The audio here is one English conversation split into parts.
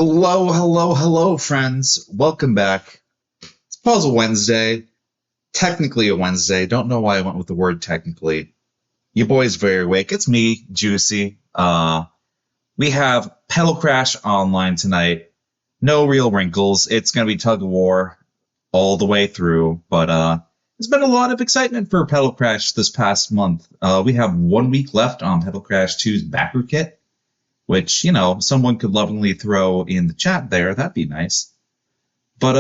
Hello, hello, hello, friends. Welcome back. It's Puzzle Wednesday. Technically a Wednesday. Don't know why I went with the word technically. Your boy's very awake. It's me, Juicy. We have Petal Crash online tonight. No real wrinkles. It's going to be tug of war all the way through. But there's been a lot of excitement for Petal Crash this past month. We have 1 week left on Petal Crash 2's backer kit, which, you know, someone could lovingly throw in the chat there. That'd be nice. But,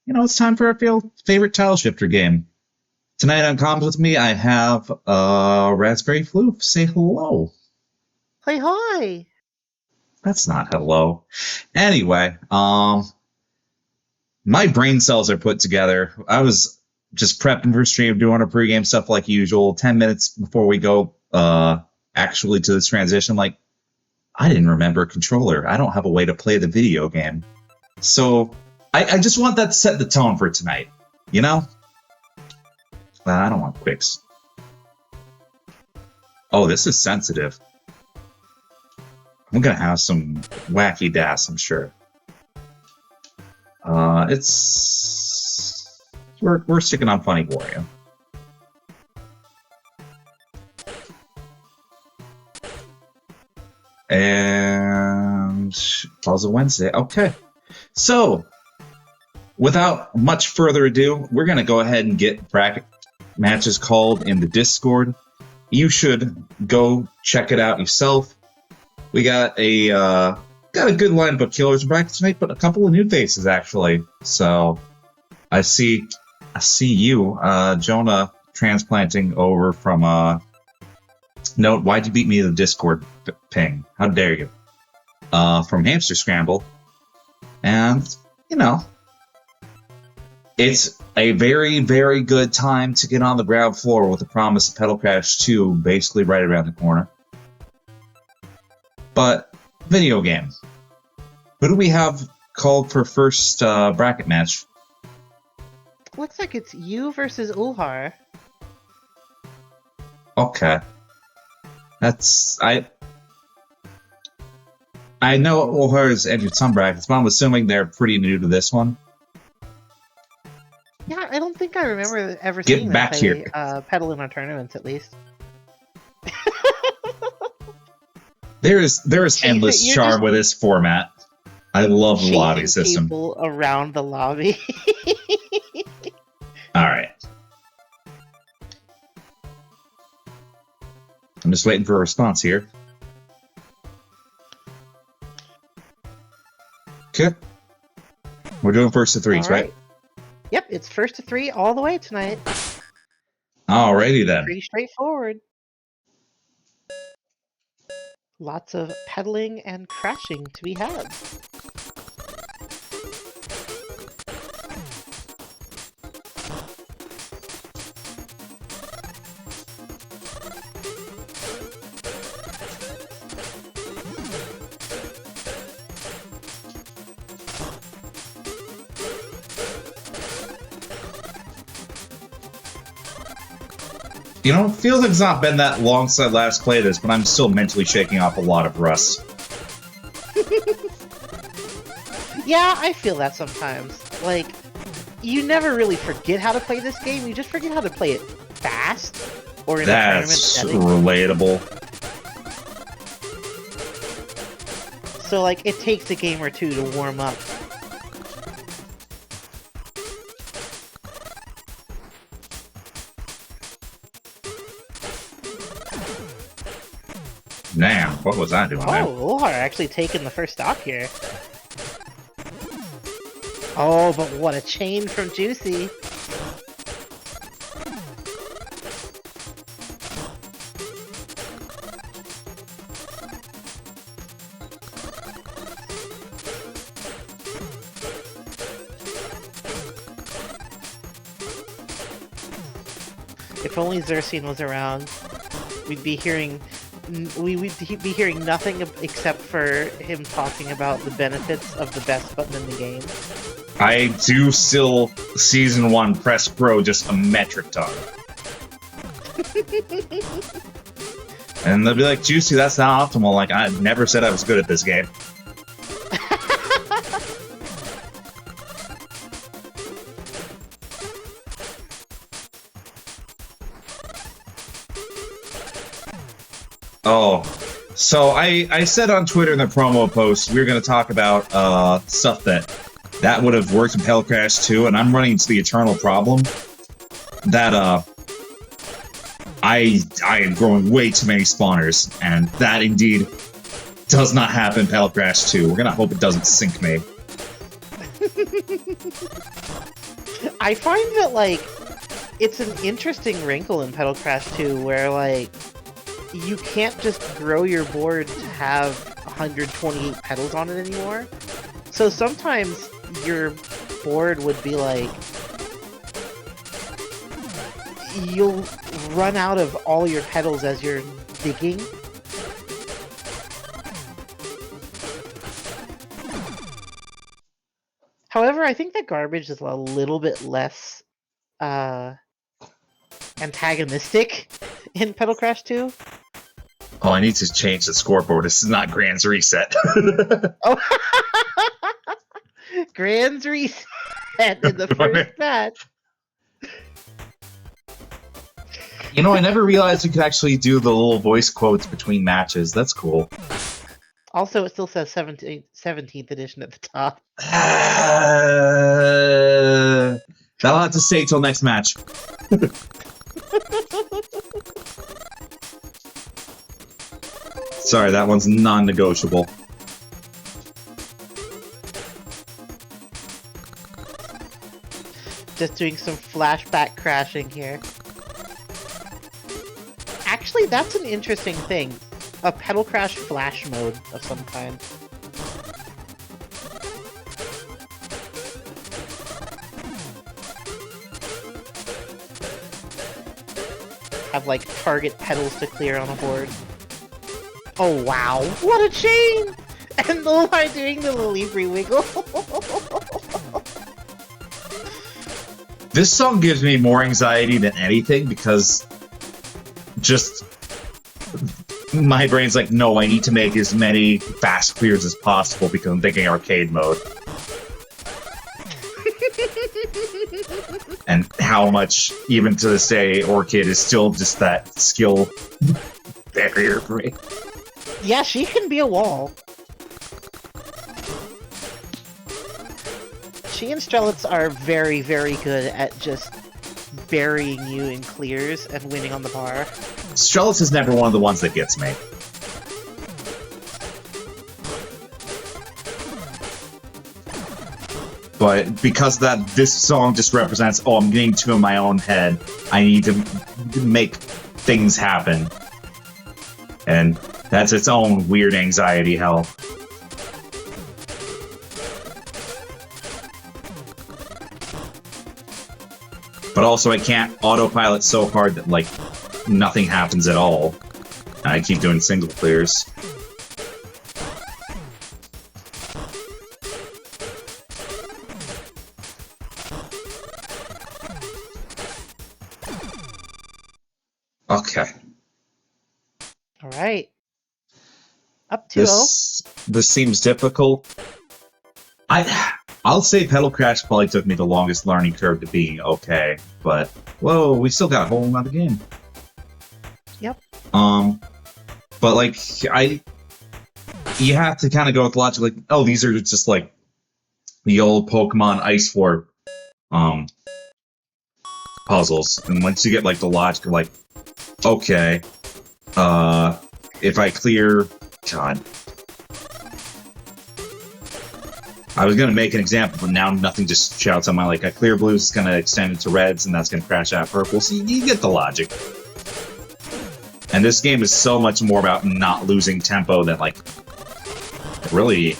you know, it's time for our favorite tile shifter game. Tonight on comms with me, I have Raspberryfloof. Say hello. Hi, hi. That's not hello. Anyway, my brain cells are put together. I was just prepping for stream, doing our pregame stuff like usual. 10 minutes before we go actually to this transition, like, I didn't remember a controller. I don't have a way to play the video game. So I just want that to set the tone for tonight, you know? I don't want quicks. Oh, this is sensitive. I'm going to have some wacky das, I'm sure. We're sticking on funny for you. And Puzzle Wednesday. Okay. So, without much further ado, we're going to go ahead and get bracket matches called in the Discord. You should go check it out yourself. We got a good lineup of killers in bracket tonight, but a couple of new faces actually. So, I see you, Jonah, transplanting over from No, why'd you beat me to the Discord ping? How dare you? From Hamster Scramble. And, you know, it's a very, very good time to get on the ground floor with the promise of Petal Crash 2 basically right around the corner. But, video game. Who do we have called for first bracket match? Looks like it's you versus Ulhar. Okay. I know Ulhar has entered some brackets, but I'm assuming they're pretty new to this one. Yeah, I don't think I remember ever seeing them play Petal in our tournaments, at least. There is endless charm with this format. I love the lobby system. People around the lobby. All right. I'm just waiting for a response here. Okay. We're doing first to threes, right? Yep, it's first to three all the way tonight. Alrighty then. Pretty straightforward. Lots of pedaling and crashing to be had. You know, it feels like it's not been that long since I last played this, but I'm still mentally shaking off a lot of rust. Yeah, I feel that sometimes. Like, you never really forget how to play this game, you just forget how to play it fast, or in a tournament setting. That's relatable. So, like, it takes a game or two to warm up. Damn, what was I doing there? Oh, Ulhar actually taking the first stock here. Oh, but what a chain from Juicey. If only Xerxine was around, we'd be hearing nothing except for him talking about the benefits of the best button in the game. I do still Season 1 press Pro just a metric ton. And they'll be like, Juicy, that's not optimal. Like, I never said I was good at this game. Oh, so I said on Twitter in the promo post we were going to talk about stuff that would have worked in Petal Crash 2, and I'm running into the eternal problem that I am growing way too many spawners, and that indeed does not happen in Petal Crash 2. We're gonna hope it doesn't sink me. I find that, like, it's an interesting wrinkle in Petal Crash 2 where, like, you can't just grow your board to have 128 petals on it anymore. So sometimes your board would be like, you'll run out of all your petals as you're digging. However, I think that garbage is a little bit less antagonistic in Petal Crash 2. Oh, I need to change the scoreboard. This is not Grand's Reset. Oh, Grand's Reset in the first match. You know, I never realized you could actually do the little voice quotes between matches. That's cool. Also, it still says 17th edition at the top. That'll have to stay till next match. Sorry, that one's non-negotiable. Just doing some flashback crashing here. Actually, that's an interesting thing. A Petal Crash flash mode of some kind. Have, like, target petals to clear on a board. Oh, wow. What a chain! And Ulhar doing the Libri wiggle. This song gives me more anxiety than anything because just my brain's like, no, I need to make as many fast clears as possible because I'm thinking arcade mode. And how much, even to this day, Orchid is still just that skill barrier for me. Yeah, she can be a wall. She and Strelitz are very, very good at just burying you in clears and winning on the bar. Strelitz is never one of the ones that gets me. But because that this song just represents, oh, I'm getting two in my own head, I need to make things happen. And that's its own weird anxiety hell. But also I can't autopilot so hard that, like, nothing happens at all. And I keep doing single clears. Okay. Alright. Up 2-0. This seems difficult. I'll say Petal Crash probably took me the longest learning curve to being okay, but whoa, we still got a whole nother game. Yep. But like you have to kind of go with logic, like, oh, these are just like the old Pokemon Ice Warp puzzles, and once you get like the logic, like, okay, if I clear, God. I was gonna make an example, but now nothing just shouts on my, like, I clear blues, it's gonna extend into reds, and that's gonna crash out purple. So you get the logic. And this game is so much more about not losing tempo than, like, really...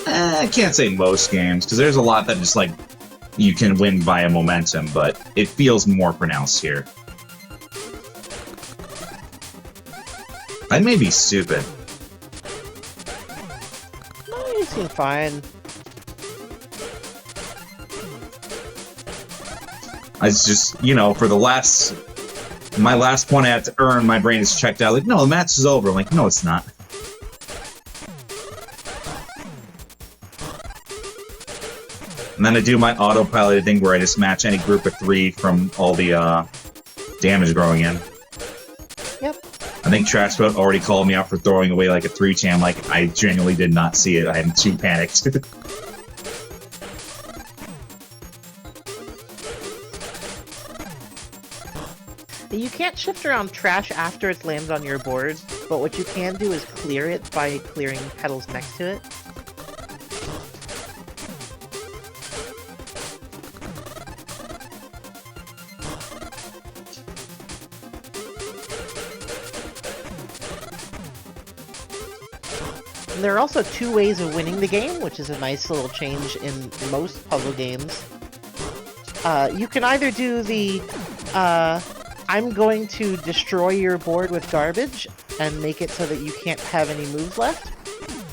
I can't say most games, because there's a lot that just, like, you can win via momentum, but it feels more pronounced here. I may be stupid. You seem fine. I just, you know, for the last... My last point I have to earn, my brain is checked out. Like, no, the match is over. I'm like, no, it's not. And then I do my autopilot thing where I just match any group of 3 from all the damage growing in. Yep. think Trashboat already called me out for throwing away like a 3-cham. Like, I genuinely did not see it. I'm too panicked. You can't shift around trash after it lands on your board, but what you can do is clear it by clearing petals next to it. And there are also 2 ways of winning the game, which is a nice little change in most puzzle games. You can either do the, I'm going to destroy your board with garbage and make it so that you can't have any moves left,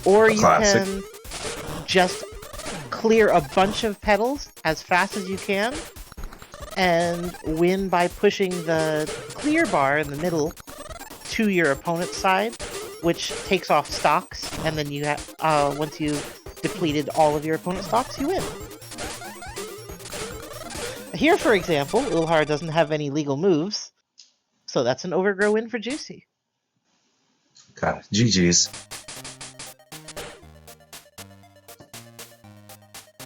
or you can just clear a bunch of petals as fast as you can and win by pushing the clear bar in the middle to your opponent's side, which takes off stocks, and then you have once you've depleted all of your opponent's stocks, you win. Here, for example, Ulhar doesn't have any legal moves, so that's an overgrow win for Juicey. God, GG's.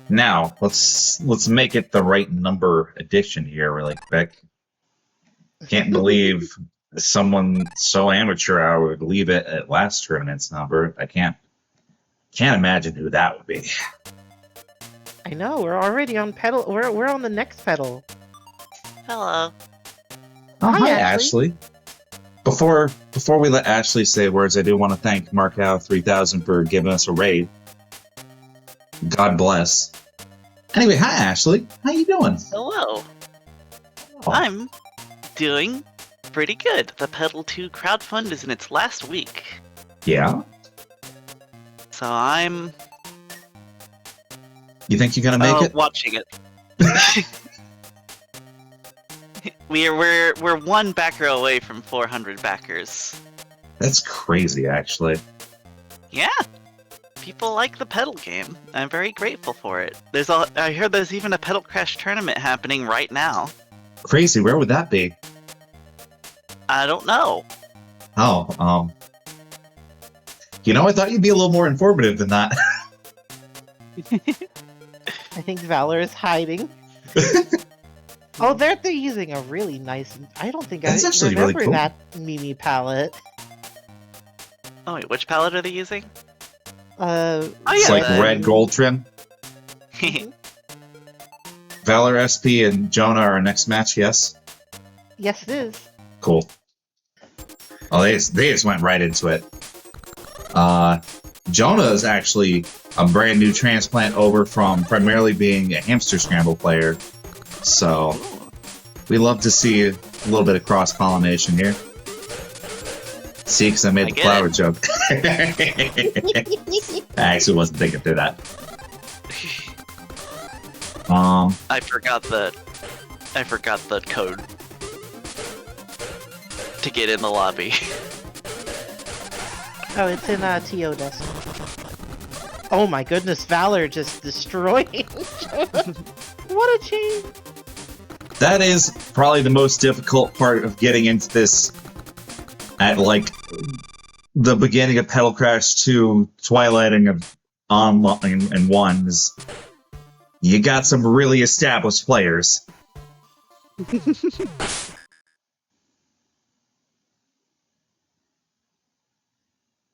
Now, let's make it the right number addition here really quick. Can't believe someone so amateur I would leave it at last tournament's number. I can't imagine who that would be. I know, we're already on Petal. We're on the next Petal. Hello. Oh, hi, Ashley. Ashley. Before we let Ashley say words, I do want to thank Markow3000 for giving us a raid. God bless. Anyway, hi, Ashley. How you doing? Hello. Oh. I'm doing pretty good. The Petal 2 crowdfund is in its last week. Yeah? So I'm... You think you're gonna make it? Watching it. We're 1 backer away from 400 backers. That's crazy, actually. Yeah. People like the Petal game. I'm very grateful for it. I heard there's even a Petal Crash tournament happening right now. Crazy. Where would that be? I don't know. Oh, you know, I thought you'd be a little more informative than that. I think Valor is hiding. Oh, they're using a really nice... I don't think That's I actually remember really cool. that Mimi palette. Oh wait, which palette are they using? It's like the- red gold trim. ValorEspy and Jonah are our next match, yes? Yes, it is. Cool. Oh, they just went right into it. Jonah is actually a brand new transplant over from primarily being a hamster scramble player. So, we love to see a little bit of cross-pollination here. See, because I made the flower joke. I actually wasn't thinking through that. I forgot the code to get in the lobby. Oh, it's in TO desk. Oh my goodness, Valor just destroying. What a change! That is probably the most difficult part of getting into this at, like, the beginning of Petal Crash 2, Twilighting of Online and 1 is you got some really established players.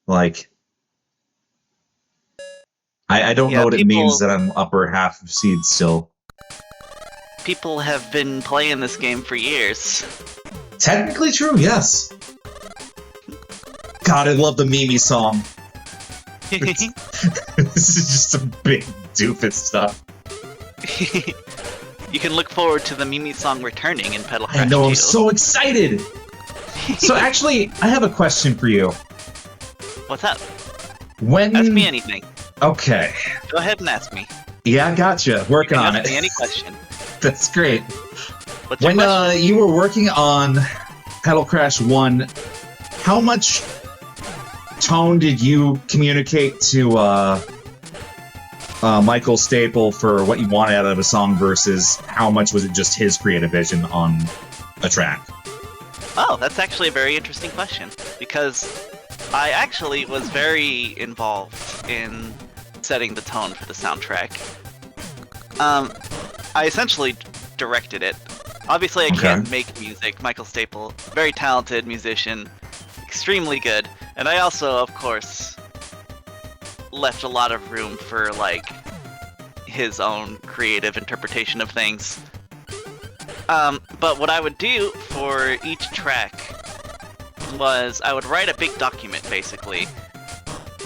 Like, I don't know what it means that I'm upper half of seed still. People have been playing this game for years. Technically true, yes. God, I love the Mimi song. This is just some big doofus stuff. You can look forward to the Mimi song returning in Petal Crash I know, 2. I'm so excited! So actually, I have a question for you. What's up? When... Ask me anything. Okay. Go ahead and ask me. Yeah, gotcha. Working on Ask it. me any question. That's great. What's your When question? you were working on Petal Crash 1, how much tone did you communicate to Michael Staple for what you wanted out of a song versus how much was it just his creative vision on a track? Oh, that's actually a very interesting question, because I actually was very involved in setting the tone for the soundtrack. I essentially directed it. Obviously, I can't make music. Michael Staple, very talented musician, extremely good. And I also, of course, left a lot of room for, like, his own creative interpretation of things. But what I would do for each track was I would write a big document, basically,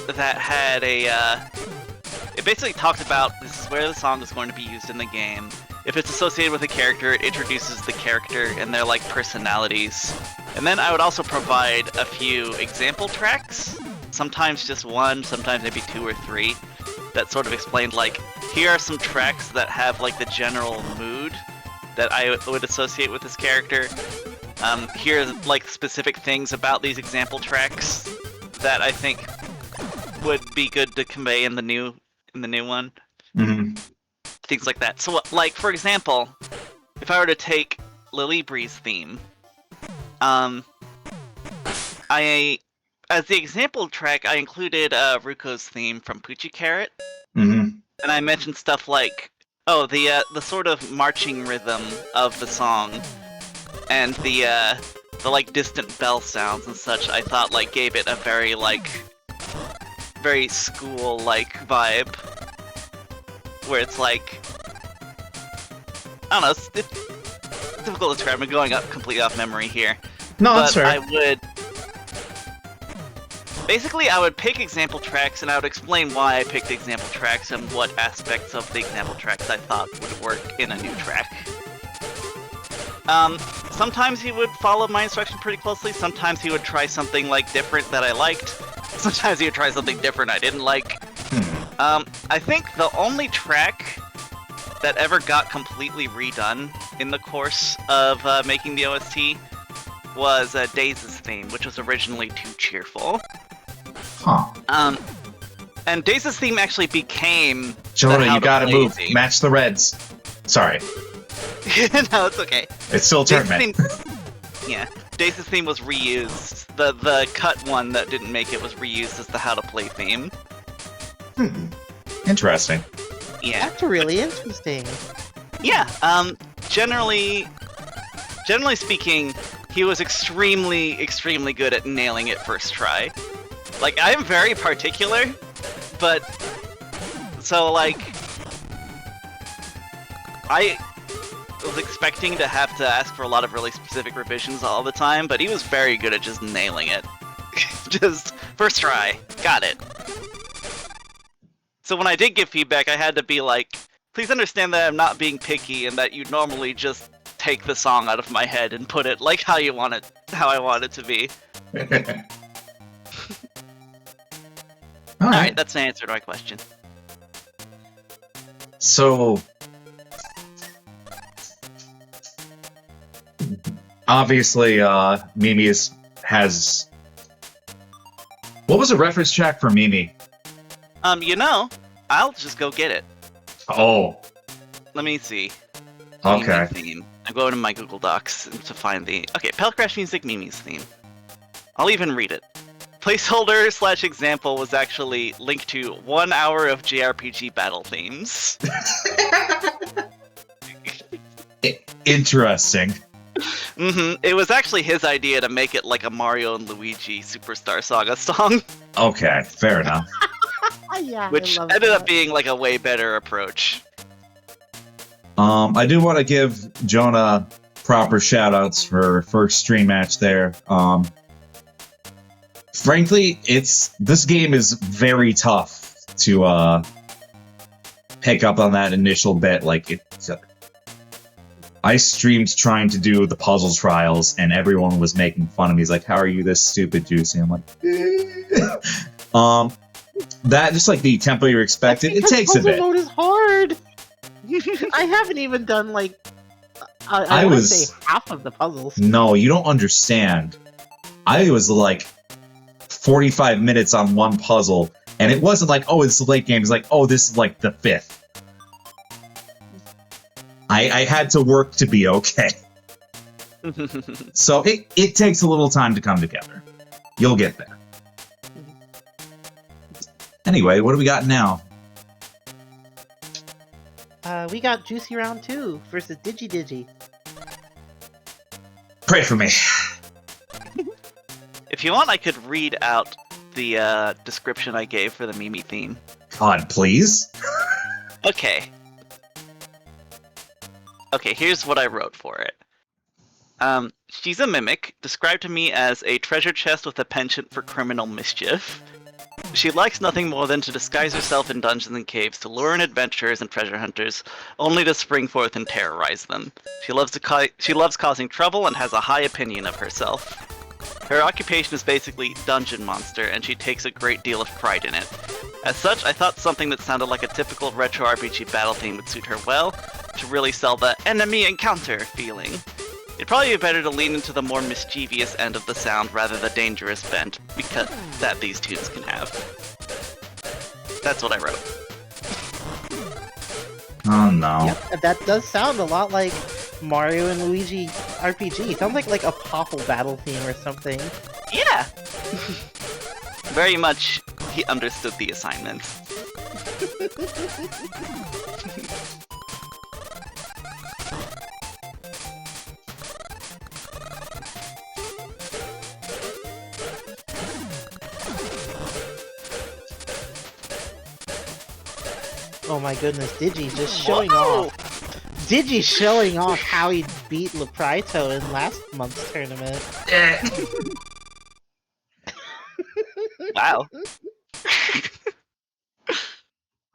that had it basically talked about this is where the song is going to be used in the game. If it's associated with a character, it introduces the character and their, like, personalities. And then I would also provide a few example tracks, sometimes just one, sometimes maybe 2 or 3, that sort of explained, like, here are some tracks that have, like, the general mood that I would associate with this character. Here are, like, specific things about these example tracks that I think would be good to convey in the new one. Mm-hmm. Things like that. So, like, for example, if I were to take Lily Bree's theme, as the example track, I included Ruko's theme from Poochie Carrot, and I mentioned stuff like, oh, the sort of marching rhythm of the song, and the like distant bell sounds and such. I thought, like, gave it a very, like, very school-like vibe, where it's like, I don't know, it's difficult to describe. I'm going up completely off memory here. No, that's fair. I would pick example tracks, and I would explain why I picked example tracks and what aspects of the example tracks I thought would work in a new track. Sometimes he would follow my instruction pretty closely, sometimes he would try something, like, different that I liked, sometimes he would try something different I didn't like. I think the only track that ever got completely redone in the course of making the OST was Daze's theme, which was originally too cheerful. Huh. And Daze's theme actually became Jonah, you gotta move. Theme. Match the reds. Sorry. No, it's okay. It's still a tournament. Yeah. Daze's theme was reused. The cut one that didn't make it was reused as the How to Play theme. Interesting. Yeah. That's really interesting. Yeah. Generally speaking, he was extremely, extremely good at nailing it first try. Like, I'm very particular, but so, like, I was expecting to have to ask for a lot of really specific revisions all the time, but he was very good at just nailing it. Just first try, got it. So when I did give feedback, I had to be like, please understand that I'm not being picky and that you normally just take the song out of my head and put it like how I want it to be. Alright, that's an answer to my question. So, obviously, Mimi has... What was a reference track for Mimi? I'll just go get it. Oh. Let me see. Okay. Theme. I go into my Google Docs to find the... Okay, Petal Crash Music Mimi's theme. I'll even read it. Placeholder / example was actually linked to 1 hour of JRPG battle themes. Interesting. It was actually his idea to make it like a Mario and Luigi Superstar Saga song. Okay, fair enough. Yeah, which ended up being like a way better approach. I do want to give Jonah proper shoutouts for her first stream match there. Frankly, this game is very tough to pick up on that initial bit. Like, I streamed trying to do the puzzle trials, and everyone was making fun of me. He's like, "How are you this stupid, Juicey?" I'm like, that just like the tempo you expected. It takes a bit. Puzzle mode is hard. I haven't even done like I would say half of the puzzles. No, you don't understand. I was like 45 minutes on one puzzle, and it wasn't like, oh, it's a late game. It's like, oh, this is like the 5th. I had to work to be okay. So it takes a little time to come together. You'll get there. Anyway, what do we got now? We got Juicey Round 2 versus DigiDigi. Pray for me. If you want, I could read out the description I gave for the Mimi theme. God, please. Okay. Okay, here's what I wrote for it. She's a mimic, described to me as a treasure chest with a penchant for criminal mischief. She likes nothing more than to disguise herself in dungeons and caves to lure in adventurers and treasure hunters, only to spring forth and terrorize them. She loves causing trouble and has a high opinion of herself. Her occupation is basically dungeon monster, and she takes a great deal of pride in it. As such, I thought something that sounded like a typical retro RPG battle theme would suit her well, to really sell the enemy encounter feeling. It'd probably be better to lean into the more mischievous end of the sound rather than the dangerous bent because that these tunes can have. That's what I wrote. Oh no. Yep, that does sound a lot like Mario and Luigi RPG. Sounds like a Popple battle theme or something. Yeah! Very much he understood the assignment. Oh my goodness, Digi's just showing off. Digi's showing off how he beat Leprito in last month's tournament. Wow.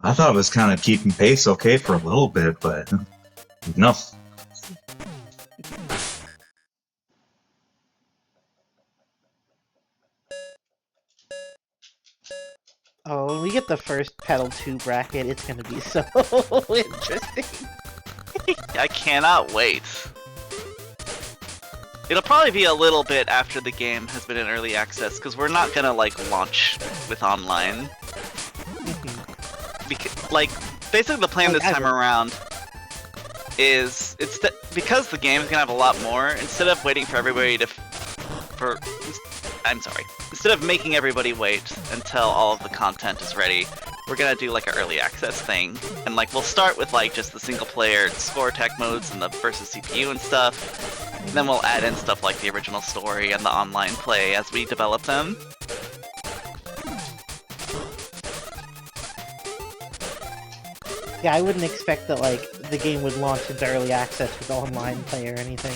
I thought it was kind of keeping pace okay for a little bit, but no. Oh, when we get the first Petal 2 bracket, it's gonna be so interesting. I cannot wait. It'll probably be a little bit after the game has been in early access, because we're not gonna, like, launch with online. Basically the plan this time around is, because the game is gonna have a lot more, instead of waiting for everybody to instead of making everybody wait until all of the content is ready, we're gonna do like an early access thing. And like we'll start with like just the single player score attack modes and the versus CPU and stuff. And then we'll add in stuff like the original story and the online play as we develop them. Yeah, I wouldn't expect that like the game would launch into early access with online play or anything.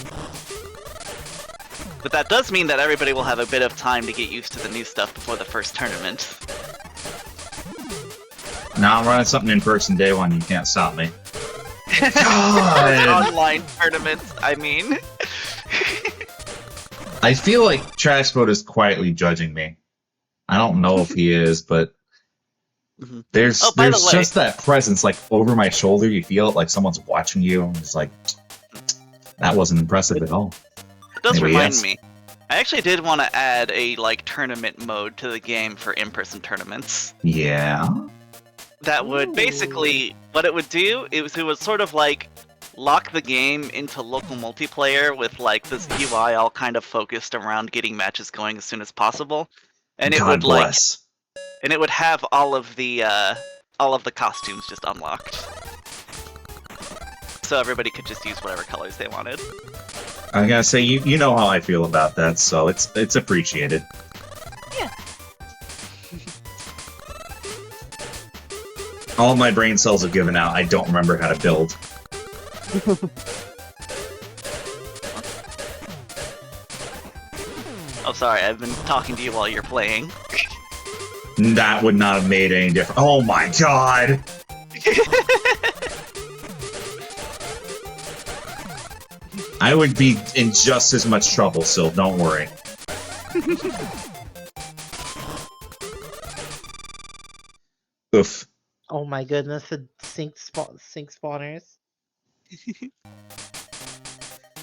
But that does mean that everybody will have a bit of time to get used to the new stuff before the first tournament. Now I'm running something in person day one, you can't stop me. God. Online tournaments, I mean. I feel like Trashboat is quietly judging me. I don't know if he is, but there's just that presence like over my shoulder. You feel it like someone's watching you, and it's like, that wasn't impressive at all. It does remind me. I actually did want to add a like tournament mode to the game for in-person tournaments. Yeah. That would basically, what it would do is it would sort of like lock the game into local multiplayer with like this UI all kind of focused around getting matches going as soon as possible, and it would and it would have all of the costumes just unlocked, so everybody could just use whatever colors they wanted. I gotta say, you know how I feel about that, so it's appreciated. Yeah. All my brain cells have given out. I don't remember how to build. Oh, sorry, I've been talking to you while you're playing. That would not have made any difference. Oh my god! I would be in just as much trouble, so don't worry. Oof. Oh my goodness, the sync spawners.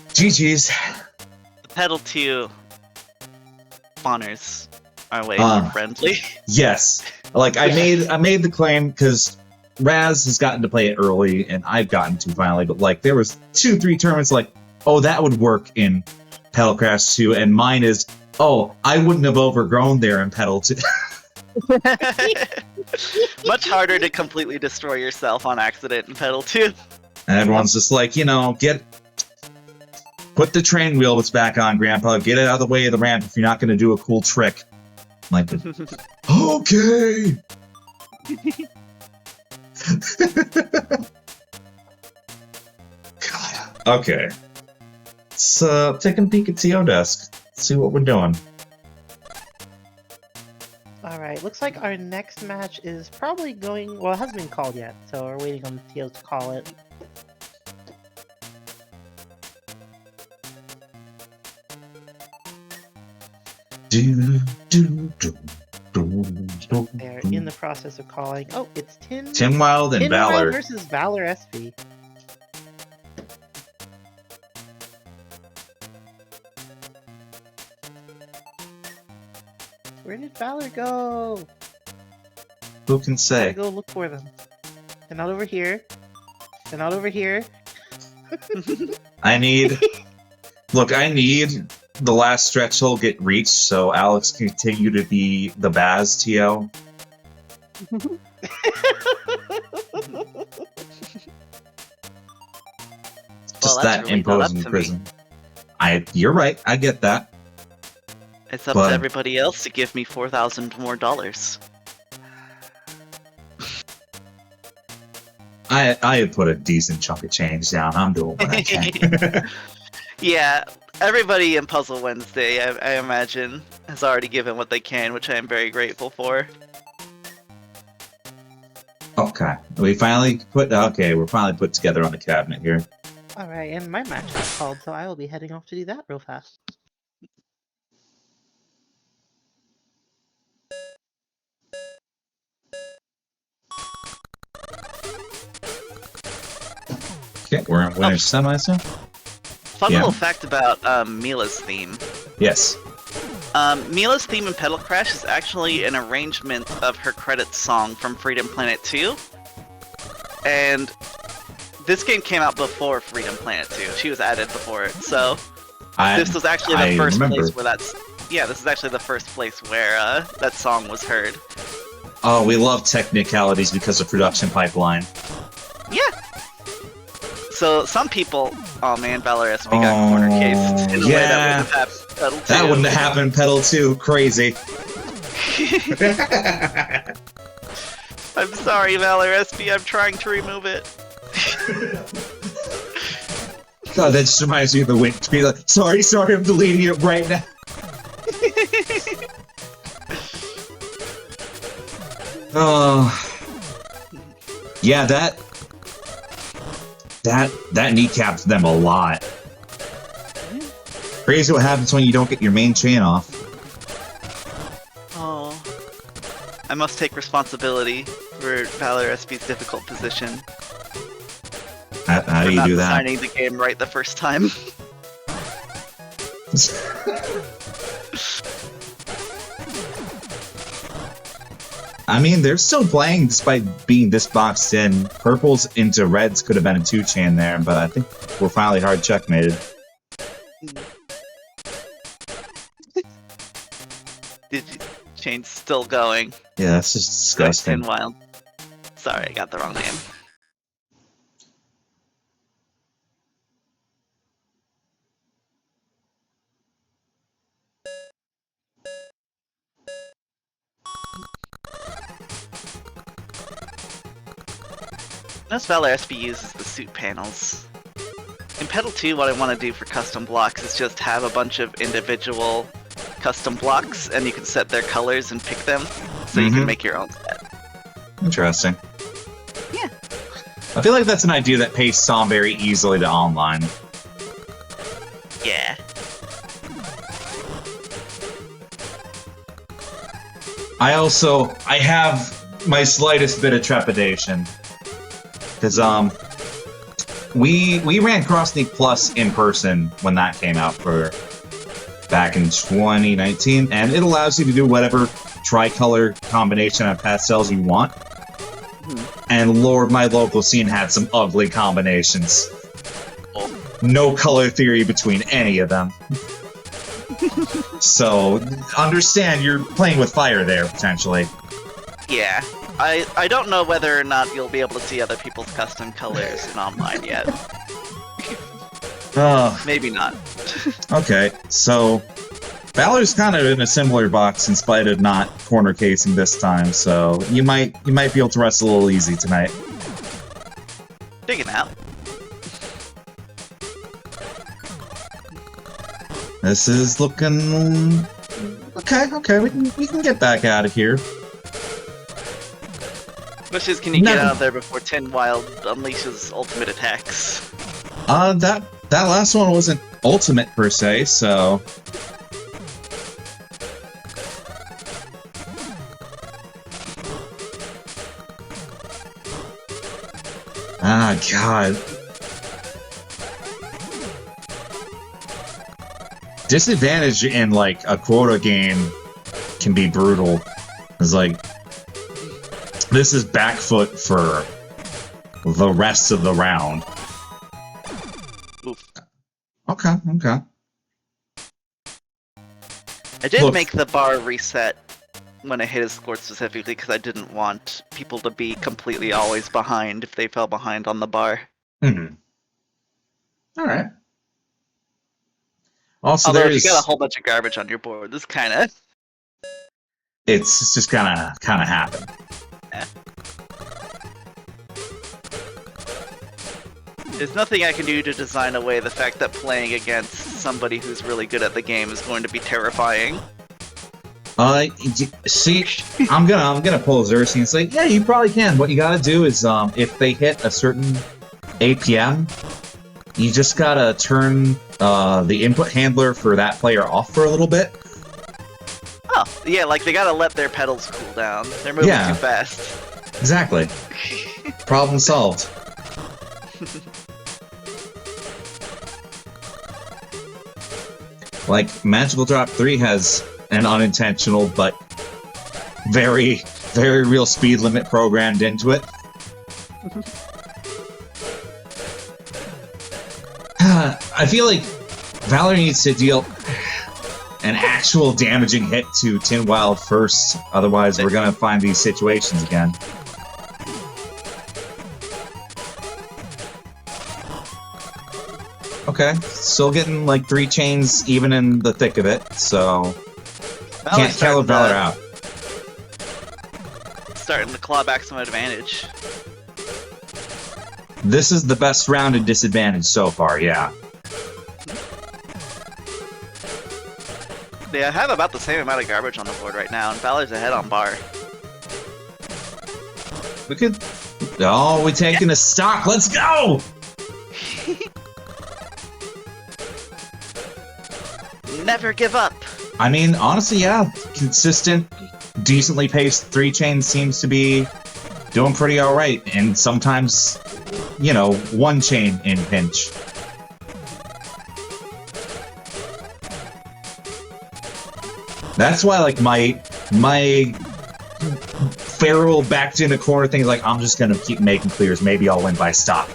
GG's. The Petal 2 spawners are way more friendly. Yes. Like, I made the claim because Raz has gotten to play it early, and I've gotten to finally, but like, there was 2-3 tournaments like, oh, that would work in Petal Crash 2, and mine is, oh, I wouldn't have overgrown there in Petal 2. Much harder to completely destroy yourself on accident in Petal 2. And everyone's just like, you know, put the train wheel that's back on, Grandpa. Get it out of the way of the ramp if you're not going to do a cool trick. I'm like, okay. God. Okay. Let's take a peek at TO Desk. See what we're doing. Alright, looks like our next match is probably going... Well, it hasn't been called yet, so we're waiting on the TOs to call it. They're in the process of calling. Oh, it's TinWild and Valor versus ValorEspy. Where did Valor go? Who can say? Go look for them. They're not over here. They're not over here. I need the last stretch hole get reached so Alex can continue to be the Baz TO. Just that really imposing prison. You're right, I get that. It's up to everybody else to give me $4,000 more. I had put a decent chunk of change down. I'm doing what I can. Yeah, everybody in Puzzle Wednesday, I imagine, has already given what they can, which I am very grateful for. Okay, we're finally put together on the cabinet here. Alright, and my match is called, so I will be heading off to do that real fast. Okay, we're on winner's semis now. Fun little fact about Mila's theme. Yes. Mila's theme in Petal Crash is actually an arrangement of her credits song from Freedom Planet 2. And this game came out before Freedom Planet 2. She was added before it, so this was actually the first place where this is actually the first place where that song was heard. Oh, we love technicalities because of production pipeline. Yeah. So some people, oh man, ValorEspy got corner cased in a way that wouldn't have happened in Petal 2. That wouldn't have happened in Petal 2. Crazy. I'm sorry, ValorEspy. I'm trying to remove it. God, that just reminds me of the wink to be like, sorry, I'm deleting it right now. Oh, yeah, that kneecaps them a lot. Crazy what happens when you don't get your main chain off. Oh, I must take responsibility for ValorEspy's difficult position. How do you do that? Not designing the game right the first time. I mean, they're still playing despite being this boxed in. Purples into reds could have been a 2-chain there, but I think we're finally hard checkmated. Chain's still going. Yeah, that's just disgusting. TinWild. Sorry, I got the wrong name. Notice ValorEspy uses the suit panels. In Petal 2, what I want to do for custom blocks is just have a bunch of individual custom blocks, and you can set their colors and pick them, so you can make your own set. Interesting. Yeah. I feel like that's an idea that pastes on very easily to online. Yeah. I have my slightest bit of trepidation. Because, we ran Crossneak Plus in person when that came out back in 2019, and it allows you to do whatever tricolor combination of pastels you want. And Lord, my local scene had some ugly combinations. Oh. no color theory between any of them. So, understand you're playing with fire there, potentially. Yeah. I don't know whether or not you'll be able to see other people's custom colors in online yet. Maybe not. Okay, so Valor's kind of in a similar box in spite of not corner casing this time, so you might be able to rest a little easy tonight. Dig it out. This is looking okay. We can get back out of here. Wishes, can you get out of there before TinWild unleashes ultimate attacks? That last one wasn't ultimate per se, so. Ah, God. Disadvantage in, like, a quota game can be brutal. It's like, this is back foot for the rest of the round. Oof. Okay. I did make the bar reset when I hit his score specifically because I didn't want people to be completely always behind if they fell behind on the bar. Mm-hmm. Alright. Also, although if you got a whole bunch of garbage on your board, this kind of... It's just kind of happen. Yeah. There's nothing I can do to design away the fact that playing against somebody who's really good at the game is going to be terrifying. See, I'm gonna pull Xerxes and say, yeah, you probably can. What you gotta do is, if they hit a certain APM, you just gotta turn the input handler for that player off for a little bit. Oh, yeah, like they gotta let their pedals cool down. They're moving too fast. Exactly. Problem solved. Like, Magical Drop 3 has an unintentional but very, very real speed limit programmed into it. I feel like Valor needs to deal an actual damaging hit to TinWild first, otherwise we're gonna find these situations again. Okay, still getting like 3 chains even in the thick of it, so can't count Valor out. Starting to claw back some advantage. This is the best round of disadvantage so far, yeah. They have about the same amount of garbage on the board right now, and Valor's ahead on bar. We could... Oh, we're taking a stock, let's go! Never give up! I mean, honestly, yeah, consistent, decently paced 3 chains seems to be doing pretty alright, and sometimes, you know, 1 chain in pinch. That's why, like, my feral backed in a corner thing is like, I'm just gonna keep making clears, maybe I'll win by stop.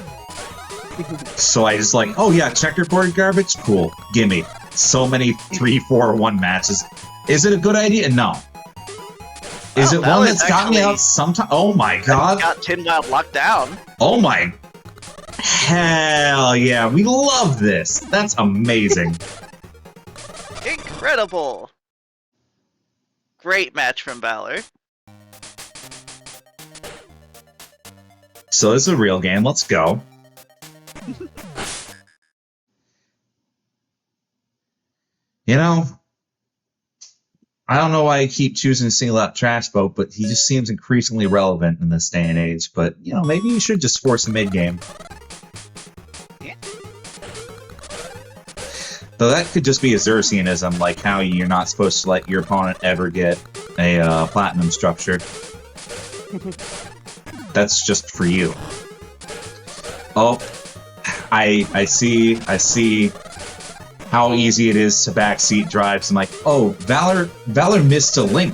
So I just like, oh yeah, checkerboard garbage? Cool, gimme. So many 3-4-1 matches. Is it a good idea? No. Is it one that's got me out sometime? Oh my god. Got TinWild locked down. Oh my. Hell yeah, we love this. That's amazing. Incredible. Great match from Valor. So this is a real game, let's go. You know, I don't know why I keep choosing to single out Trash Boat, but he just seems increasingly relevant in this day and age. But, you know, maybe you should just force a mid-game. Yeah. Though that could just be a Xerxianism, like how you're not supposed to let your opponent ever get a platinum structure. That's just for you. Oh, I see how easy it is to backseat drives. I'm like, oh, Valor missed a link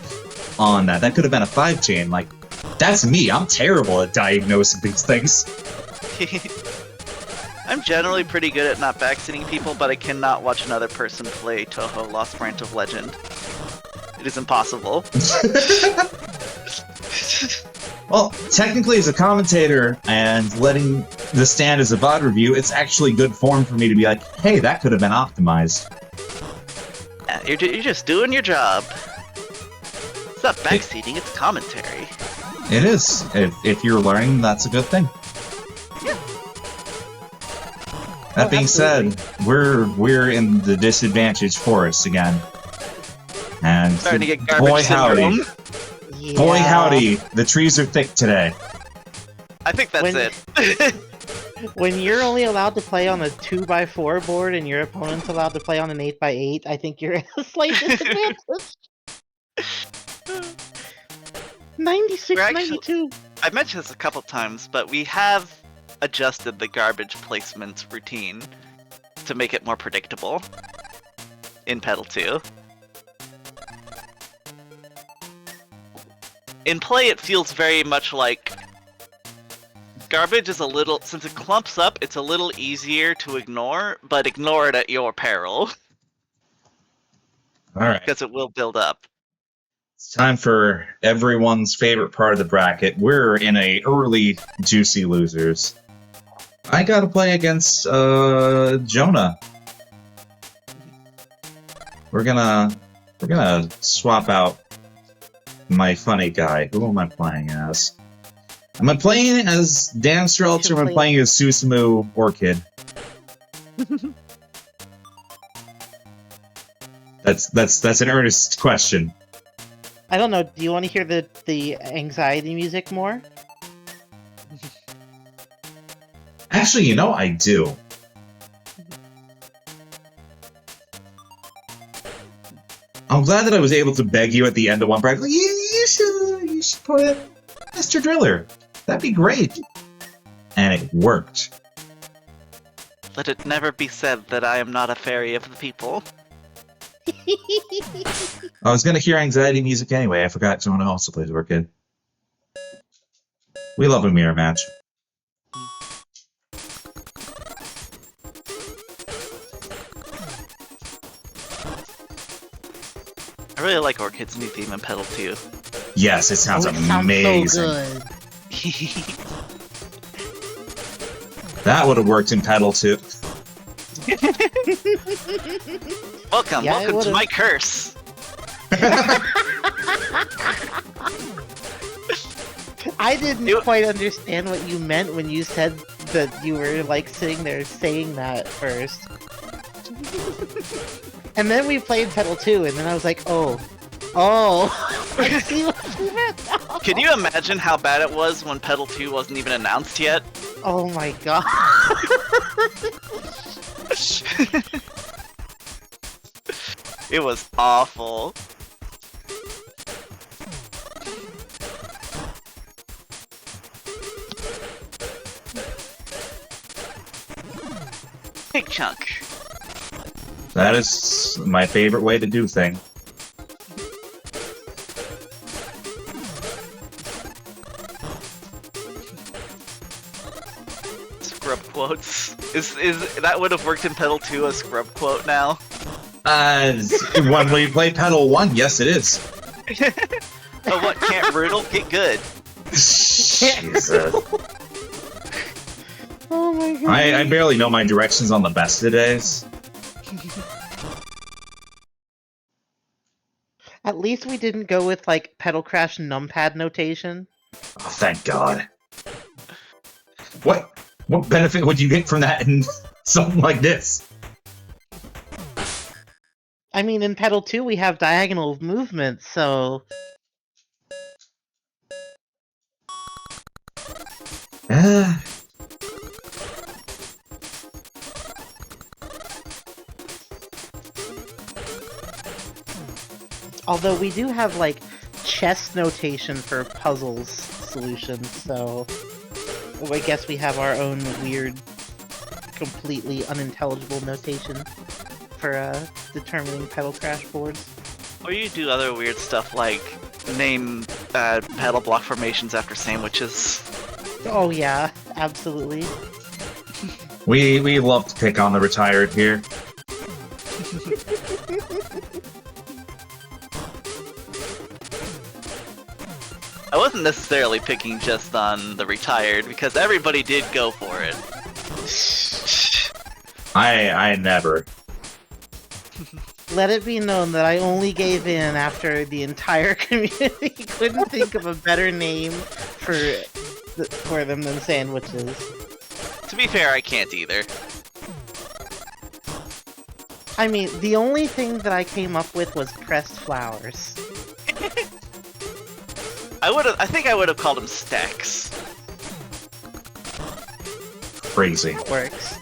on that. That could have been a 5-chain. Like, that's me. I'm terrible at diagnosing these things. I'm generally pretty good at not backseating people, but I cannot watch another person play Touhou Lost Branch of Legend. It is impossible. Well, technically, as a commentator and letting this stand as a VOD review, it's actually good form for me to be like, hey, that could have been optimized. Yeah, you're just doing your job. It's not backseating, it's commentary. It is. If you're learning, that's a good thing. That being said, we're in the disadvantaged forest again. And Starting to get garbage boy howdy. syndrome. Yeah. Boy howdy, the trees are thick today. I think that's it. When you're only allowed to play on a 2x4 board and your opponent's allowed to play on an 8x8, I think you're at a slight disadvantage. 96-92. I've mentioned this a couple times, but we have adjusted the garbage placement routine to make it more predictable in Petal 2. In play, it feels very much like garbage is a little, since it clumps up, it's a little easier to ignore, but ignore it at your peril. Alright. Because it will build up. It's time for everyone's favorite part of the bracket. We're in a early Juicy Losers. I gotta play against Jonah. We're gonna swap out my funny guy. Who am I playing as? Am I playing as Dan Strelitz or am I playing as Susumu Orchid? That's an earnest question. I don't know. Do you want to hear the anxiety music more? Actually, you know, I do. I'm glad that I was able to beg you at the end of one bracket. Like, you should put in Mr. Driller. That'd be great. And it worked. Let it never be said that I am not a fairy of the people. I was gonna hear anxiety music anyway. I forgot Jonah also plays Orchid. We love a mirror match. I really like Orchid's new theme in Petal 2. Yes, it sounds It amazing. so That would have worked in Petal too. Welcome Yeah, to my curse! I didn't quite understand what you meant when you said that you were like sitting there saying that first. And then we played Petal 2, and then I was like, oh, I see what you meant now. Can you imagine how bad it was when Petal 2 wasn't even announced yet? Oh my god. It was awful. Big chunk. That is my favorite way to do things. Scrub quotes. Is that would have worked in Petal 2 as scrub quote now? When we play Petal 1, yes it is. Oh, what? Can't Riddle? Get good. Jesus. Oh my god. I barely know my directions on the best of days. At least we didn't go with like Petal Crash numpad notation. Oh, thank God. What benefit would you get from that in something like this? I mean, in Petal 2 we have diagonal movement, so... Although we do have, like, chess notation for puzzles solutions, so... I guess we have our own weird, completely unintelligible notation for, determining Petal Crash boards. Or you do other weird stuff like name paddle block formations after sandwiches. Oh yeah, absolutely. We love to pick on the retired here. I wasn't necessarily picking just on the retired, because everybody did go for it. I never. Let it be known that I only gave in after the entire community couldn't think of a better name for them than sandwiches. To be fair, I can't either. I mean, the only thing that I came up with was pressed flowers. I think I would have called them stacks. Crazy. That works.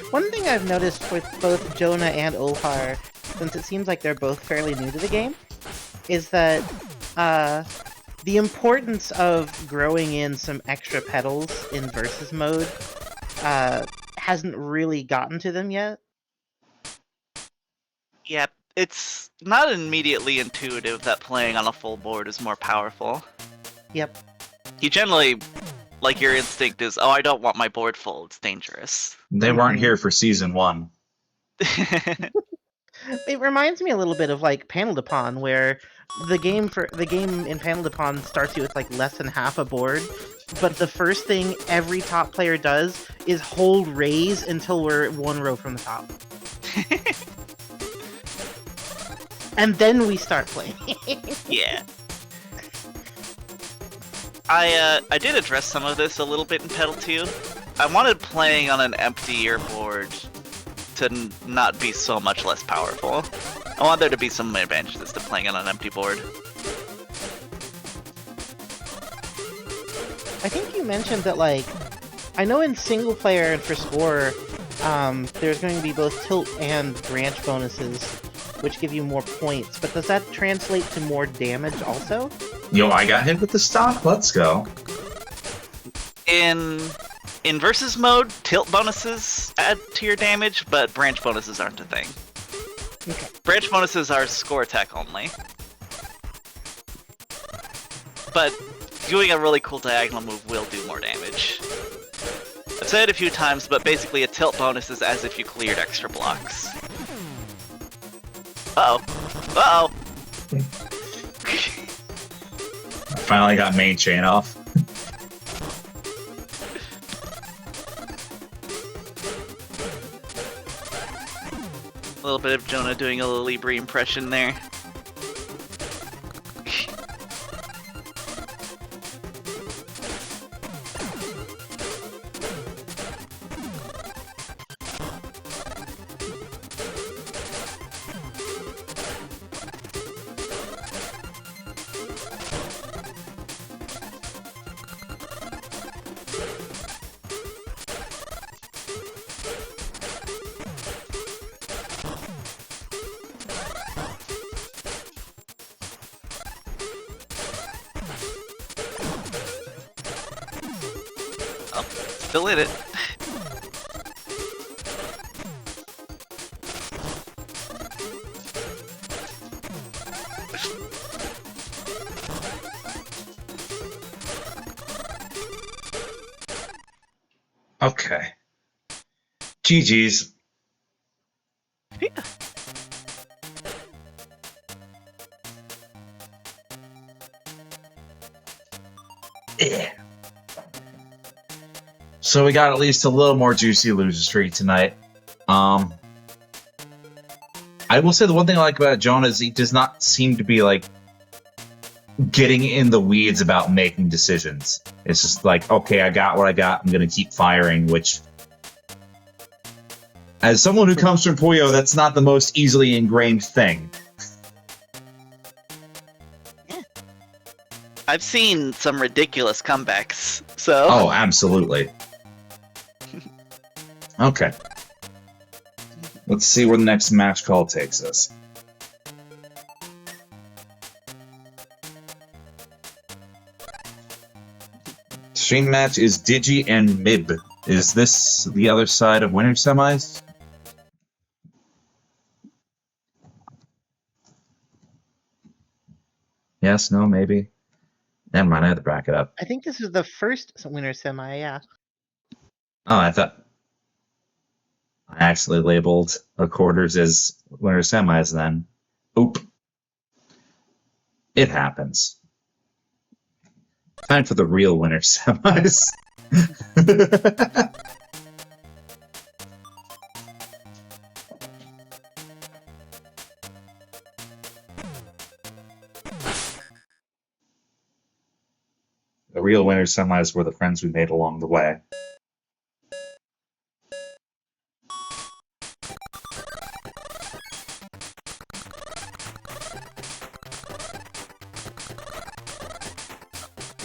One thing I've noticed with both Jonah and Ulhar, since it seems like they're both fairly new to the game, is that the importance of growing in some extra petals in versus mode hasn't really gotten to them yet. Yeah, it's not immediately intuitive that playing on a full board is more powerful. Yep. You generally, like, your instinct is, oh, I don't want my board full, it's dangerous. They weren't here for season 1. It reminds me a little bit of like Panel Upon, where the game in Panel Upon starts you with like less than half a board, but the first thing every top player does is hold raise until we're one row from the top. And then we start playing. Yeah. I did address some of this a little bit in Petal 2. I wanted playing on an emptier board to not be so much less powerful. I want there to be some advantages to playing on an empty board. I think you mentioned that, like, I know in single player and for score, there's going to be both tilt and branch bonuses, which give you more points, but does that translate to more damage also? Yo, I got hit with the stock. Let's go. In versus mode, tilt bonuses add to your damage, but branch bonuses aren't a thing. Okay. Branch bonuses are score attack only. But doing a really cool diagonal move will do more damage. I've said it a few times, but basically a tilt bonus is as if you cleared extra blocks. Uh-oh. Uh-oh. Finally got main chain off. A little bit of Jonah doing a Libri impression there. Still in it. Okay. GG's. Yeah. Yeah. So we got at least a little more juicy loser streak tonight. I will say the one thing I like about Jonah is he does not seem to be like getting in the weeds about making decisions. It's just like, okay, I got what I got. I'm gonna keep firing. Which, as someone who comes from Puyo, that's not the most easily ingrained thing. I've seen some ridiculous comebacks, so... Oh, absolutely. Okay. Let's see where the next match call takes us. Stream match is Digi and Mib. Is this the other side of winner semis? Yes, no, maybe. Never mind, I had to back it up. I think this is the first winner semi, yeah. Oh, I thought I actually labeled a quarters as winner semis then. Oop. It happens. Time for the real winner semis. The real winner semis were the friends we made along the way.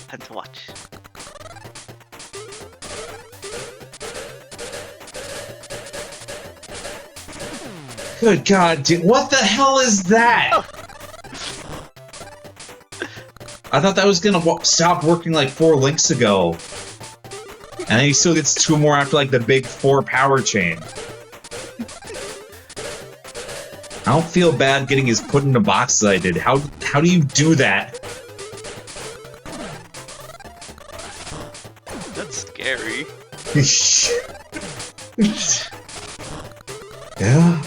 Time to watch. Good God, dude. What the hell is that? Oh. I thought that was gonna stop working like 4 links ago. And then he still gets 2 more after like the big 4 power chain. I don't feel bad getting his put in a box as I did. How do you do that? That's scary. Yeah.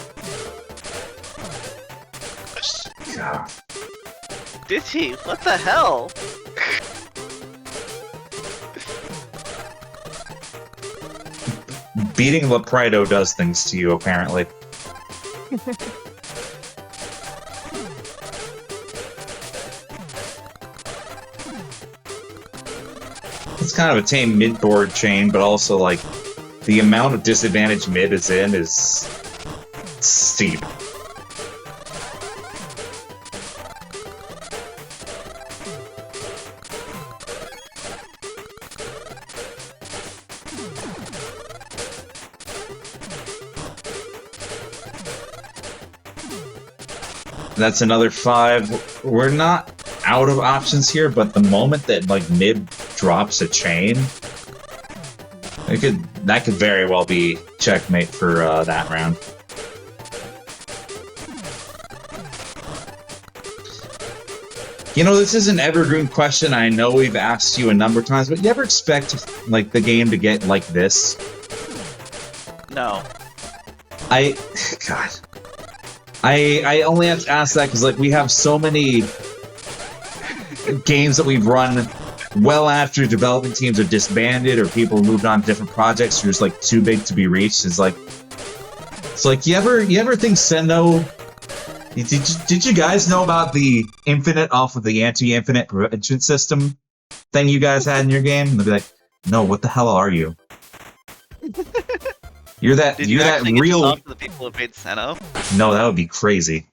God. Did he? What the hell? Beating Leprido does things to you, apparently. It's kind of a tame mid-board chain, but also, like, the amount of disadvantage mid is in is steep. That's another 5. We're not out of options here, but the moment that like mid drops a chain, that could very well be checkmate for that round. You know, this is an evergreen question. I know we've asked you a number of times, but you ever expect like the game to get like this? No. God. I only have to ask that because like we have so many games that we've run well after development teams are disbanded or people moved on to different projects or just like too big to be reached. It's like you ever think Sendo? Did you guys know about the infinite off of the anti-infinite prevention system thing you guys had in your game? And they'll be like, no, what the hell are you? You're that Did you that actually real. get to talk to the people who made Seno? No, that would be crazy.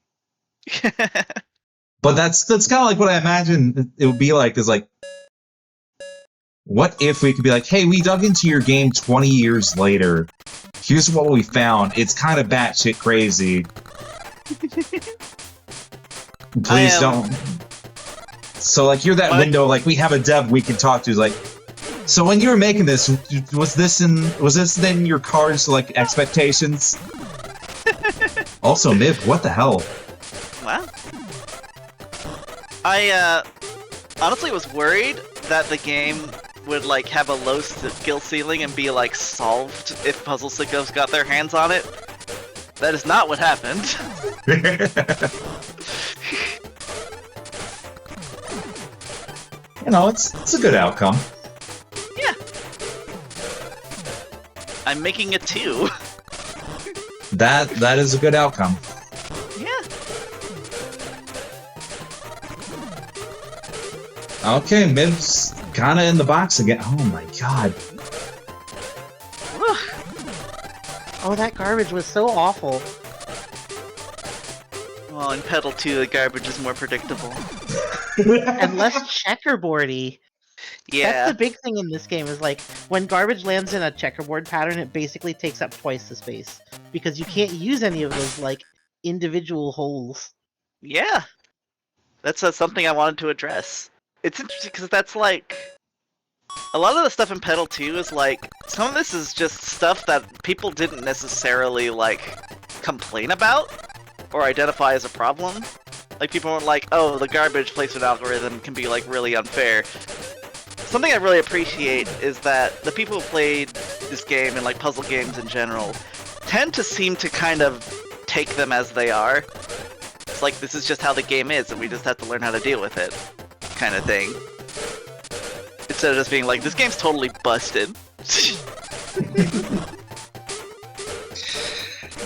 But that's kind of like what I imagine it would be like. Is like, what if we could be like, hey, we dug into your game 20 years later. Here's what we found. It's kind of batshit crazy. Please don't. So like, you're that window. Like, we have a dev we can talk to. Like, so when you were making this, was this in your cards like expectations? Also, Mib, what the hell? Wow. I honestly was worried that the game would like have a low skill ceiling and be like solved if Puzzle Sickos got their hands on it. That is not what happened. You know, it's a good outcome. Yeah. I'm making a 2. That is a good outcome. Yeah. Okay, Mib's kind of in the box again. Oh my god. Oh, that garbage was so awful. Well, in Petal 2, the garbage is more predictable. And less checkerboardy. Yeah. That's the big thing in this game is like when garbage lands in a checkerboard pattern, it basically takes up twice the space because you can't use any of those like individual holes. Yeah. That's something I wanted to address. It's interesting because that's like a lot of the stuff in Petal 2 is like some of this is just stuff that people didn't necessarily like complain about or identify as a problem. Like people weren't like, oh, the garbage placement algorithm can be like really unfair. Something I really appreciate is that the people who played this game and like puzzle games in general tend to seem to kind of take them as they are. It's like this is just how the game is and we just have to learn how to deal with it, kind of thing. Instead of just being like, this game's totally busted.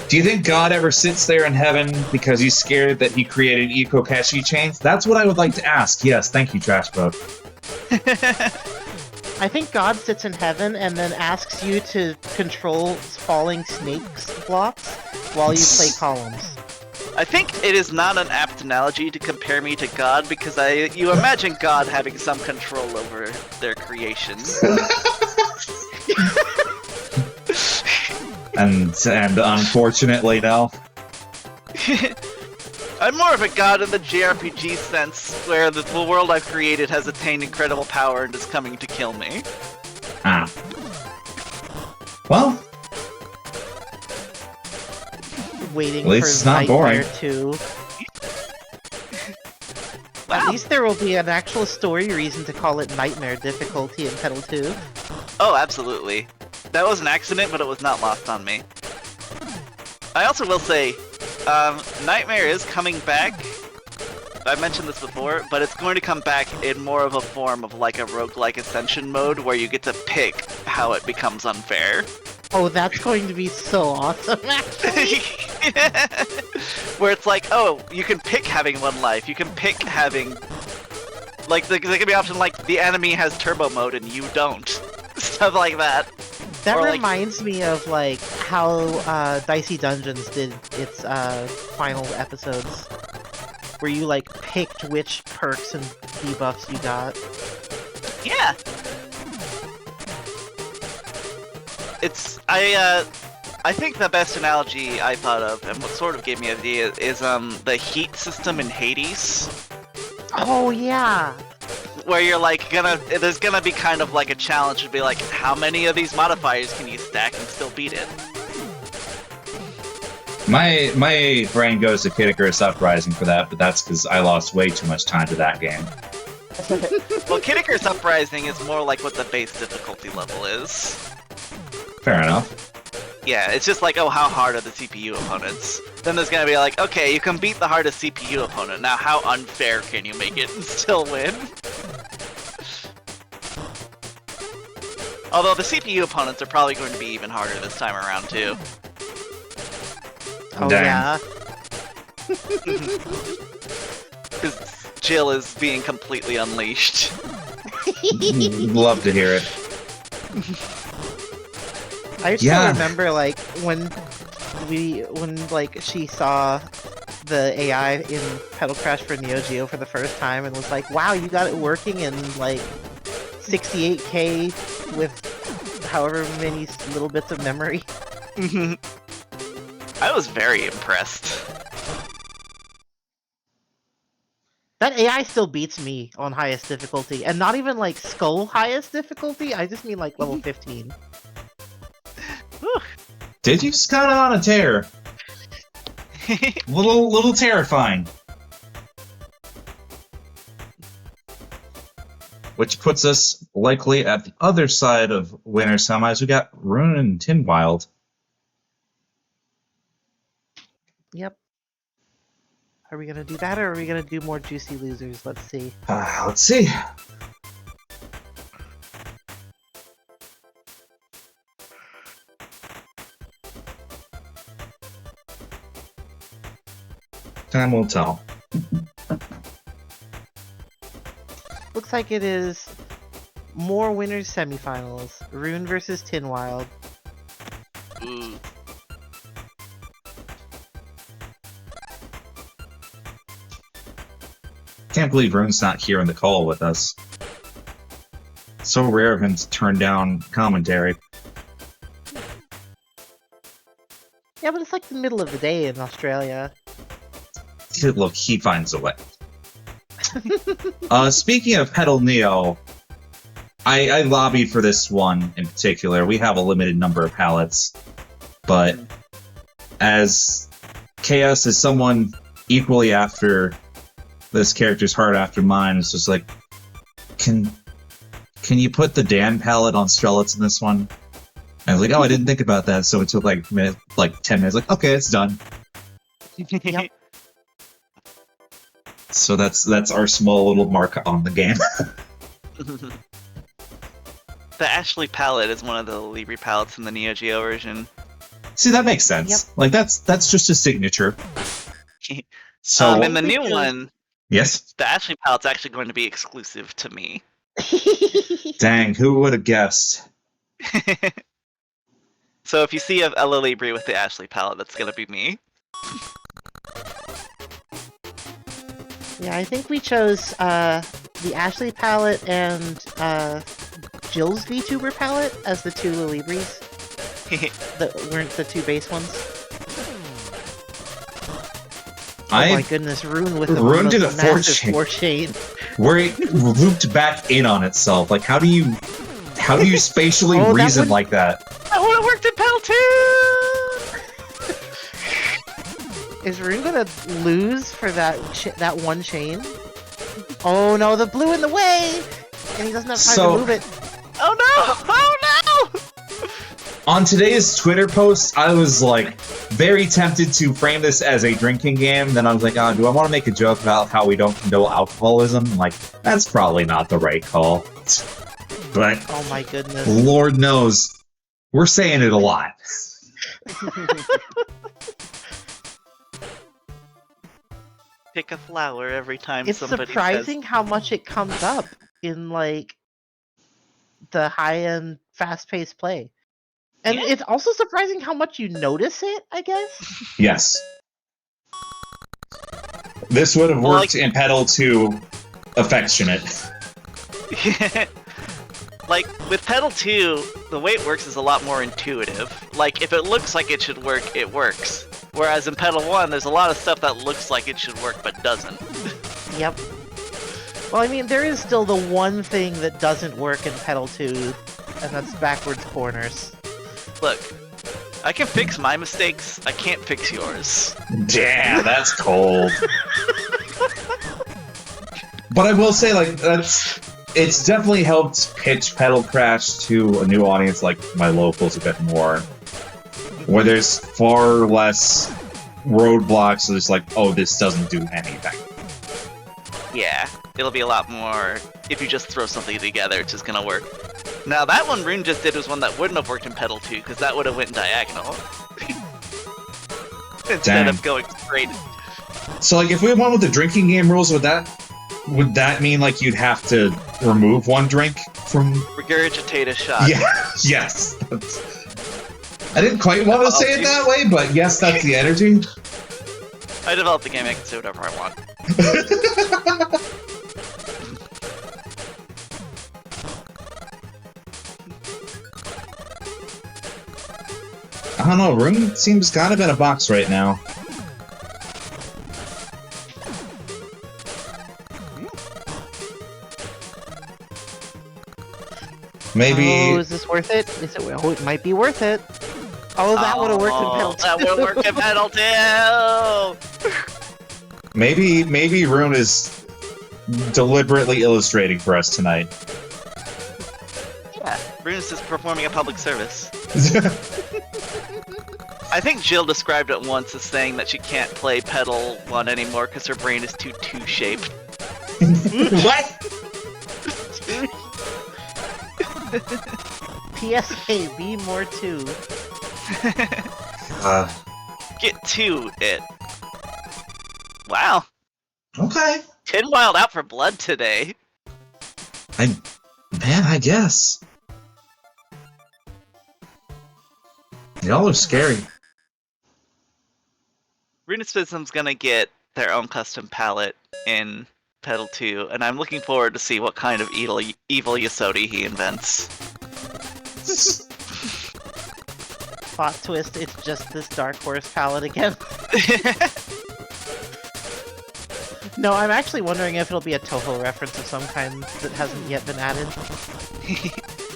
Do you think God ever sits there in heaven because he's scared that he created eco-cache chains? That's what I would like to ask. Yes, thank you, Trashboat. I think God sits in heaven and then asks you to control falling snakes blocks while you play columns. I think it is not an apt analogy to compare me to God because you imagine God having some control over their creations. and unfortunately, no. I'm more of a god in the JRPG sense, where the world I've created has attained incredible power and is coming to kill me. Ah. Well, Waiting at least for it's not Nightmare boring. 2. Wow. At least there will be an actual story reason to call it Nightmare difficulty in Petal 2. Oh, absolutely. That was an accident, but it was not lost on me. I also will say, Nightmare is coming back. I mentioned this before, but it's going to come back in more of a form of like a roguelike ascension mode where you get to pick how it becomes unfair. Oh, that's going to be so awesome, actually. Where it's like, oh, you can pick having one life, you can pick having... Like, there can be an option like, the enemy has turbo mode and you don't. Stuff like that. That Or, reminds me of like how Dicey Dungeons did its final episodes, where you like picked which perks and debuffs you got. Yeah. It's I think the best analogy I thought of, and what sort of gave me an idea, is the heat system in Hades. Oh yeah. Where you're like there's gonna be kind of like a challenge to be like, how many of these modifiers can you stack and still beat it? My brain goes to Kid Icarus Uprising for that, but that's because I lost way too much time to that game. Well, Kid Icarus Uprising is more like what the base difficulty level is. Fair enough. Yeah, it's just like, oh, how hard are the CPU opponents? Then there's gonna be like, okay, you can beat the hardest CPU opponent, now how unfair can you make it and still win? Although the CPU opponents are probably going to be even harder this time around too. Oh Dang. yeah. Because Jill is being completely unleashed. Love to hear it. I still Yeah. remember like when like she saw the AI in Petal Crash for Neo Geo for the first time and was like, wow, you got it working in like 68K with however many little bits of memory. I was very impressed. That AI still beats me on highest difficulty, and not even like skull highest difficulty, I just mean like level 15. Did you just got on a tear? Little terrifying. Which puts us likely at the other side of winner semis. We got Rune and TinWild. Yep. Are we gonna do that, or are we gonna do more juicy losers? Let's see. Let's see. Time will tell. Looks like it is more winners semifinals. Rune versus TinWild. Ooh. Can't believe Rune's not here in the call with us. So rare of him to turn down commentary. Yeah, but it's like the middle of the day in Australia. Look, he finds a way. Speaking of Petal Neo, I lobbied for this one in particular. We have a limited number of pallets, but as Chaos is someone equally after this character's heart after mine, it's just like, can you put the Dan palette on Strelitz in this one? I was like, oh, I didn't think about that, so it took like 10 minutes. Like, okay, it's done. Yep. So that's our small little mark on the game. The Ashley palette is one of the Libri palettes in the Neo Geo version. See, that makes sense. Yep. Like that's just a signature. So in the new one, yes. the Ashley palette's actually going to be exclusive to me. Dang, who would have guessed? So if you see a Libri with the Ashley palette, that's gonna be me. Yeah, I think we chose the Ashley palette and Jill's VTuber palette as the two Libris that weren't the two base ones. Oh my goodness, Rune with the Rune did a massive 4 chain. Where it looped back in on itself. Like, how do you spatially reason like that? That would have worked in Petal 2! Is Rune gonna lose for that one chain? Oh no, the blue in the way! And he doesn't have time to move it. Oh no! Oh no! On today's Twitter post, I was like very tempted to frame this as a drinking game. Then I was like, oh, do I want to make a joke about how we don't condone alcoholism? Like, that's probably not the right call. But oh my goodness, Lord knows, we're saying it a lot. Pick a flower every time it's somebody surprising says... how much it comes up in like the high-end, fast-paced play. And it's also surprising how much you notice it, I guess. Yes. This would have worked in Petal 2 Affectionate. Like, with Petal 2, the way it works is a lot more intuitive. Like, if it looks like it should work, it works. Whereas in Petal 1, there's a lot of stuff that looks like it should work, but doesn't. Yep. Well, I mean, there is still the one thing that doesn't work in Petal 2, and that's backwards corners. Look, I can fix my mistakes, I can't fix yours. Damn, that's cold. But I will say, like, it's definitely helped pitch Petal Crash to a new audience like my locals a bit more. Where there's far less roadblocks, so it's like, oh, this doesn't do anything. Yeah, it'll be a lot more, if you just throw something together, it's just gonna work. Now, that one Rune just did was one that wouldn't have worked in Petal 2, because that would have went diagonal. Instead of going straight. So, like, if we went with the drinking game rules, would that mean, like, you'd have to remove one drink from... Regurgitate a shot. Yeah, yes. I didn't quite want to say it that way, but yes, that's the energy. I developed the game, I can say whatever I want. I don't know, Rune seems kind of in a box right now. Maybe... Oh, is this worth it? Oh, it might be worth it. Oh, that would have worked in Petal 2. That would have worked in Petal 2! Maybe Rune is deliberately illustrating for us tonight. Yeah, Rune is just performing a public service. I think Jill described it once as saying that she can't play Petal 1 anymore because her brain is too two-shaped. What? PSA, be more too. Get to it. Wow. Okay. TinWild out for blood today. Man, I guess. Y'all are scary. Roonespism's gonna get their own custom palette in Petal 2, and I'm looking forward to see what kind of evil Yasodi he invents. Plot twist, it's just this Dark Horse palette again. No, I'm actually wondering if it'll be a Toho reference of some kind that hasn't yet been added.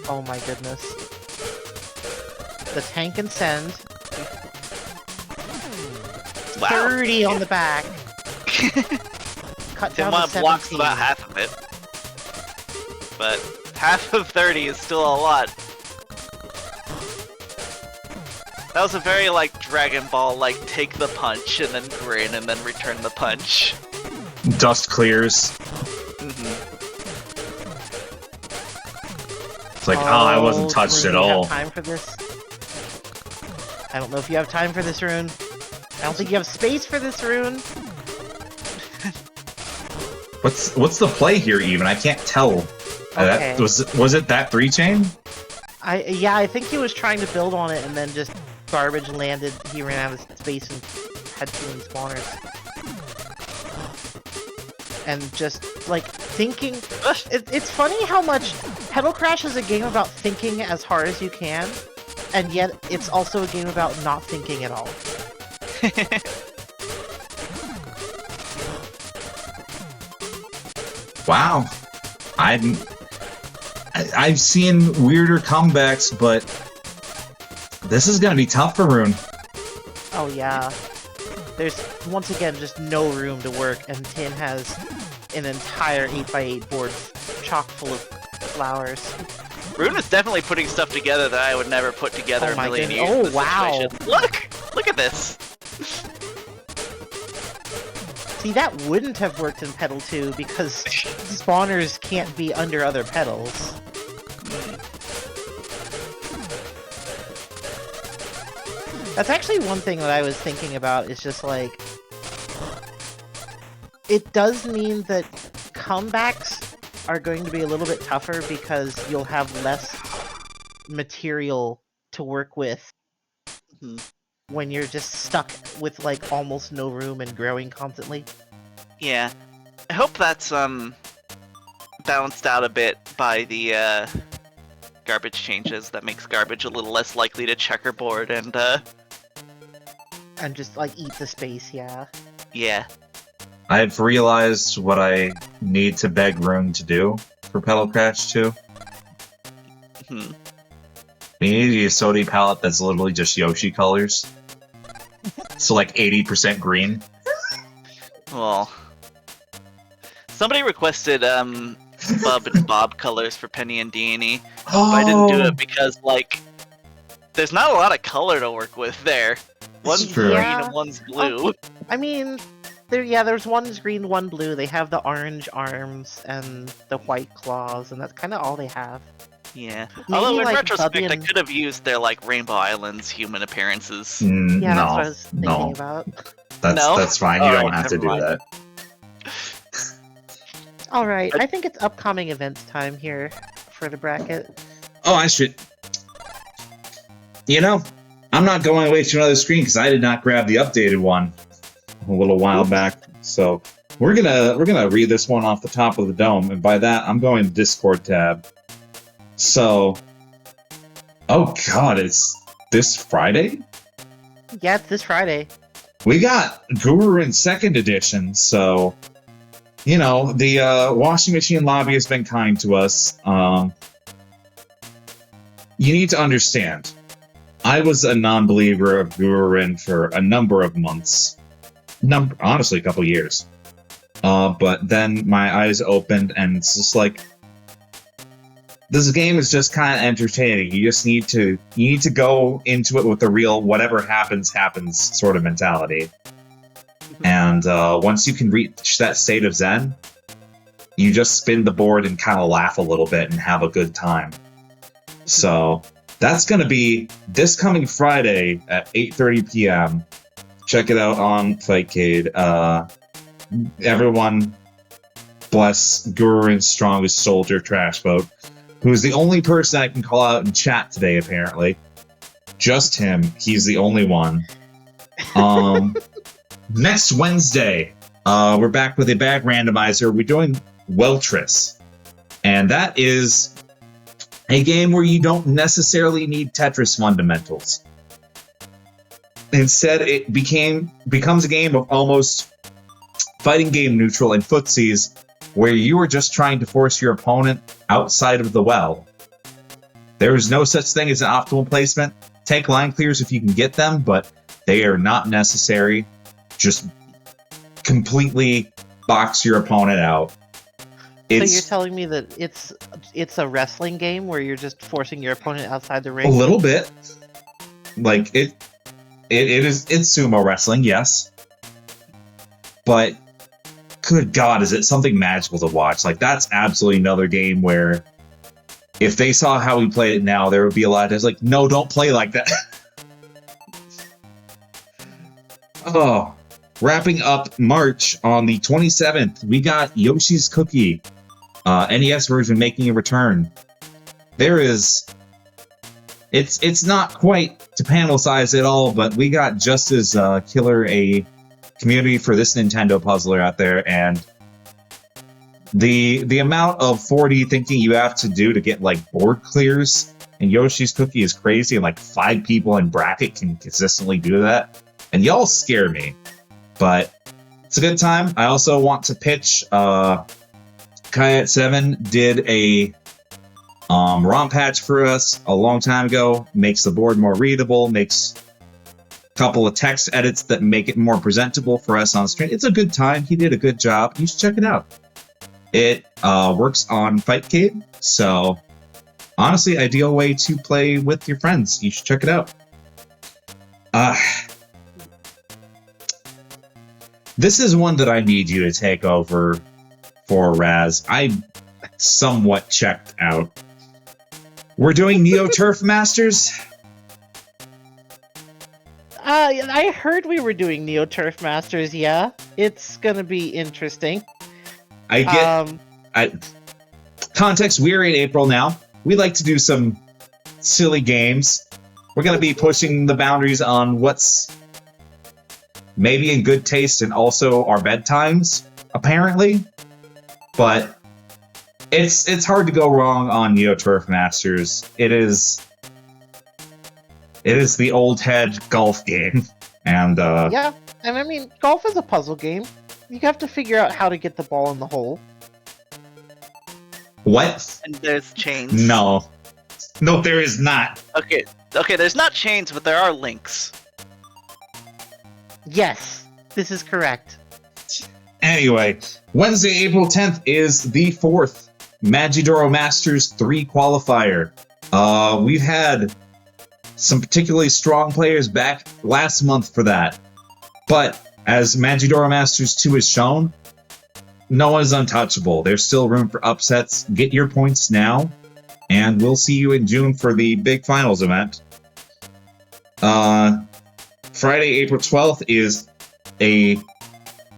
Oh my goodness. The tank and send. Wow. 30 on the back. Cut down to 17. Blocks about half of it. But half of 30 is still a lot. That was a very, like, Dragon Ball, like, take the punch and then grin and then return the punch. Dust clears. It's like, I wasn't touched at all. Do you have time for this? I don't know if you have time for this, Rune. I don't think you have space for this, Rune. What's the play here even? I can't tell. Okay. Was it that 3-chain? Yeah, I think he was trying to build on it and then just garbage landed. He ran out of space and had too many spawners. And just, like, thinking... It's funny how much... Petal Crash is a game about thinking as hard as you can, and yet it's also a game about not thinking at all. Wow. I've seen weirder comebacks, but this is gonna be tough for Rune. Oh yeah. There's, once again, just no room to work, and Tin has an entire 8x8 board chock full of flowers. Rune is definitely putting stuff together that I would never put together a million years. Oh, wow. Look at this! See, that wouldn't have worked in Petal 2 because spawners can't be under other petals. That's actually one thing that I was thinking about, is just like... It does mean that comebacks are going to be a little bit tougher because you'll have less material to work with when you're just stuck with, like, almost no room and growing constantly. Yeah. I hope that's, balanced out a bit by the, garbage changes that makes garbage a little less likely to checkerboard and just, like, eat the space, yeah. Yeah. I've realized what I need to beg Rune to do for Petal Crash 2. We need a Yasodi palette that's literally just Yoshi colors. So, like, 80% green. Well... Somebody requested, Bub and Bob colors for Penny and Deanie, but I didn't do it because, like, there's not a lot of color to work with there. One's green and one's blue. I mean, there's one's green, one blue. They have the orange arms and the white claws, and that's kind of all they have. Yeah. Maybe, although in like, retrospect, I could have used their, like, Rainbow Islands human appearances. Yeah, that's what I was thinking about. That's fine. You don't have to do that. Alright, I think it's upcoming events time here for the bracket. Oh, I should... You know, I'm not going away to another screen because I did not grab the updated one a little while back. So we're gonna read this one off the top of the dome, and by that I'm going to Discord tab. So, oh god, it's this Friday? Yeah, it's this Friday. We got Guru in 2nd edition, so... You know, the washing machine lobby has been kind to us. You need to understand. I was a non-believer of Gururin for a number of months. Honestly, a couple years. But then my eyes opened, and it's just like... This game is just kind of entertaining. You just need to go into it with the real whatever happens, happens sort of mentality. And once you can reach that state of zen, you just spin the board and kind of laugh a little bit and have a good time. So that's going to be this coming Friday at 8:30 p.m. Check it out on Fightcade. Everyone bless Gururin's strongest soldier, Trashboat, who's the only person I can call out in chat today, apparently. Just him. He's the only one. Next Wednesday, We're back with a bag randomizer. We're doing Weltris. And that is a game where you don't necessarily need Tetris fundamentals. Instead, it becomes a game of almost fighting game neutral and footsies, where you are just trying to force your opponent outside of the well. There is no such thing as an optimal placement. Take line clears if you can get them, but they are not necessary. Just completely box your opponent out. So you're telling me that it's a wrestling game where you're just forcing your opponent outside the ring? A little bit. Like it's sumo wrestling, yes. But good God, is it something magical to watch? Like, that's absolutely another game where if they saw how we played it now, there would be a lot of times like, no, don't play like that. Oh, wrapping up March on the 27th, we got Yoshi's Cookie, NES version making a return. It's not quite to panel size at all, but we got just as killer a community for this Nintendo puzzler out there, and the amount of 4D thinking you have to do to get like board clears in Yoshi's Cookie is crazy, and like 5 people in bracket can consistently do that, and y'all scare me, but it's a good time. I also want to pitch Kai7 did a ROM patch for us a long time ago, makes the board more readable, makes a couple of text edits that make it more presentable for us on stream. It's a good time. He did a good job. You should check it out. It works on Fightcade, so honestly, ideal way to play with your friends. You should check it out. This is one that I need you to take over for, Raz. I somewhat checked out. We're doing Neo Turf Masters. I heard we were doing Neo Turf Masters. Yeah, it's gonna be interesting. I get. Context: we're in April now. We like to do some silly games. We're gonna be pushing the boundaries on what's maybe in good taste and also our bedtimes, apparently. But it's hard to go wrong on Neo Turf Masters. It is the old head golf game, and yeah, and I mean, golf is a puzzle game. You have to figure out how to get the ball in the hole. What? And there's chains. No, there is not. Okay, there's not chains, but there are links. Yes, this is correct. Anyway, Wednesday, April 10th is the 4th Magidoro Masters 3 qualifier. We've had some particularly strong players back last month for that. But as Magidoro Masters 2 has shown, no one is untouchable. There's still room for upsets. Get your points now, and we'll see you in June for the big finals event. Friday, April 12th is a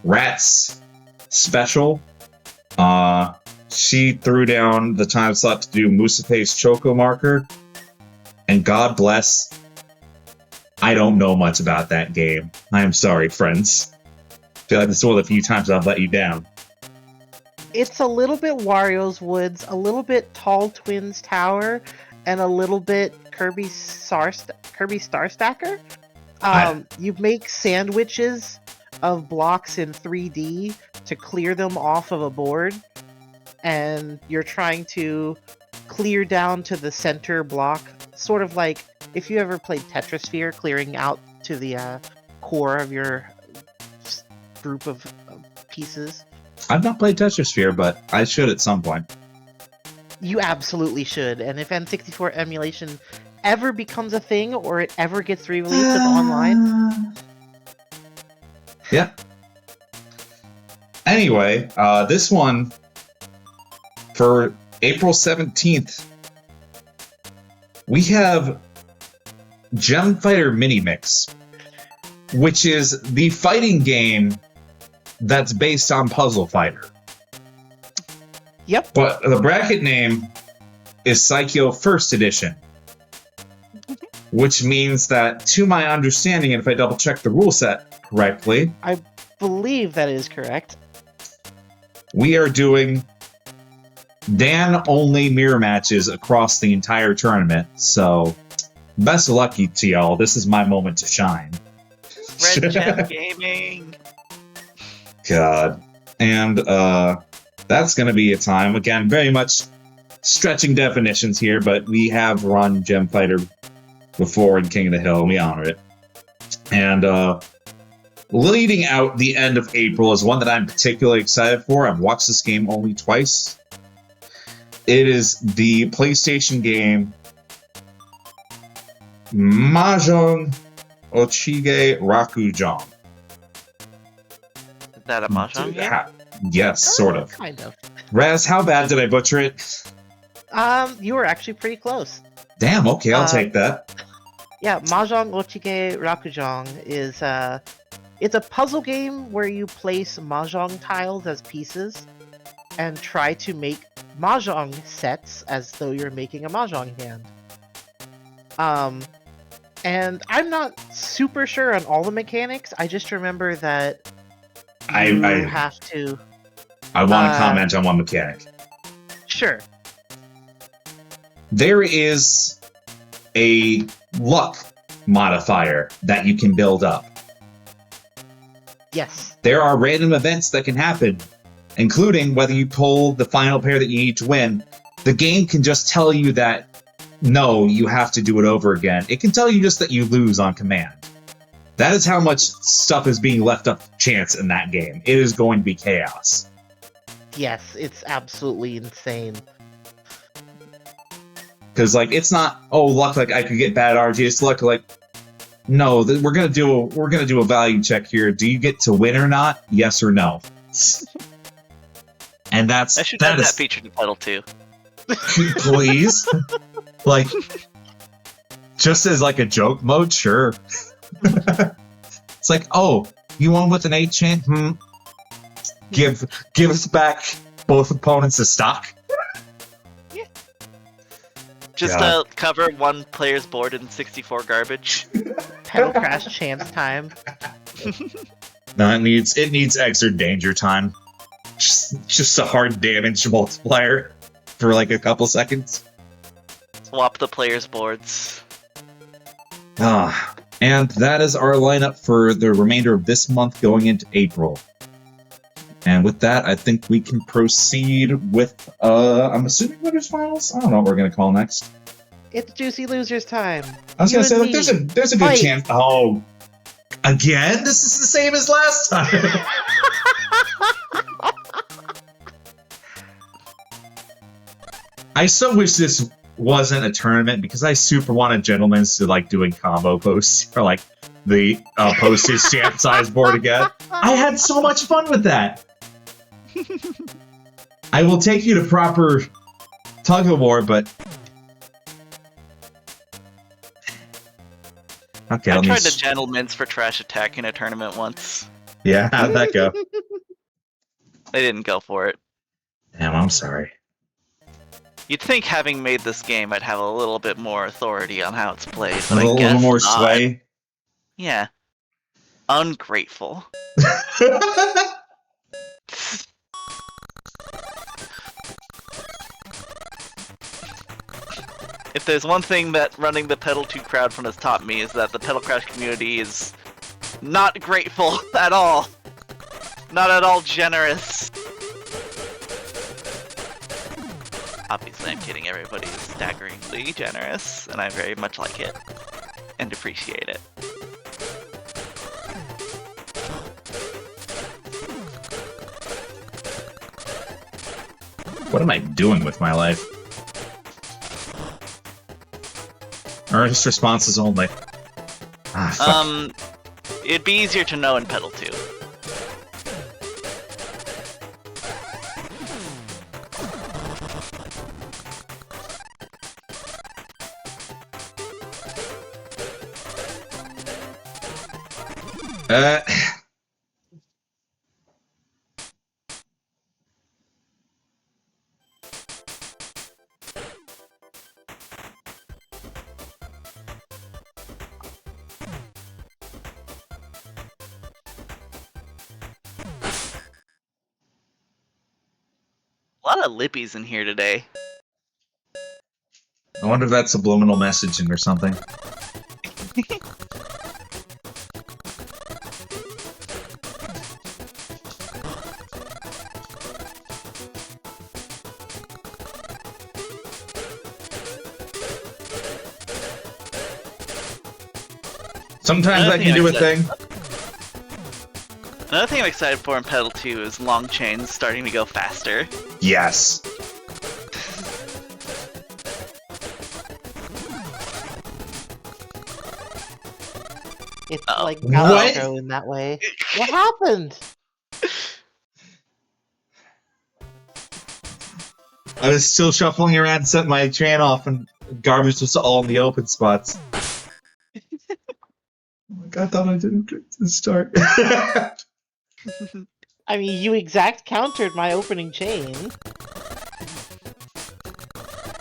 Rats special. She threw down the time slot to do Musape's Choco Marker, and God bless, I don't know much about that game. I am sorry, friends. I feel like this is one of the few times I've let you down. It's a little bit Wario's Woods, a little bit Tall Twins Tower, and a little bit Kirby Star Stacker. You make sandwiches of blocks in 3D to clear them off of a board, and you're trying to clear down to the center block, sort of like if you ever played Tetrasphere, clearing out to the core of your group of pieces. I've not played Tetrasphere, but I should at some point. You absolutely should, and if N64 emulation ever becomes a thing, or it ever gets re-released online... Yeah. Anyway, this one, for April 17th, we have Gem Fighter Mini Mix, which is the fighting game that's based on Puzzle Fighter. Yep. But the bracket name is Psycho First Edition, which means that, to my understanding, and if I double check the rule set correctly, I believe that is correct. We are doing Dan-only mirror matches across the entire tournament, so best of luck to y'all. This is my moment to shine. Red Gem Gaming. God. And that's going to be a time. Again, very much stretching definitions here, but we have run Gem Fighter before in King of the Hill, and we honor it. And leading out the end of April is one that I'm particularly excited for. I've watched this game only twice. It is the PlayStation game Mahjong Ochige Rakujong. Is that a Mahjong game? Yes, sort of. Kind of. Raz, how bad did I butcher it? You were actually pretty close. Damn, okay, I'll take that. Yeah, Mahjong Ochige Rakujong is it's a puzzle game where you place Mahjong tiles as pieces and try to make Mahjong sets as though you're making a Mahjong hand. And I'm not super sure on all the mechanics. I just remember that you have to... I want to comment on one mechanic. Sure. There is a luck modifier that you can build up. Yes. There are random events that can happen, including whether you pull the final pair that you need to win. The game can just tell you that, no, you have to do it over again. It can tell you just that you lose on command. That is how much stuff is being left up to chance in that game. It is going to be chaos. Yes, it's absolutely insane. Because, like, it's not, oh, luck, like, I could get bad RG. It's luck, like, no, we're gonna do a value check here. Do you get to win or not? Yes or no? And I should have that featured in Petal too. Please? Like, just as, like, a joke mode? Sure. It's like, oh, you won with an 8-chain? Give us back both opponents a stock. Just cover one player's board in 64 garbage. Petal Crash chance time. No, it needs extra danger time. Just a hard damage multiplier for like a couple seconds. Swap the players' boards. And that is our lineup for the remainder of this month going into April. And with that, I think we can proceed with, I'm assuming Winners Finals? I don't know what we're going to call next. It's Juicy Losers time. I was going to say, like, there's a good chance. Oh, again? This is the same as last time. I so wish this wasn't a tournament because I super wanted Gentlemen's to like doing combo posts for like the postage stamp size board again. I had so much fun with that. I will take you to proper tug of war, but okay. I tried the Gentlemen's for trash attack in a tournament once. Yeah, how'd that go? They didn't go for it. Damn, I'm sorry. You'd think having made this game, I'd have a little bit more authority on how it's played, but A I guess little more not. sway. Yeah. Ungrateful. If there's one thing that running the Petal 2 crowdfund has taught me is that the Petal Crash community is not grateful at all. Not at all generous. Obviously, I'm kidding. Everybody is staggeringly generous, and I very much like it and appreciate it. What am I doing with my life? Earnest responses only. Fuck. It'd be easier to know in Petal 2. A lot of lippies in here today. I wonder if that's subliminal messaging or something. Sometimes I can do a thing. Another thing I'm excited for in Petal 2 is long chains starting to go faster. Yes. It's like What? outro in that way. What happened? I was still shuffling around, set my train off, and garbage was all in the open spots. I thought I didn't get to start. I mean, you exact countered my opening chain.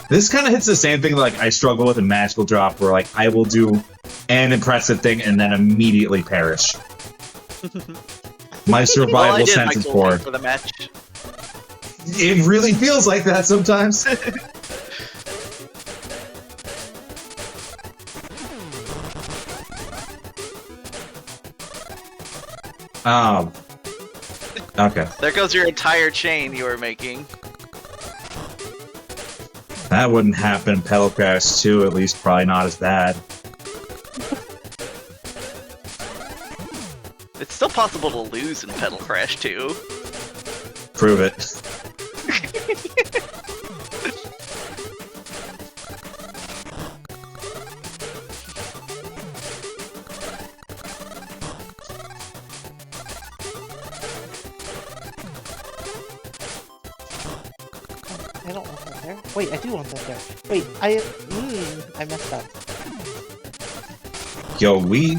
This kind of hits the same thing like I struggle with in Magical Drop, where like I will do an impressive thing and then immediately perish. My survival sense is poor. For the match. It really feels like that sometimes. Okay. There goes your entire chain you were making. That wouldn't happen in Petal Crash 2, at least probably not as bad. It's still possible to lose in Petal Crash 2. Prove it. I don't want that there. Wait, I do want that there. Wait, I messed up. Yo, we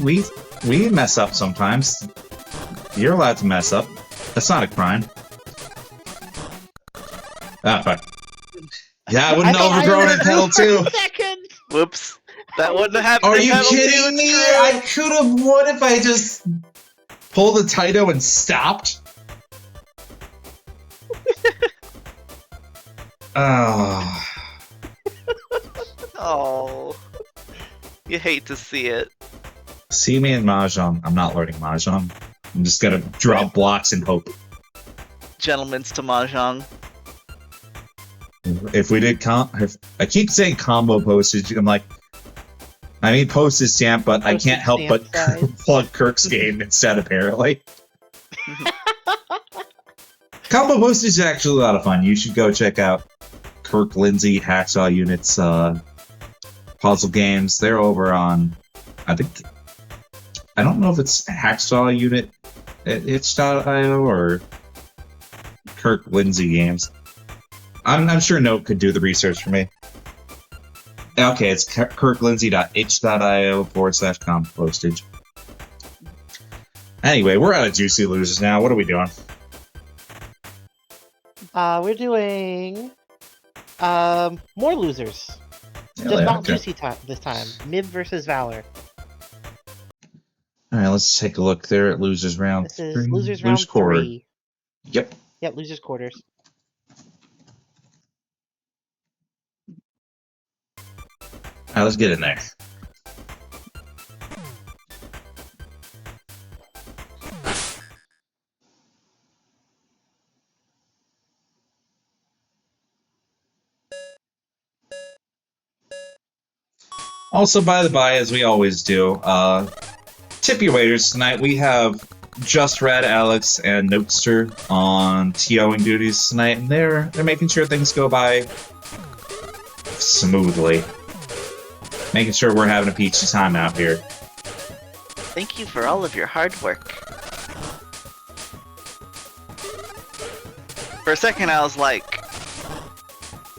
mess up sometimes. You're allowed to mess up. That's not a crime. Ah, fuck. Yeah, I wouldn't have overgrown in Petal 2. Whoops. That wouldn't have happened. Are in you Petal 2, kidding me? it's true. I could have won if I just pulled the Taito and stopped. Oh. Oh. You hate to see it. See me in Mahjong. I'm not learning Mahjong. I'm just gonna drop blocks and hope. Gentlemen's to Mahjong. If we did I keep saying combo postage. I'm like, I mean postage stamp, but I can't help but plug Kirk's game instead, apparently. Combo postage is actually a lot of fun. You should go check out Kirk Lindsay Hacksaw Unit's puzzle games. They're over on, I don't know if it's Hacksaw Unit at itch.io or Kirk Lindsay Games. I'm sure Note could do the research for me. Okay, it's kirklindsay.itch.io/combo postage. Anyway, we're out of Juicy Losers now. What are we doing? We're doing more losers. Yeah, Just not okay. Juicy this time. Mid versus Valor. Alright, let's take a look there at Losers Round This is 3. Losers Round 3. Yep. Yep, Losers Quarters. Alright, let's get in there. Also, by the by, as we always do, tip your waiters tonight. We have Just Red, Alex, and Notester on TOing duties tonight, and they're making sure things go by smoothly. Making sure we're having a peachy time out here. Thank you for all of your hard work. For a second, I was like,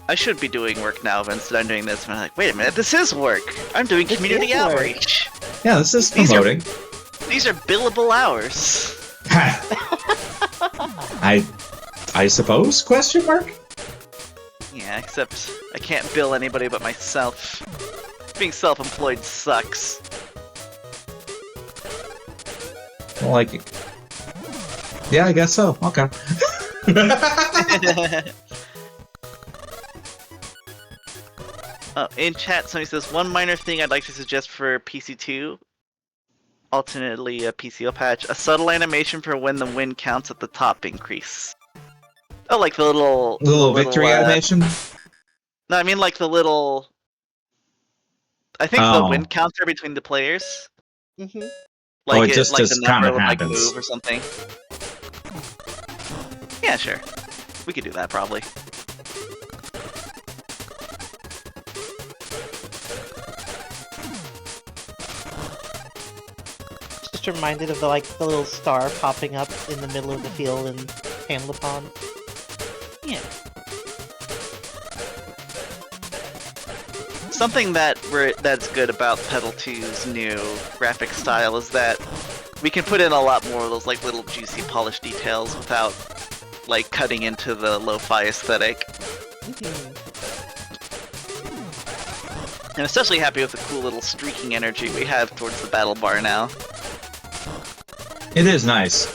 I should be doing work now, but instead I'm doing this, and I'm like, wait a minute, this is work! I'm doing community is work. outreach! Yeah, this is These are- promoting. These are billable hours! I suppose? Question mark? Yeah, except I can't bill anybody but myself. Being self-employed sucks. Well, like, yeah, I guess so. Okay. In chat, somebody says, one minor thing I'd like to suggest for PC2, alternately a PCO patch, a subtle animation for when the win counts at the top increase. Oh, like the little victory animation? No, I mean like the little... I think the win counter between the players. Mm-hmm. Like it just the number would like happens. move or something. Yeah, sure. We could do that probably. Just reminded of the little star popping up in the middle of the field in Panlapon. Yeah. Something that's good about Petal 2's new graphic style is that we can put in a lot more of those little juicy polished details without cutting into the lo-fi aesthetic. I'm especially happy with the cool little streaking energy we have towards the battle bar now. It is nice.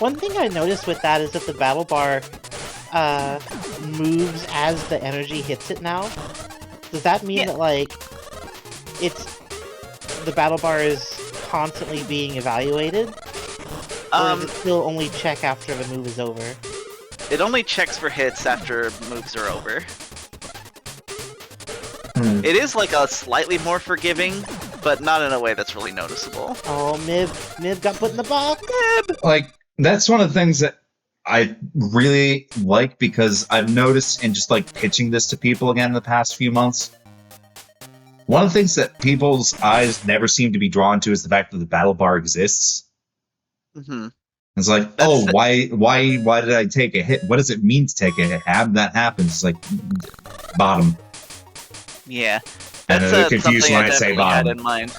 One thing I noticed with that is that the battle bar moves as the energy hits it now. Does that mean that the battle bar is constantly being evaluated? Or does it still only check after the move is over? It only checks for hits after moves are over. It is a slightly more forgiving, but not in a way that's really noticeable. Oh, Mib got put in the box. Mib! That's one of the things that I really like, because I've noticed in just pitching this to people again in the past few months, one of the things that people's eyes never seem to be drawn to is the fact that the battle bar exists. Mm-hmm. It's why did I take a hit? What does it mean to take a hit? Have that happens. Bottom. Yeah. And That's confused when I say bottom. Had in mind.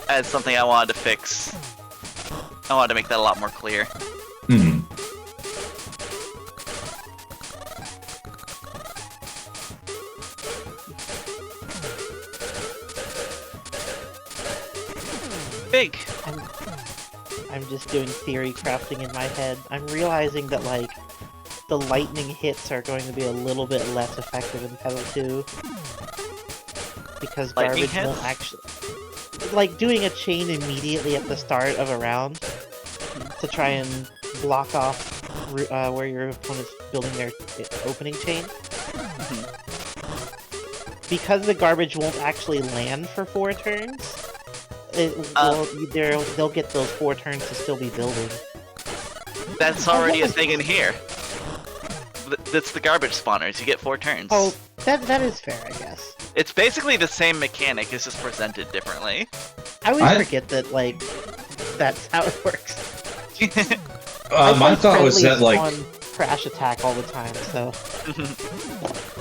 As something I wanted to fix. I wanted to make that a lot more clear. Hmm. Big. I'm just doing theory crafting in my head. I'm realizing that the lightning hits are going to be a little bit less effective in Petal 2. Because lightning garbage won't actually... doing a chain immediately at the start of a round to try and block off where your opponent's building their opening chain. Because the garbage won't actually land for 4 turns, they'll get those 4 turns to still be building. That's already a thing in here. That's the garbage spawners. You get 4 turns. Oh, that is fair, I guess. It's basically the same mechanic. It's just presented differently. I always forget that that's how it works. My thought was that on crash attack all the time, so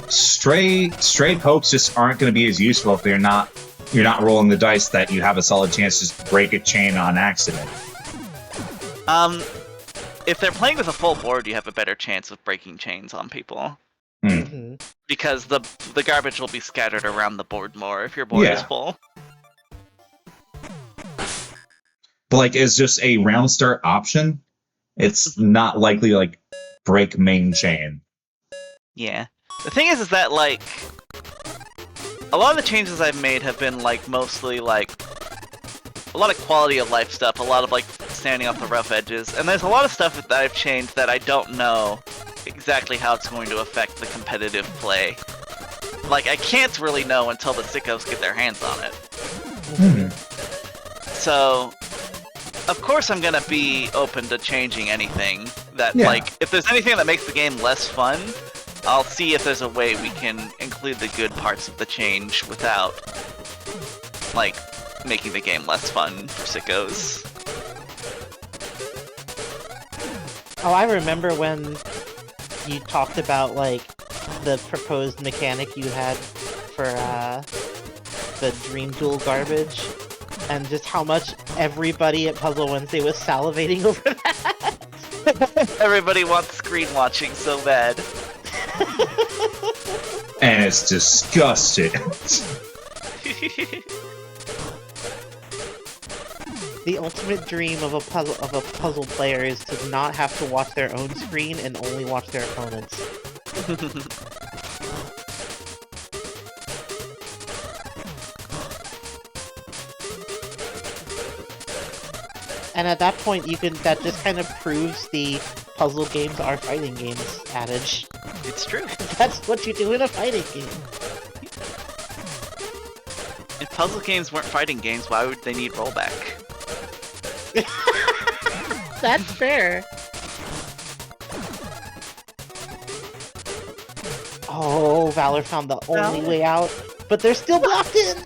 stray pokes just aren't going to be as useful if you're not rolling the dice that you have a solid chance to just break a chain on accident. If they're playing with a full board, you have a better chance of breaking chains on people. Mm-hmm. Because the garbage will be scattered around the board more if your board is full. But as just a round start option, it's not likely break main chain. Yeah. The thing is that a lot of the changes I've made have been mostly a lot of quality of life stuff, a lot of standing off the rough edges, and there's a lot of stuff that I've changed that I don't know exactly how it's going to affect the competitive play. I can't really know until the sickos get their hands on it. So, of course I'm gonna be open to changing anything that, if there's anything that makes the game less fun, I'll see if there's a way we can include the good parts of the change without, making the game less fun for sickos. Oh, I remember when you talked about, the proposed mechanic you had for, the Dream Duel garbage, and just how much everybody at Puzzle Wednesday was salivating over that. Everybody wants screen watching so bad. And it's disgusting. The ultimate dream of a puzzle player is to not have to watch their own screen and only watch their opponents. And at that point, that just kind of proves the puzzle games are fighting games adage. It's true. That's what you do in a fighting game. If puzzle games weren't fighting games, why would they need rollback? That's fair. Oh, Valor found the only way out, but they're still blocked in!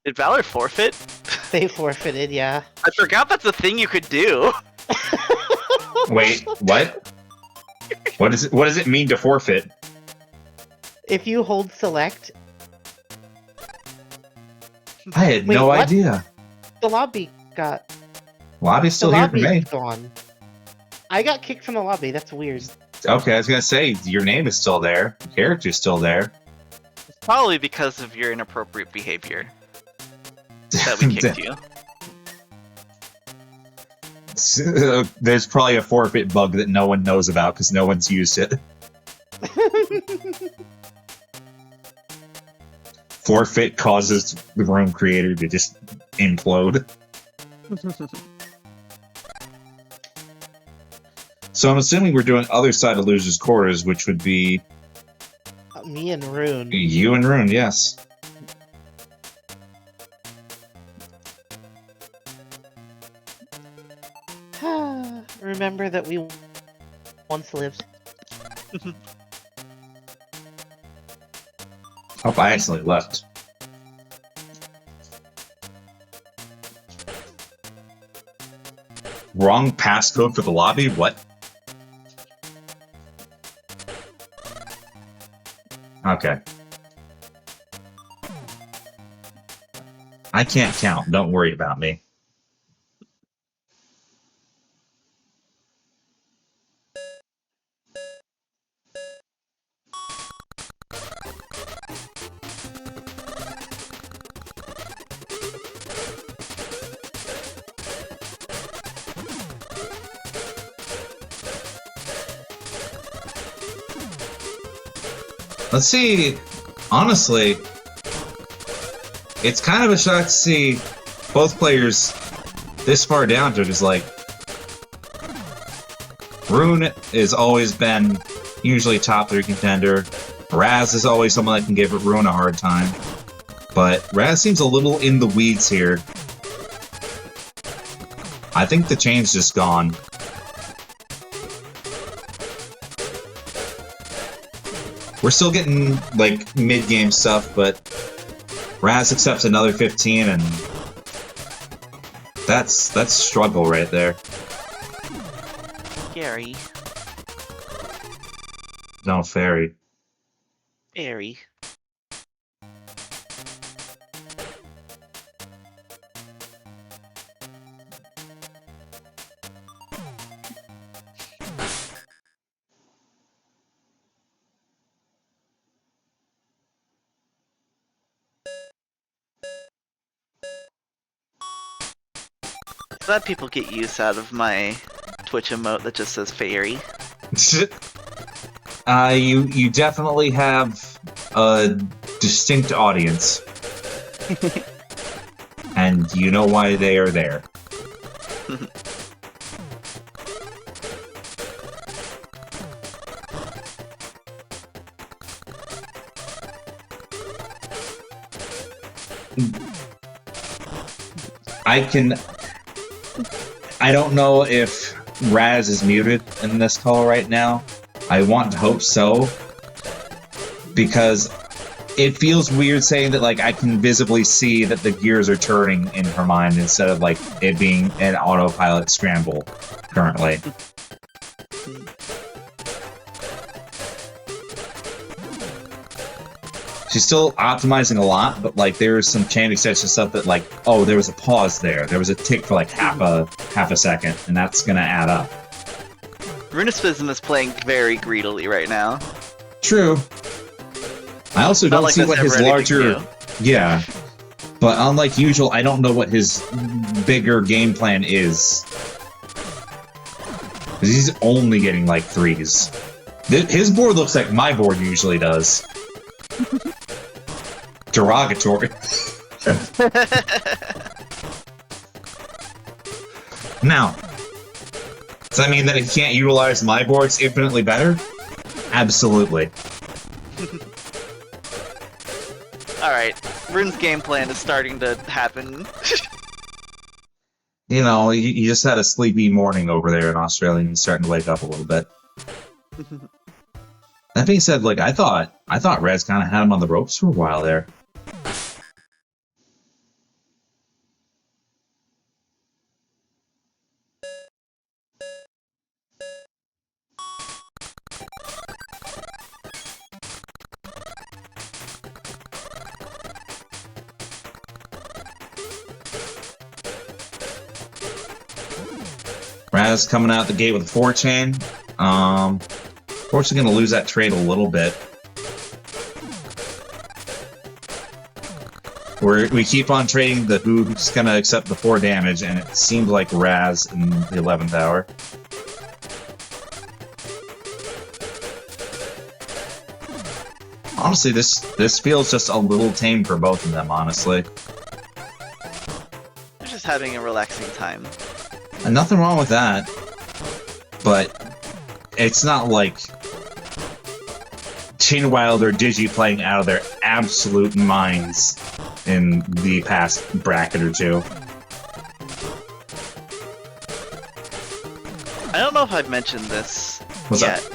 Did Valor forfeit? They forfeited, yeah. I forgot that's a thing you could do. Wait, what? What does it mean to forfeit? If you hold select... I had no what? idea. The lobby got... Lobby's still the here for me. lobby's gone. I got kicked from the lobby, that's weird. Okay, I was gonna say, your name is still there. Your character's still there. Probably because of your inappropriate behavior that we kicked you. There's probably a forfeit bug that no one knows about because no one's used it. Forfeit causes the room creator to just implode. So I'm assuming we're doing other side of Loser's Quarters, which would be... Me and Rune. You and Rune, yes. Remember that we once lived. Oh, I accidentally left. Wrong passcode for the lobby? What? Okay. I can't count. Don't worry about me. Let's see, honestly, it's kind of a shock to see both players this far down to it. Is like, Rune has always been usually top 3 contender. Raz is always someone that can give Rune a hard time. But Raz seems a little in the weeds here. I think the chain's just gone. We're still getting, like, mid-game stuff, but Raz accepts another 15, and that's struggle right there. Scary. No, fairy. Very. Glad people get use out of my Twitch emote that just says fairy. You definitely have a distinct audience. And you know why they are there. I don't know if Raz is muted in this call right now. I want to hope so, because it feels weird saying that, like, I can visibly see that the gears are turning in her mind instead of, like, it being an autopilot scramble currently. She's still optimizing a lot, but, like, there's some chain extension stuff that, like, oh, there was a pause there. There was a tick for, like, half a second, and that's gonna add up. Roonespism is playing very greedily right now. True. I also don't see what his larger... Yeah. But unlike usual, I don't know what his bigger game plan is. Because he's only getting like 3s. His board looks like my board usually does. Derogatory. Now, does that mean that he can't utilize my boards infinitely better? Absolutely. Alright, Rune's game plan is starting to happen. You know, he just had a sleepy morning over there in Australia and he's starting to wake up a little bit. That being said, like, I thought Rez kind of had him on the ropes for a while there. Raz coming out the gate with a 4-chain. Fortunately going to lose that trade a little bit. We keep on trading the who's going to accept the 4 damage, and it seemed like Raz in the 11th hour. Honestly, this feels just a little tame for both of them, honestly. They're just having a relaxing time. And nothing wrong with that, but it's not like TinWild or Digi playing out of their absolute minds in the past bracket or two. I don't know if I've mentioned this What's yet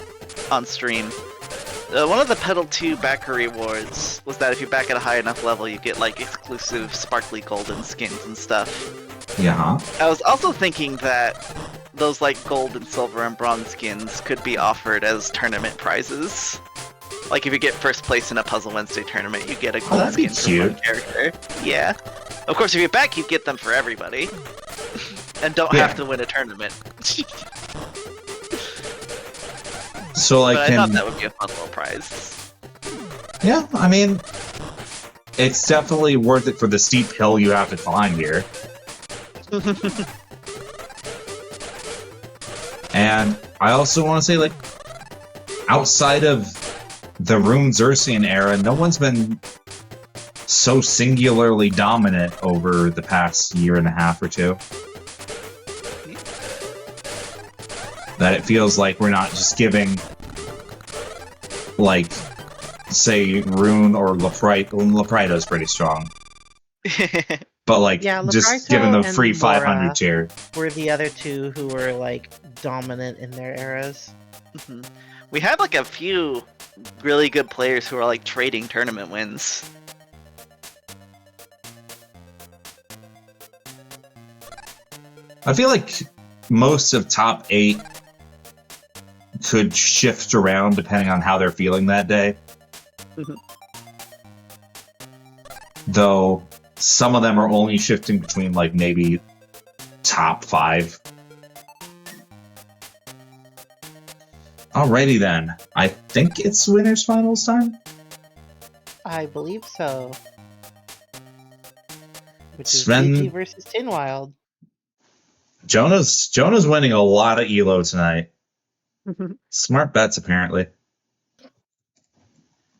on stream. One of the Petal 2 backer rewards was that if you back at a high enough level, you get like exclusive sparkly golden skins and stuff. Yeah. I was also thinking that those like gold and silver and bronze skins could be offered as tournament prizes. Like if you get first place in a Puzzle Wednesday tournament, you get a gold skin for one character. Yeah. Of course, if you back, you get them for everybody, and don't have to win a tournament. So like, but I thought that would be a fun little prize. Yeah, I mean, it's definitely worth it for the steep hill you have to climb here. And I also want to say, like, outside of the Rune Xerxian era, no one's been so singularly dominant over the past year and a half or two. That it feels like we're not just giving, like, say, Rune or Leprite. Well, Leprito's pretty strong. But, like, Yeah, just giving them and free Laura 500 tier. were the other two who were, like, dominant in their eras. We had, like, a few really good players who are, like, trading tournament wins. I feel like most of top 8 could shift around depending on how they're feeling that day. Though some of them are only shifting between, like, maybe top 5. Alrighty then. I think it's winners finals time? I believe so. Which Sven... is DG versus TinWild. Jonah's winning a lot of ELO tonight. Smart bets, apparently.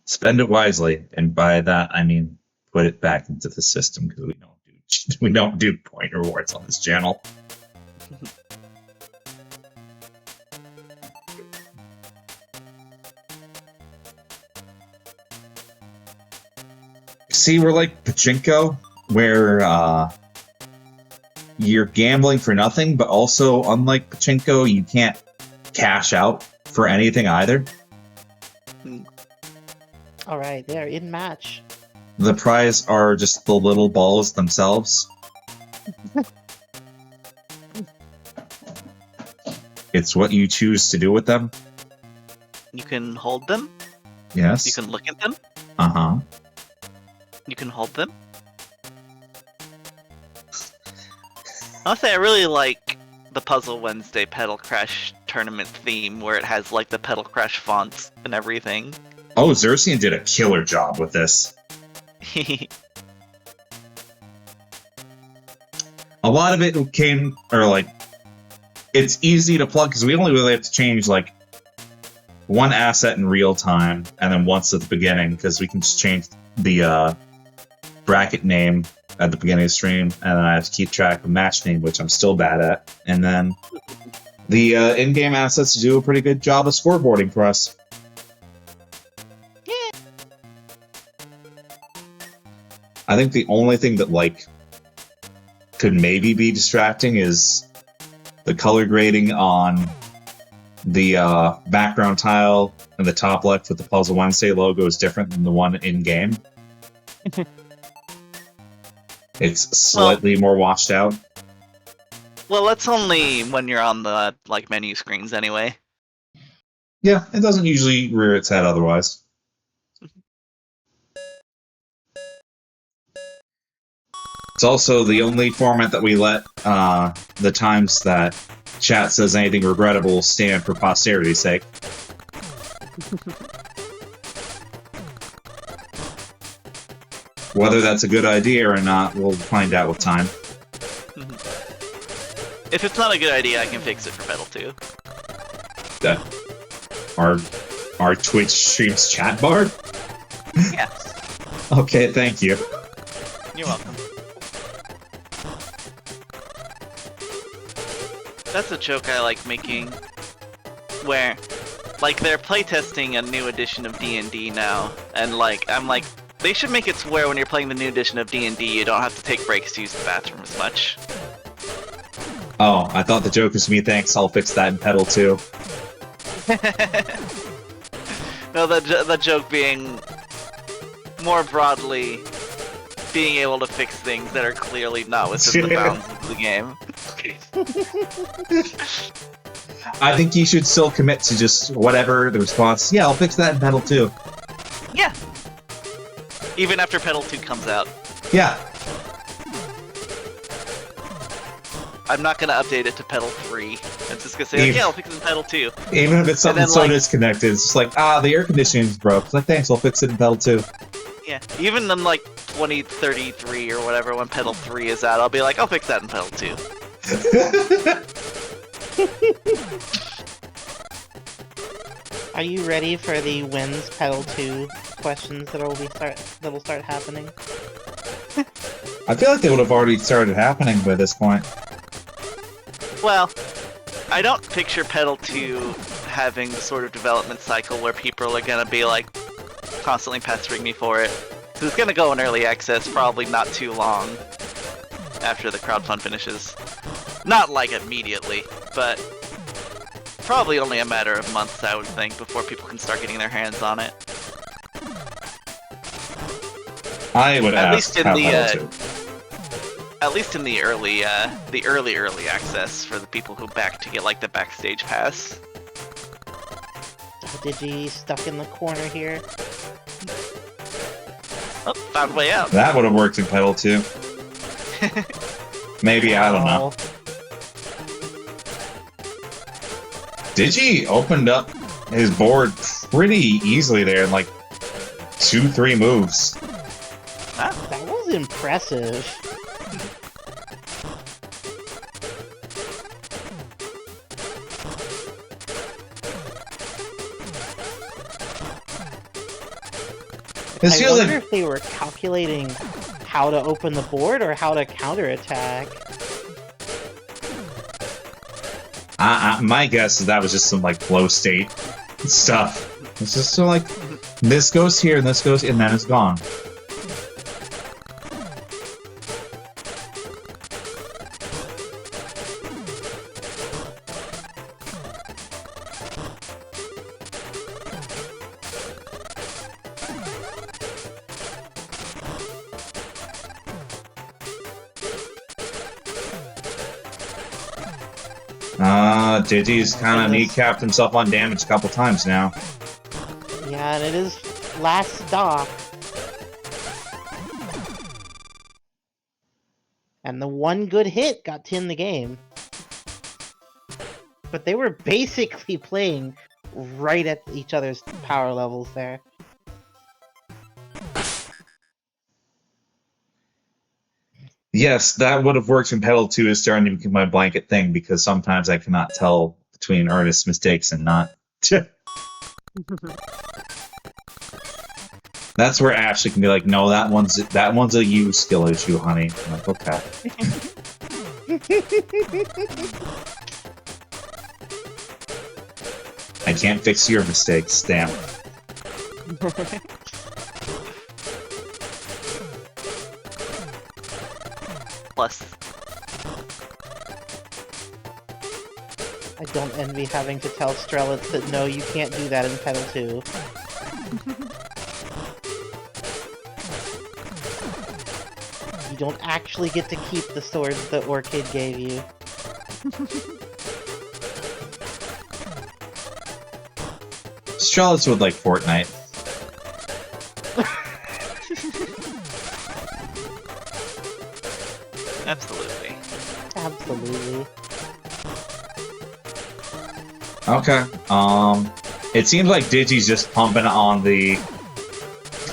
Spend it wisely, and by that I mean put it back into the system because we don't do point rewards on this channel. See, we're like Pachinko, where you're gambling for nothing, but also, unlike Pachinko, you can't cash out for anything either. Alright, they are in match. The prize are just the little balls themselves. It's what you choose to do with them. You can hold them. Yes. You can look at them. Uh-huh. You can hold them. Honestly, I really like the Puzzle Wednesday Petal Crash tournament theme, where it has like the Petal Crash fonts and everything. Oh, Xerxian did a killer job with this. a lot of it came, or like, it's easy to plug because we only really have to change like one asset in real time and then once at the beginning because we can just change the bracket name at the beginning of the stream, and then I have to keep track of match name, which I'm still bad at, and then the in-game assets do a pretty good job of scoreboarding for us. Yeah. I think the only thing that like could maybe be distracting is the color grading on the background tile in the top left with the Puzzle Wednesday logo is different than the one in-game. It's slightly more washed out. Well, that's only when you're on the like menu screens anyway. Yeah, it doesn't usually rear its head otherwise. It's also the only format that we let the times that chat says anything regrettable stand for posterity's sake. Whether that's a good idea or not, we'll find out with time. If it's not a good idea, I can fix it for Petal too. Our Twitch streams chat bar? Yes. Okay, thank you. You're welcome. That's a joke I like making, where, like, they're playtesting a new edition of D&D now, and like, I'm like, they should make it to where when you're playing the new edition of D&D, you don't have to take breaks to use the bathroom as much. Oh, I thought the joke was me, thanks, I'll fix that in Petal too. No, the joke being, more broadly, being able to fix things that are clearly not within the bounds of the game. I think you should still commit to just whatever the response. Yeah, I'll fix that in Petal too. Yeah. Even after Petal 2 comes out. Yeah. I'm not gonna update it to Petal 3. I'm just gonna say, like, yeah, I'll fix it in Petal 2. Even if it's something then, so like, disconnected, it's just like, the air conditioning's broke. It's like, thanks, I'll fix it in Petal 2. Yeah, even in like 2033 or whatever, when Petal 3 is out, I'll be like, I'll fix that in Petal 2. Are you ready for the wins Petal 2 questions that'll start happening? I feel like they would have already started happening by this point. Well, I don't picture Petal 2 having the sort of development cycle where people are gonna be like constantly pestering me for it. So it's gonna go in early access probably not too long after the crowdfund finishes. Not like immediately, but probably only a matter of months, I would think, before people can start getting their hands on it. I would At ask least in how the Petal 2. at least in the early access for the people who back to get like the backstage pass. Digi stuck in the corner here. Oh, found a way out. That would have worked in Petal 2. Maybe, I don't know. Digi opened up his board pretty easily there in like 2-3 moves. That was impressive. I wonder if they were calculating how to open the board or how to counterattack. My guess is that was just some like flow state stuff. It's just so like this goes here and this goes and then it's gone. Digi's kind of kneecapped himself on damage a couple times now. Yeah, and it is last stop. And the one good hit got Tin the game. But they were basically playing right at each other's power levels there. Yes, that would have worked in Petal 2 is starting to become my blanket thing because sometimes I cannot tell between earnest mistakes and not. That's where Ashley can be like, no, that one's a you skill issue, honey. I'm like, okay. I can't fix your mistakes, damn. Plus, I don't envy having to tell Strelitz that no, you can't do that in Petal 2. You don't actually get to keep the swords that Orchid gave you. Strelitz would like Fortnite. absolutely. Absolutely. Okay. It seems like Digi's just pumping on the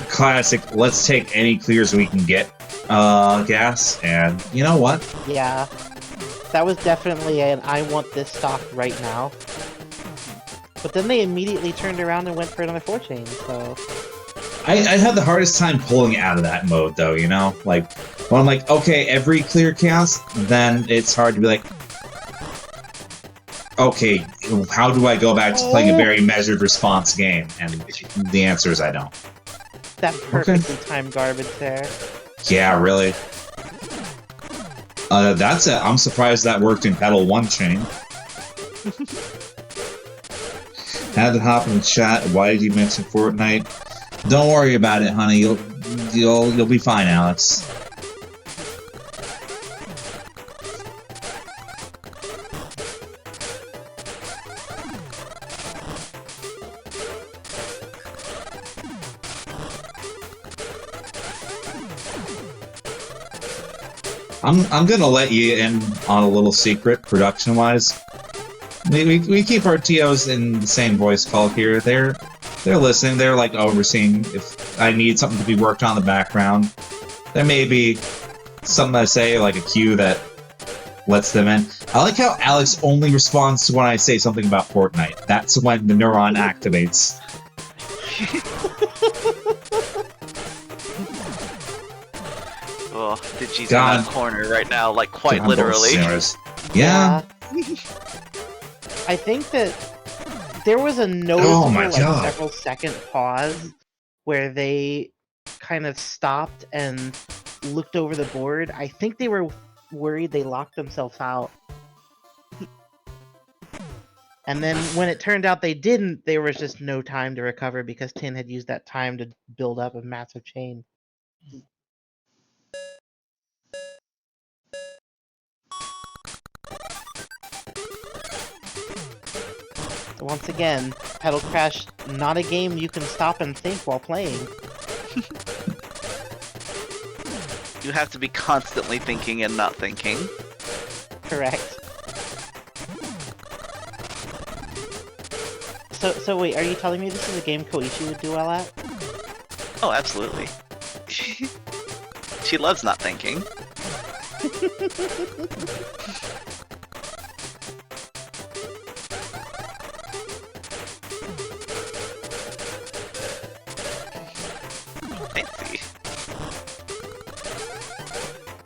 classic let's take any clears we can get gas, and you know what? Yeah. That was definitely an I want this stock right now. But then they immediately turned around and went for another 4-chain, so... I had the hardest time pulling out of that mode, though, you know? Like, when I'm like, okay, every clear cast, then it's hard to be like, okay, how do I go back to playing a very measured response game? And the answer is I don't. That perfectly timed garbage there. Yeah, really. That's it. I'm surprised that worked in Petal 1 chain. Had to hop in the chat. Why did you mention Fortnite? Don't worry about it, honey. You'll be fine, Alex. I'm gonna let you in on a little secret, production-wise. We keep our TOs in the same voice call here. They're listening. They're like overseeing if I need something to be worked on in the background. There may be something I say, like a cue that lets them in. I like how Alex only responds to when I say something about Fortnite. That's when the neuron activates. Oh, Digi's in that corner right now, like quite God, literally. Yeah. I think that there was a noticeable, several second pause where they kind of stopped and looked over the board. I think they were worried they locked themselves out. And then when it turned out they didn't, there was just no time to recover because Tin had used that time to build up a massive chain. Once again, Petal Crash, not a game you can stop and think while playing. You have to be constantly thinking and not thinking. Correct. So wait, are you telling me this is a game Koichi would do well at? Oh, absolutely. She loves not thinking.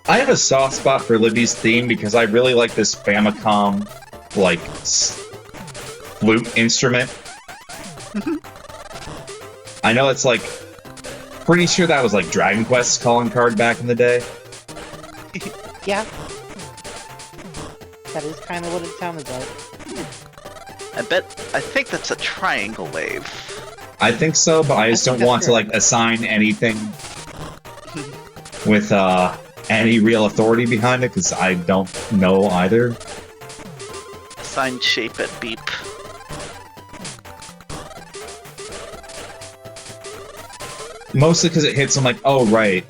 I have a soft spot for Libby's theme because I really like this Famicom, like, flute instrument. I know it's like, pretty sure that was like Dragon Quest's calling card back in the day. Yeah. That is kind of what it sounded like. I think that's a triangle wave. I think so, but I just don't want to, like, assign anything with, any real authority behind it, because I don't know either. Assign shape at beep. Mostly because it hits them like, oh, right.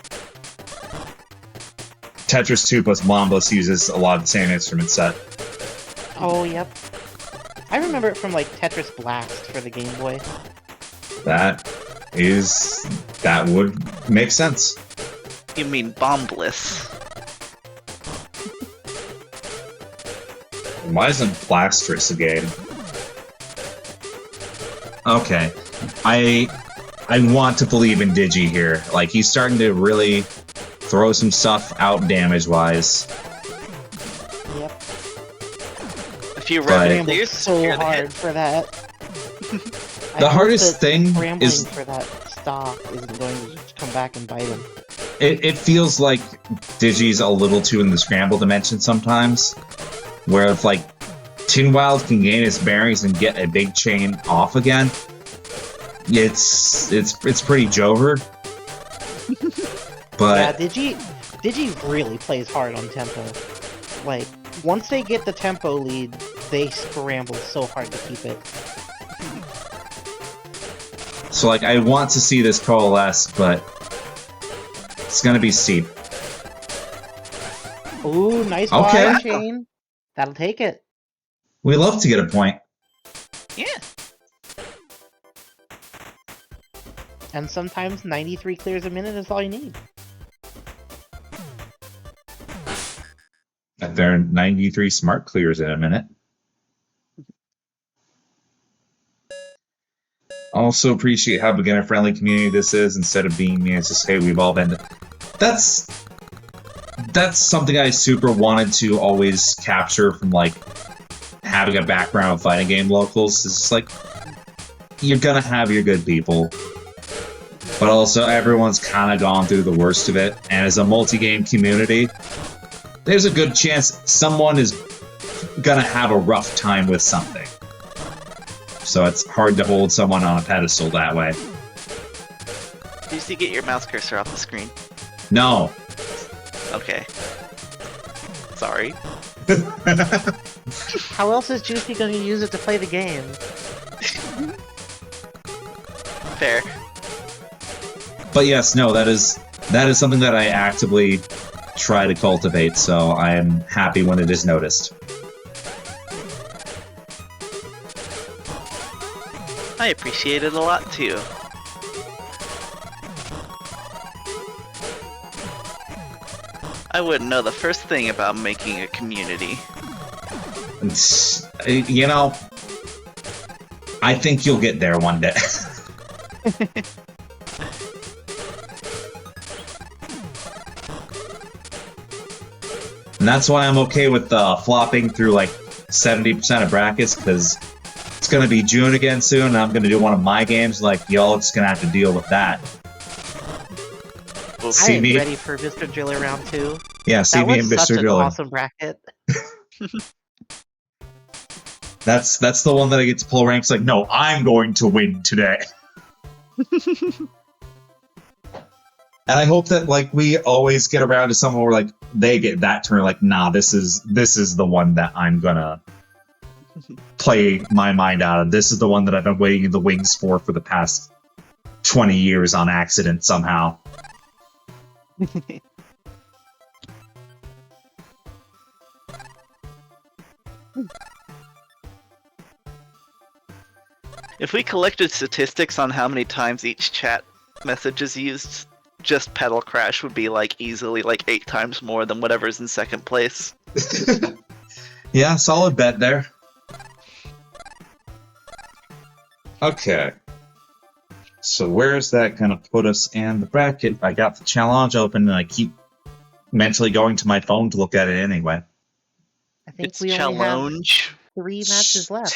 Tetris 2 plus Mombus uses a lot of the same instrument set. Oh, yep. I remember it from, like, Tetris Blast for the Game Boy. That would make sense. You mean Bombliss? Why isn't Blastrous a game? Okay. I want to believe in Digi here. Like, he's starting to really throw some stuff out damage-wise. Yep. A few But- red clears so secure the hard hit. for that. The hardest thing scrambling is for that stock isn't going to just come back and bite him. it feels like Digi's a little too in the scramble dimension sometimes. Where if like TinWild can gain its bearings and get a big chain off again, it's pretty jover. But Yeah, Digi really plays hard on tempo. Like, once they get the tempo lead, they scramble so hard to keep it. so like I want to see this coalesce, but it's gonna be steep. Ooh, nice Okay. wide chain. That'll take it. We love to get a point. Yeah. And sometimes 93 clears a minute is all you need. If there are 93 smart clears in a minute. Also appreciate how beginner-friendly community this is. Instead of being me, it's just, hey, we've all been... That's something I super wanted to always capture from, like, having a background in fighting game locals. It's just like, you're gonna have your good people. But also, everyone's kind of gone through the worst of it. And as a multi-game community, there's a good chance someone is gonna have a rough time with something. So it's hard to hold someone on a pedestal that way. Juicy, get your mouse cursor off the screen. No. Okay. Sorry. How else is Juicy going to use it to play the game? Fair. But yes, no, that is something that I actively try to cultivate, so I am happy when it is noticed. I appreciate it a lot too. I wouldn't know the first thing about making a community. You know, I think you'll get there one day. And that's why I'm okay with flopping through like 70% of brackets, because it's going to be June again soon, and I'm going to do one of my games. Like, y'all just going to have to deal with that. Well, I See am me? ready for Mr. Driller round 2. Yeah, see That me was and such Mr. an Driller. awesome bracket. That's the one that I get to pull ranks like, no, I'm going to win today. And I hope that like we always get around to someone where like they get that turn, like, nah, this is the one that I'm gonna play my mind out of. This is the one that I've been waiting in the wings for the past 20 years on accident somehow. if we collected statistics on how many times each chat message is used, just Petal Crash would be like easily like 8 times more than whatever's in second place. Yeah, solid bet there. Okay. So where is that going to put us in the bracket? I got the challenge open and I keep mentally going to my phone to look at it anyway. I think It's we only have challenge. 3 matches left.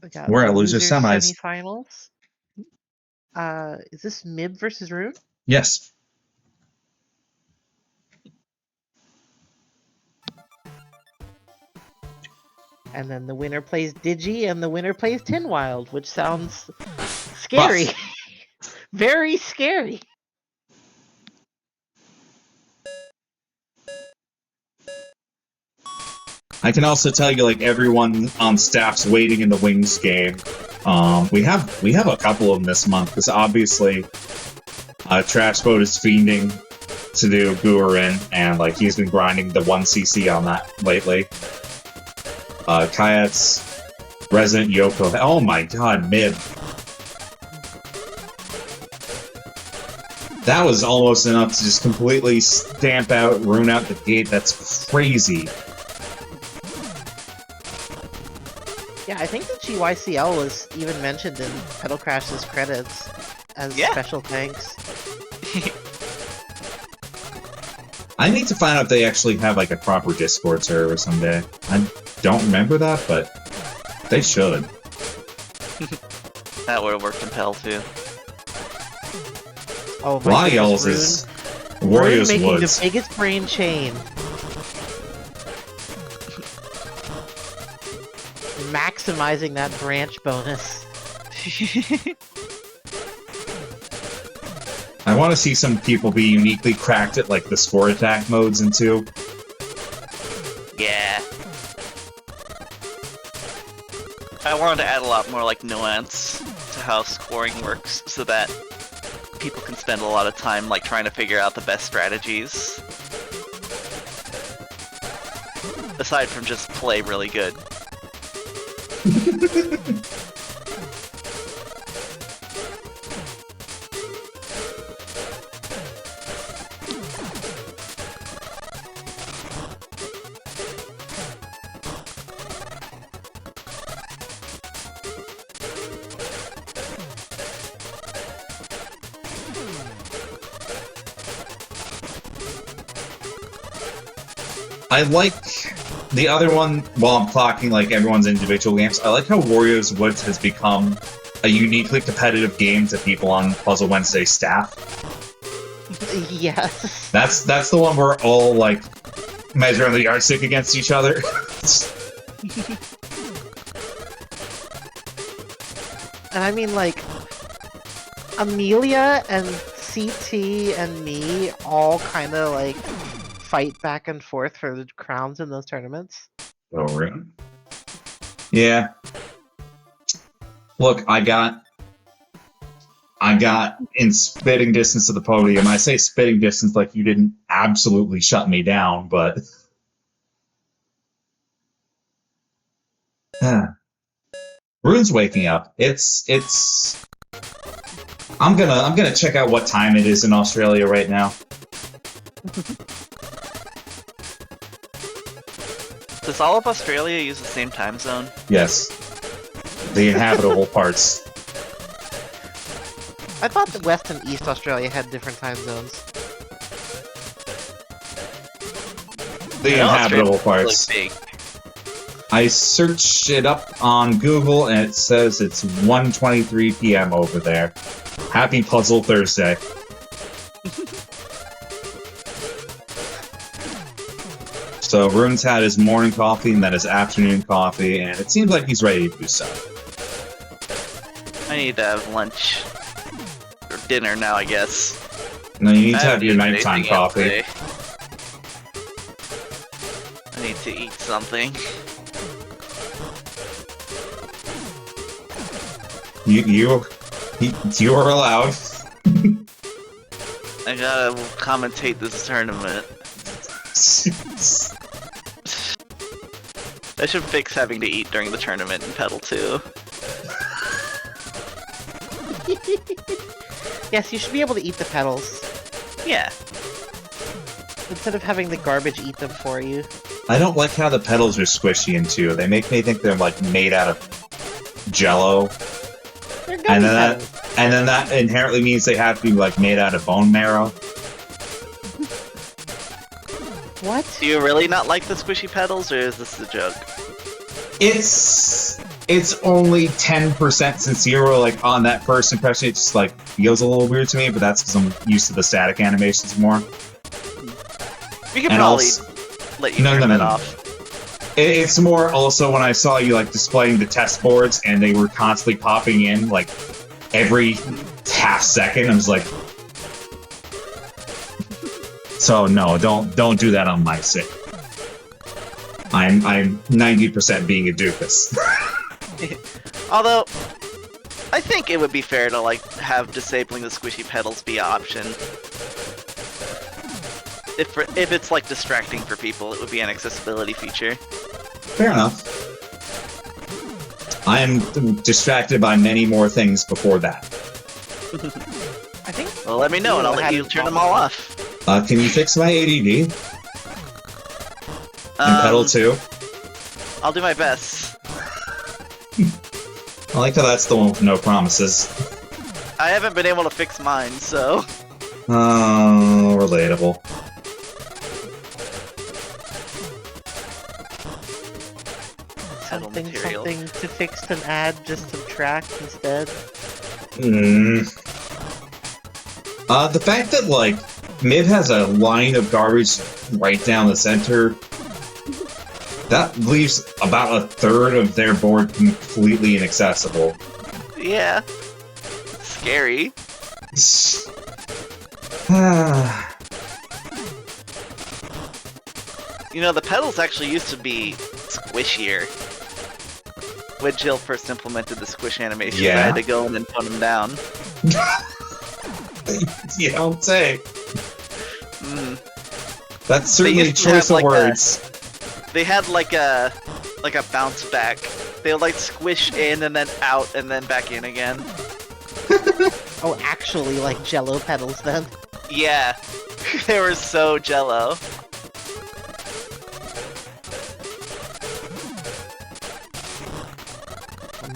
We got We're at the loser semis. Semifinals. Is this Mib versus Rune? Yes. And then the winner plays Digi, and the winner plays TinWild, which sounds scary. Very scary. I can also tell you, like, everyone on staff's waiting in the wings game. We have a couple of them this month, because obviously Trashboat is fiending to do Guarin, and like he's been grinding the 1cc on that lately. Kayet's Resident Yoko. Oh my god, mid. That was almost enough to just completely stamp out, rune out the gate. That's crazy. Yeah, I think the GYCL was even mentioned in Petal Crash's credits as special thanks. I need to find out if they actually have like a proper Discord server someday. I don't remember that, but they should. That would have worked in Petal too. Oh my Lyell's goodness, is Wario's making Woods. the biggest brain chain. Maximizing that branch bonus. I want to see some people be uniquely cracked at like the score attack modes in 2. Yeah. I wanted to add a lot more like nuance to how scoring works so that people can spend a lot of time like trying to figure out the best strategies. Aside from just play really good. I like the other one, while I'm clocking like everyone's individual games, I like how Wario's Woods has become a uniquely competitive game to people on Puzzle Wednesday staff. Yes. That's the one where all like measure on the yardstick against each other. And I mean, like, Amelia and CT and me all kind of like fight back and forth for the crowns in those tournaments. Oh, really? Yeah. Look, I got in spitting distance of the podium. I say spitting distance like you didn't absolutely shut me down, but Rune's waking up. I'm gonna check out what time it is in Australia right now. Does all of Australia use the same time zone? Yes. The inhabitable parts. I thought that West and East Australia had different time zones. The inhabitable parts. Really big. I searched it up on Google and it says it's 1:23 p.m. over there. Happy Puzzle Thursday. So Rune's had his morning coffee and then his afternoon coffee, and it seems like he's ready to do so. I need to have lunch. Or dinner now, I guess. No, you need to I have your haven't eaten nighttime anything coffee. yet today. I need to eat something. You are allowed. I gotta commentate this tournament. I should fix having to eat during the tournament in Petal too. Yes, you should be able to eat the petals. Yeah. Instead of having the garbage eat them for you. I don't like how the petals are squishy in 2. They make me think they're like made out of Jello. They're gummy petals. And then that inherently means they have to be like made out of bone marrow. What? Do you really not like the squishy petals, or is this a joke? It's only 10% sincere. Like on that first impression, it just like feels a little weird to me. But that's because I'm used to the static animations more. We could And probably also- let you No, turn no, that no. off. It's more also when I saw you like displaying the test boards and they were constantly popping in like every half second. I was like, so no, don't do that on my sake. I'm 90% being a doofus. Although, I think it would be fair to like have disabling the squishy petals be an option. If it's like distracting for people, it would be an accessibility feature. Fair enough. I am distracted by many more things before that. I think. Well, let me know and I'll let you turn them all off. Can you fix my ADD? In Petal 2? I'll do my best. I like how that's the one with no promises. I haven't been able to fix mine, so... Oh, relatable. Something to fix and add, just subtract instead. The fact that, like, Mib has a line of garbage right down the center, that leaves about a third of their board completely inaccessible. Yeah. Scary. You know, the petals actually used to be squishier. When Jill first implemented the squish animation, I had to go in and put them down. You don't say. That's certainly a choice of words. They had like a bounce back. They would like squish in and then out and then back in again. Oh, actually, like Jello petals then? Yeah, they were so Jello.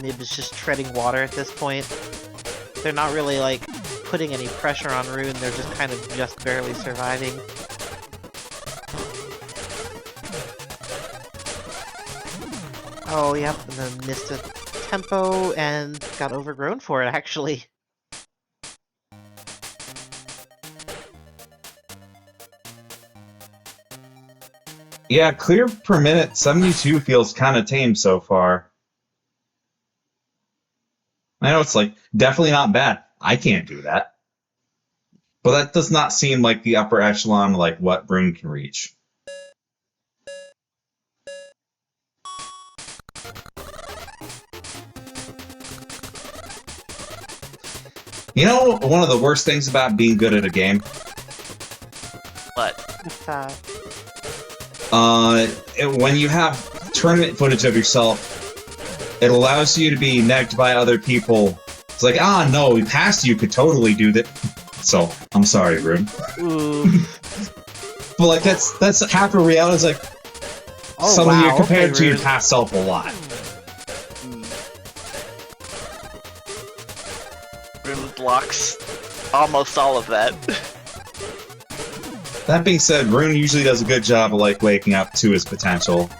Mib is just treading water at this point. They're not really like putting any pressure on Rune, they're just kind of just barely surviving. Oh, yep, and then missed a tempo and got overgrown for it, actually. Yeah, clear per minute, 72 feels kind of tame so far. I know it's like definitely not bad. I can't do that. But that does not seem like the upper echelon like what Rune can reach. You know one of the worst things about being good at a game? What? What's that? When you have tournament footage of yourself, it allows you to be negged by other people. It's like, ah, no, we passed you, could totally do that. So, I'm sorry, Rune. But, like, that's half a reality. It's like, oh, something wow, you're compared to Rune. your past self a lot. Rune blocks almost all of that. That being said, Rune usually does a good job of, like, waking up to his potential.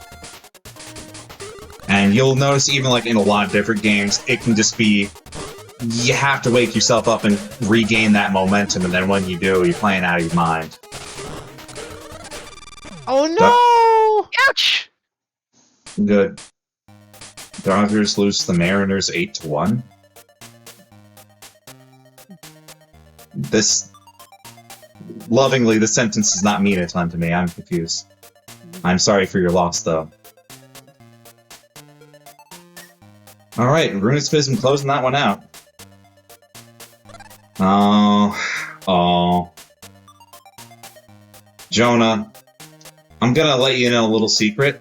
And you'll notice even, like, in a lot of different games, it can just be... You have to wake yourself up and regain that momentum, and then when you do, you're playing out of your mind. Oh no! Ouch! Good. Dodgers lose to the Mariners 8-1. This... Lovingly, the sentence does not mean a ton to me. I'm confused. I'm sorry for your loss, though. Alright, Roonespism closing that one out. Oh. Jonah, I'm gonna let you know a little secret.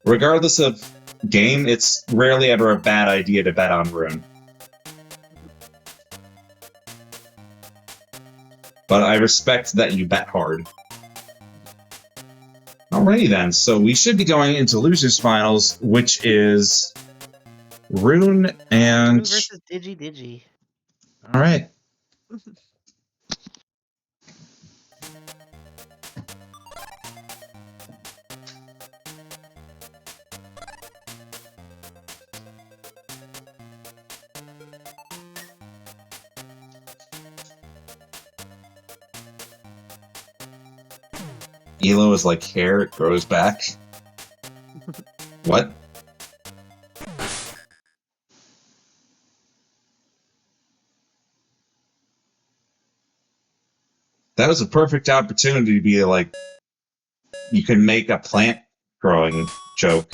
Regardless of game, it's rarely ever a bad idea to bet on Rune. But I respect that you bet hard. Alrighty then, so we should be going into Losers Finals, which is Rune and... Rune versus DigiDigi. Alright. Elo is like hair, it grows back. What? That was a perfect opportunity to be like, you can make a plant growing joke.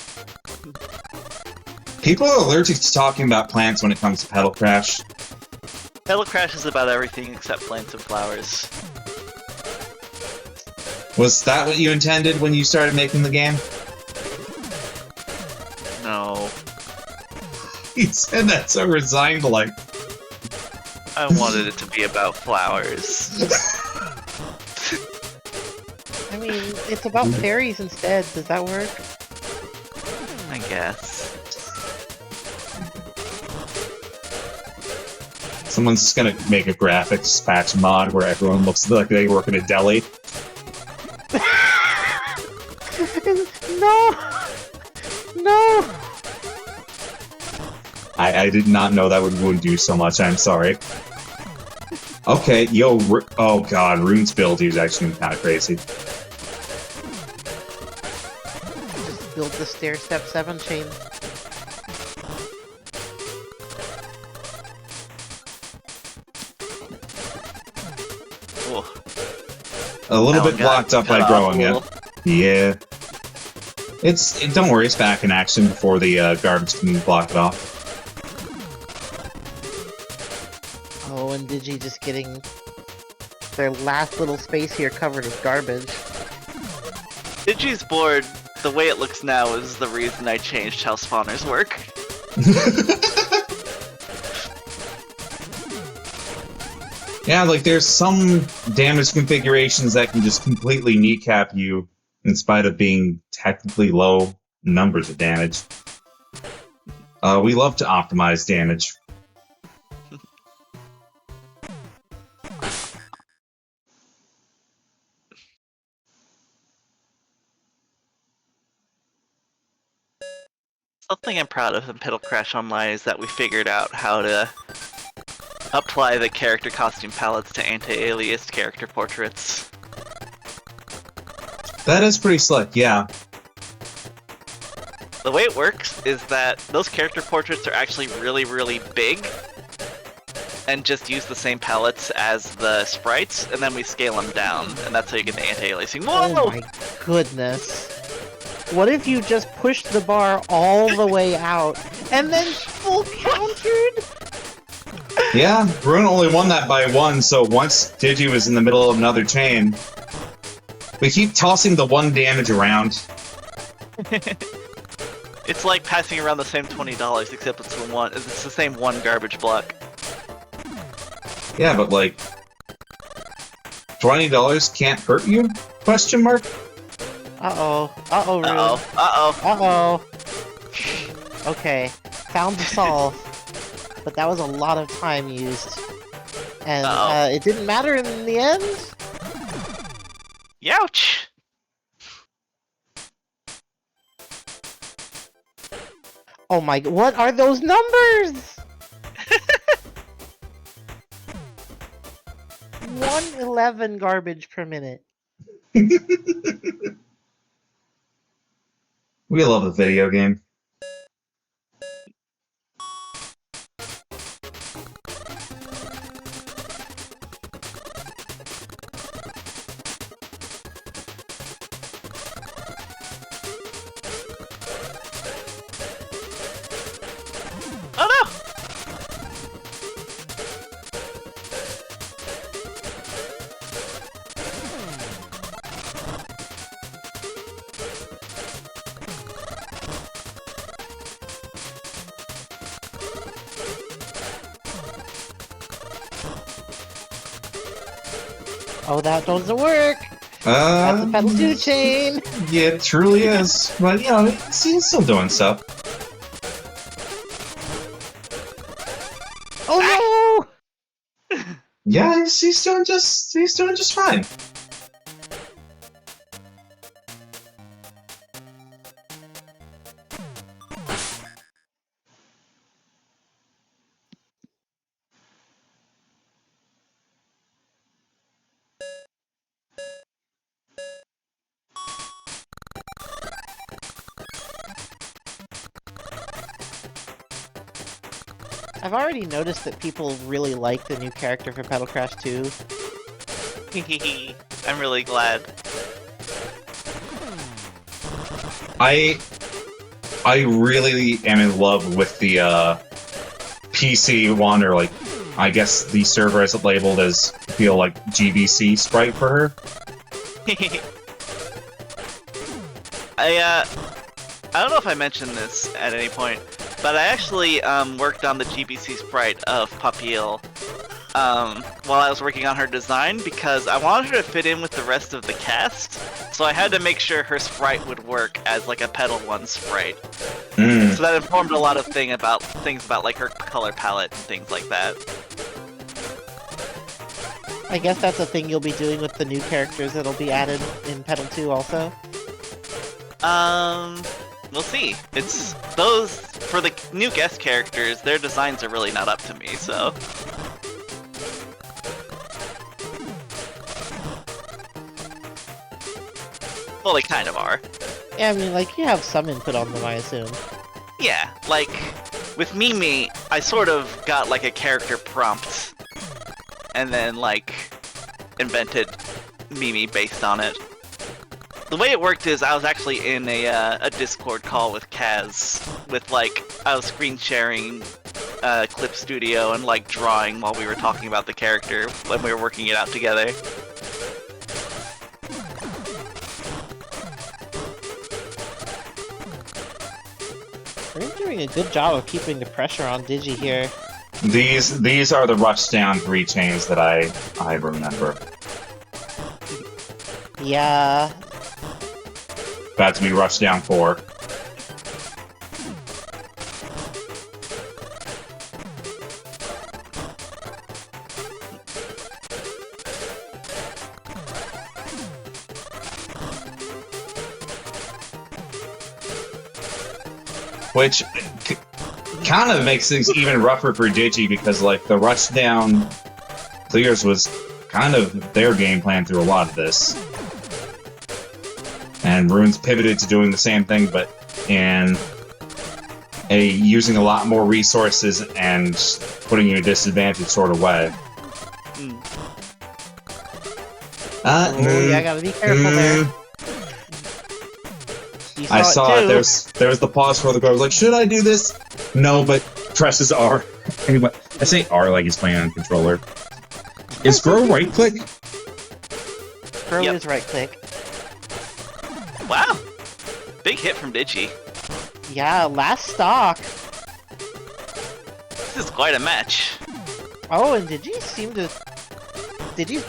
People are allergic to talking about plants when it comes to Petal Crash. Petal Crash is about everything except plants and flowers. Was that what you intended when you started making the game? No. You said that so resigned, like... I wanted it to be about flowers. I mean, it's about fairies instead. Does that work? I guess. Someone's just gonna make a graphics patch mod where everyone looks like they work in a deli. No! No! I did not know that would do so much, I'm sorry. Okay, yo, oh god, Roonespism is actually kind of crazy. Just build the stair step 7 chain. Ooh. A little bit blocked up by growing it. Yeah. Don't worry, it's back in action before the garbage can block it off. Oh, and Digi just getting their last little space here covered with garbage. Digi's board, the way it looks now, is the reason I changed how spawners work. Yeah, like there's some damage configurations that can just completely kneecap you in spite of being technically low numbers of damage. We love to optimize damage. Something I'm proud of in Petal Crash Online is that we figured out how to apply the character costume palettes to anti-aliased character portraits. That is pretty slick, yeah. The way it works is that those character portraits are actually really, really big, and just use the same palettes as the sprites, and then we scale them down, and that's how you get the anti-aliasing. Whoa! Oh my goodness. What if you just pushed the bar all the way out, and then full countered? Yeah, Rune only won that by 1, so once Digi was in the middle of another chain, we keep tossing the 1 damage around. It's like passing around the same $20, except it's the same 1 garbage block. Yeah, but like, $20 can't hurt you? Question mark? Uh-oh. Uh-oh, Rune. Uh-oh. Uh-oh. Okay. Found the solve. But that was a lot of time used. And it didn't matter in the end? Youch! Oh my, what are those numbers? 111 garbage per minute. We love a video game. Oh no! Oh, that doesn't work! That's a Petal 2 chain! Yeah, it truly is. But, you know, he's still doing stuff. Oh no! Yeah, he's doing just fine. I've already noticed that people really like the new character for Petal Crash 2. I'm really glad. I really am in love with the PC one, or like, I guess the server has it labeled as feel like GBC sprite for her. I don't know if I mentioned this at any point, but I actually worked on the GBC sprite of Papille while I was working on her design, because I wanted her to fit in with the rest of the cast, so I had to make sure her sprite would work as like a Petal 1 sprite. So that informed a lot of things about like her color palette and things like that. I guess that's a thing you'll be doing with the new characters that'll be added in Petal 2 also. We'll see. It's those for the new guest characters. Their designs are really not up to me, so. Well, they kind of are. Yeah, I mean, like, you have some input on them, I assume. Yeah, like, with Mimi, I sort of got, like, a character prompt, and then, like, invented Mimi based on it. The way it worked is I was actually in a Discord call with Kaz, with, like, I was screen sharing Clip Studio and, like, drawing while we were talking about the character when we were working it out together. We're doing a good job of keeping the pressure on Digi here. These are the Rushdown 3 chains that I remember. Yeah. About to be Rushdown 4. Which kind of makes things even rougher for Digi because, like, the Rushdown clears was kind of their game plan through a lot of this. And Rune's pivoted to doing the same thing, but in using a lot more resources and putting you at a disadvantage sort of way. Yeah, I gotta be careful there. I saw it. There was the pause where the girl was like, "Should I do this?" No, but presses R. Anyway, I say R like he's playing on a controller. Is grow right click? Grow is right click. Wow, big hit from Digi. Yeah, last stock. This is quite a match. Oh, and Digi's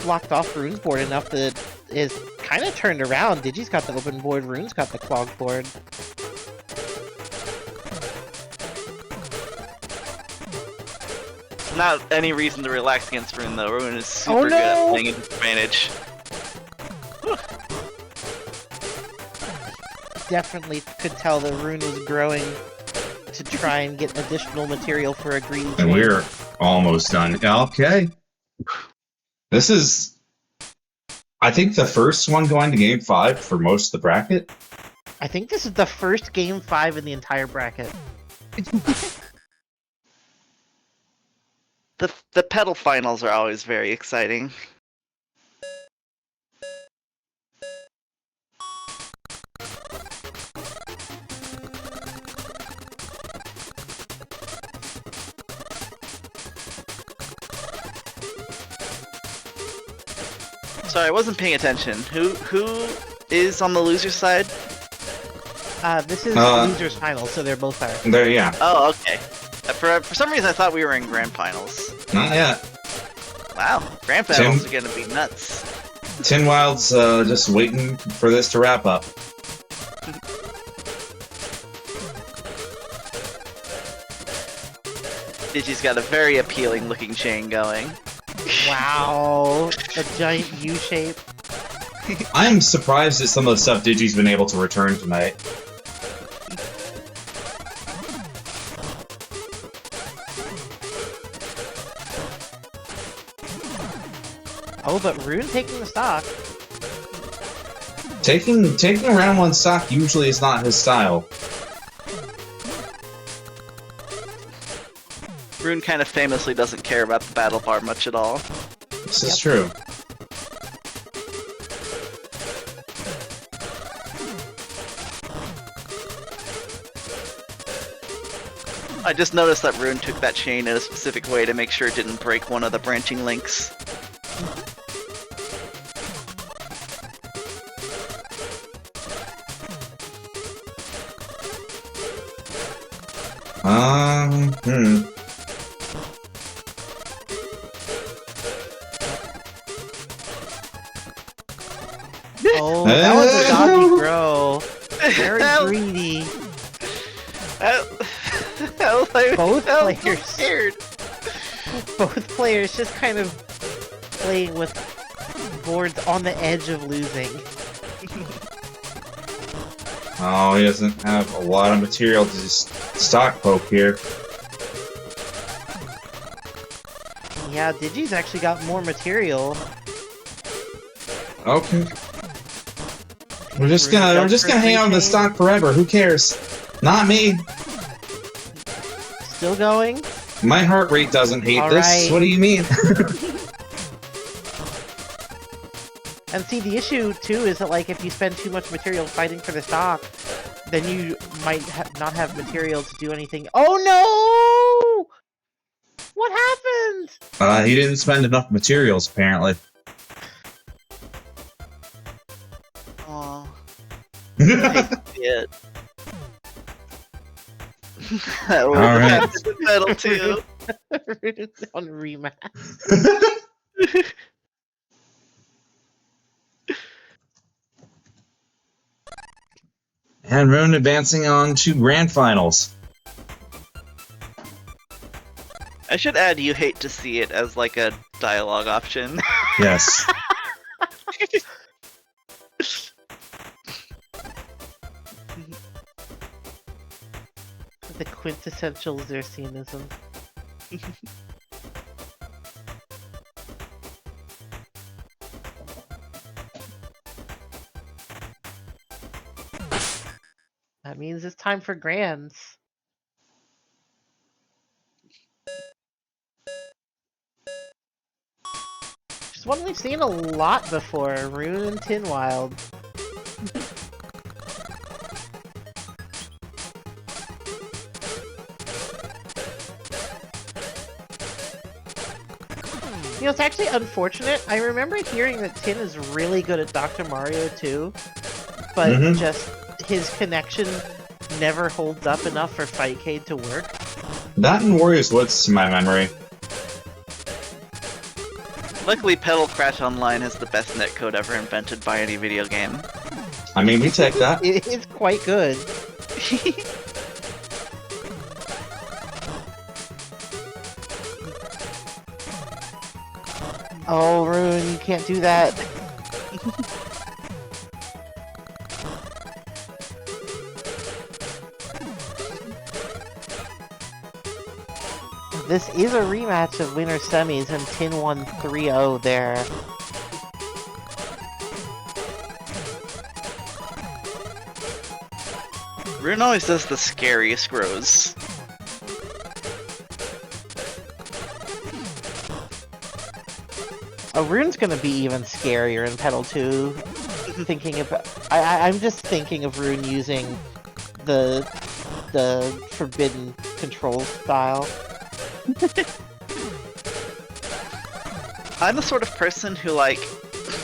blocked off Rune's board enough that is kind of turned around. Digi's got the open board, Rune's got the clogged board. Not any reason to relax against Rune though. Rune is super good at playing at disadvantage. Definitely could tell that Rune was growing to try and get additional material for a green chain. And we're almost done. Okay. This is, I think, the first one going to Game 5 for most of the bracket. I think this is the first Game 5 in the entire bracket. The Petal finals are always very exciting. Sorry, I wasn't paying attention. Who is on the loser's side? This is losers finals, so they're both are. There, yeah. Oh, okay. For some reason, I thought we were in grand finals. Not yet. Wow, grand finals are gonna be nuts. TinWild's just waiting for this to wrap up. Digi's got a very appealing looking chain going. Wow, a giant U shape. I'm surprised at some of the stuff Digi's been able to return tonight. Oh, but Rune taking the stock. Taking round one stock usually is not his style. Rune kind of famously doesn't care about the battle bar much at all. This is true. I just noticed that Rune took that chain in a specific way to make sure it didn't break one of the branching links. Oh, that was a dodgy grow. Very greedy. Both players. Both players just kind of playing with boards on the edge of losing. Oh, he doesn't have a lot of material to just stock poke here. Yeah, Digi's actually got more material. Okay. We're just gonna hang on to the stock forever. Who cares? Not me. Still going? My heart rate doesn't hate this. Right. What do you mean? And see, the issue too is that like if you spend too much material fighting for the stock, then you might not have material to do anything. Oh no! What happened? He didn't spend enough materials apparently. Oh. Alright. Alright. Petal too. On rematch. And Rune advancing on to Grand Finals. I should add you hate to see it as like a dialogue option. Yes. The quintessential Xerxenism. That means it's time for grands. Just one we've seen a lot before, Rune and TinWild. You know, it's actually unfortunate. I remember hearing that Tin is really good at Dr. Mario too, but just his connection never holds up enough for Fightcade to work. That and Warriors Woods to my memory. Luckily, Petal Crash Online is the best netcode ever invented by any video game. I mean, we take that. It is quite good. Oh, Rune, you can't do that. This is a rematch of winner semis, and Tin won 3-0 there. Rune always does the scariest rows. Oh, Rune's gonna be even scarier in Petal 2. Thinking about, I'm just thinking of Rune using the forbidden control style. I'm the sort of person who, like,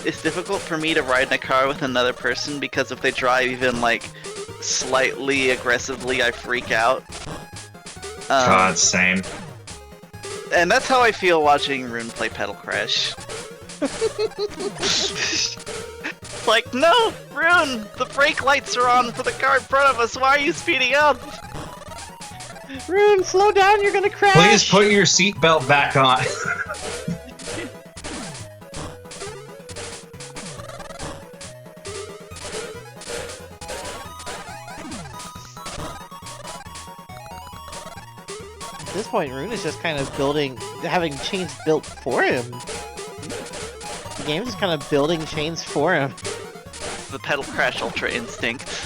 it's difficult for me to ride in a car with another person because if they drive even, like, slightly aggressively, I freak out. God, same. And that's how I feel watching Rune play Petal Crash. Like, no! Rune! The brake lights are on for the car in front of us, why are you speeding up? Rune, slow down, you're gonna crash! Please put your seatbelt back on. At this point, Rune is just kind of having chains built for him. The game's just kind of building chains for him. The Petal Crash Ultra Instinct.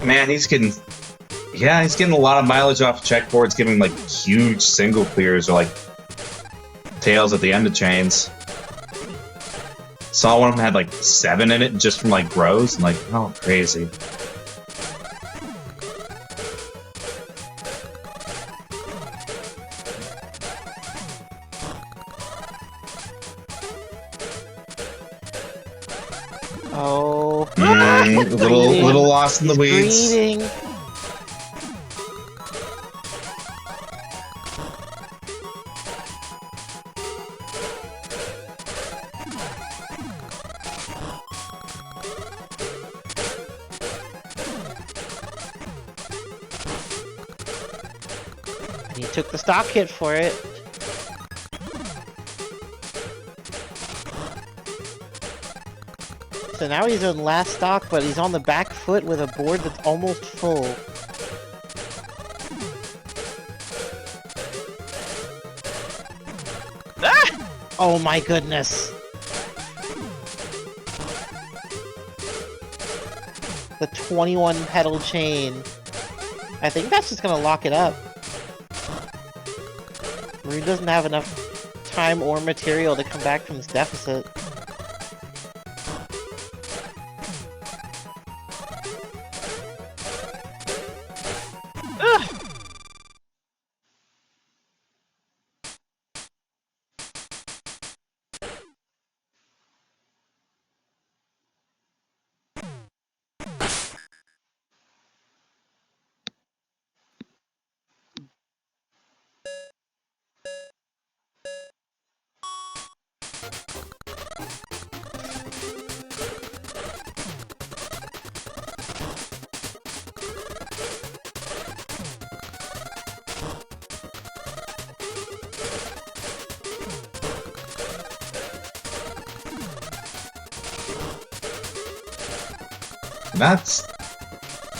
Man, he's getting a lot of mileage off checkboards, giving like huge single clears or like tails at the end of chains. Saw one of them had like 7 in it just from like grows, and like, oh, crazy. Oh. Little lost in the weeds. Greeting. He took the stock hit for it. So now he's on last stock, but he's on the back foot with a board that's almost full. Ah! Oh my goodness! The 21 petal chain. I think that's just gonna lock it up. Rune doesn't have enough time or material to come back from this deficit.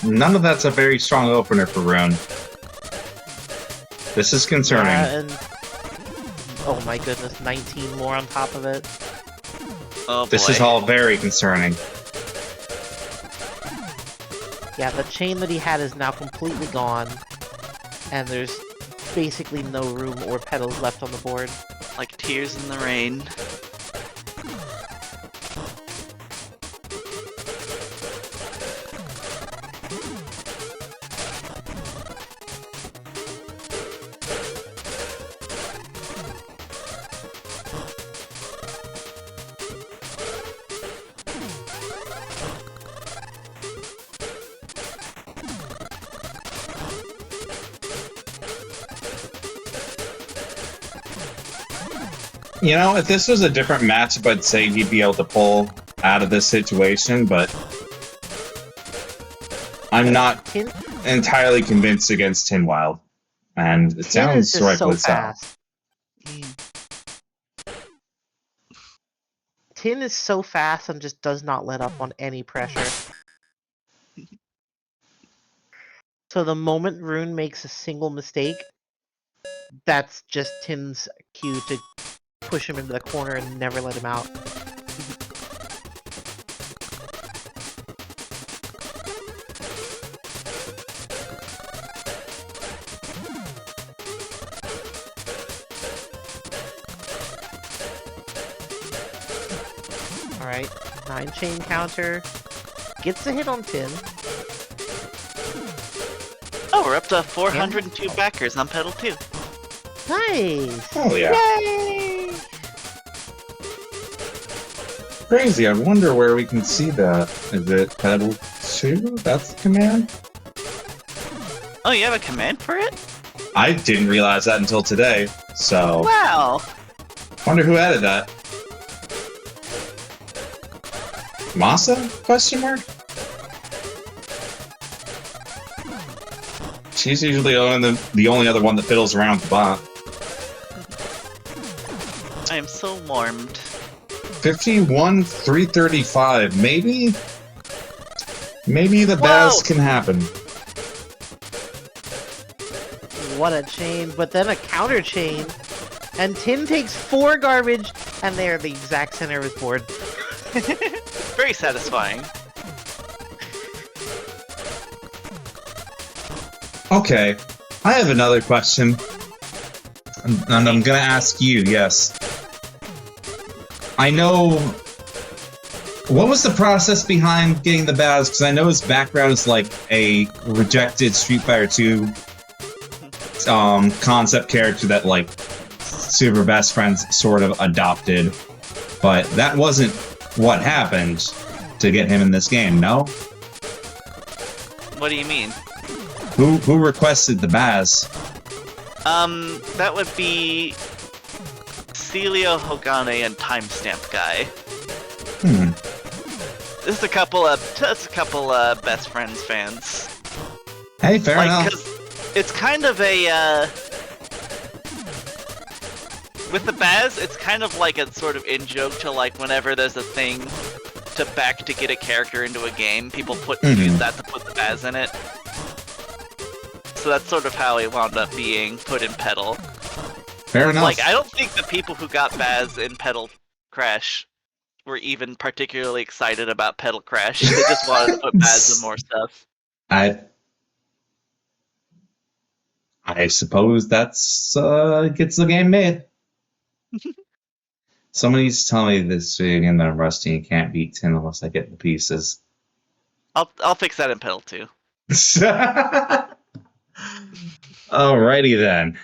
None of that's a very strong opener for Rune. This is concerning. And oh my goodness, 19 more on top of it. Oh boy. This is all very concerning. Yeah, the chain that he had is now completely gone, and there's basically no room or petals left on the board. Like tears in the rain. You know, if this was a different matchup, I'd say he'd be able to pull out of this situation, but I'm not entirely convinced against TinWild, and it sounds rightfully so. Tin is so fast and just does not let up on any pressure. So the moment Rune makes a single mistake, that's just Tin's cue to push him into the corner and never let him out. Alright, 9 chain counter. Gets a hit on Tin. Oh, we're up to 402 backers on Petal 2. Nice! Oh yeah. Yay! Crazy, I wonder where we can see that. Is it Petal 2? That's the command? Oh, you have a command for it? I didn't realize that until today, so... Wow! Wonder who added that. Masa? Question mark? She's usually the only other one that fiddles around with the bot. I am so warmed. 51,335. Maybe the best can happen. What a chain, but then a counter chain, and Tin takes 4 garbage, and they are the exact center of his board. Very satisfying. Okay, I have another question, and I'm gonna ask you, yes. I know... What was the process behind getting the Baz? Because I know his background is like a rejected Street Fighter 2 concept character that like Super Best Friends sort of adopted, but that wasn't what happened to get him in this game, no? What do you mean? Who requested the Baz? That would be Celio Hogane and Timestamp Guy. This is a couple of Best Friends fans. Hey, fair enough. 'Cause it's kind of a with the Baz, it's kind of like a sort of in-joke to like whenever there's a thing to get a character into a game, people use that to put the Baz in it. So that's sort of how it wound up being put in Petal. Fair enough. Like, I don't think the people who got Baz in Petal Crash were even particularly excited about Petal Crash. They just wanted to put Baz in more stuff. I suppose that's gets the game made. Somebody's telling me this game that I'm rusty and can't beat 10 unless I get the pieces. I'll fix that in Petal too. Alrighty then.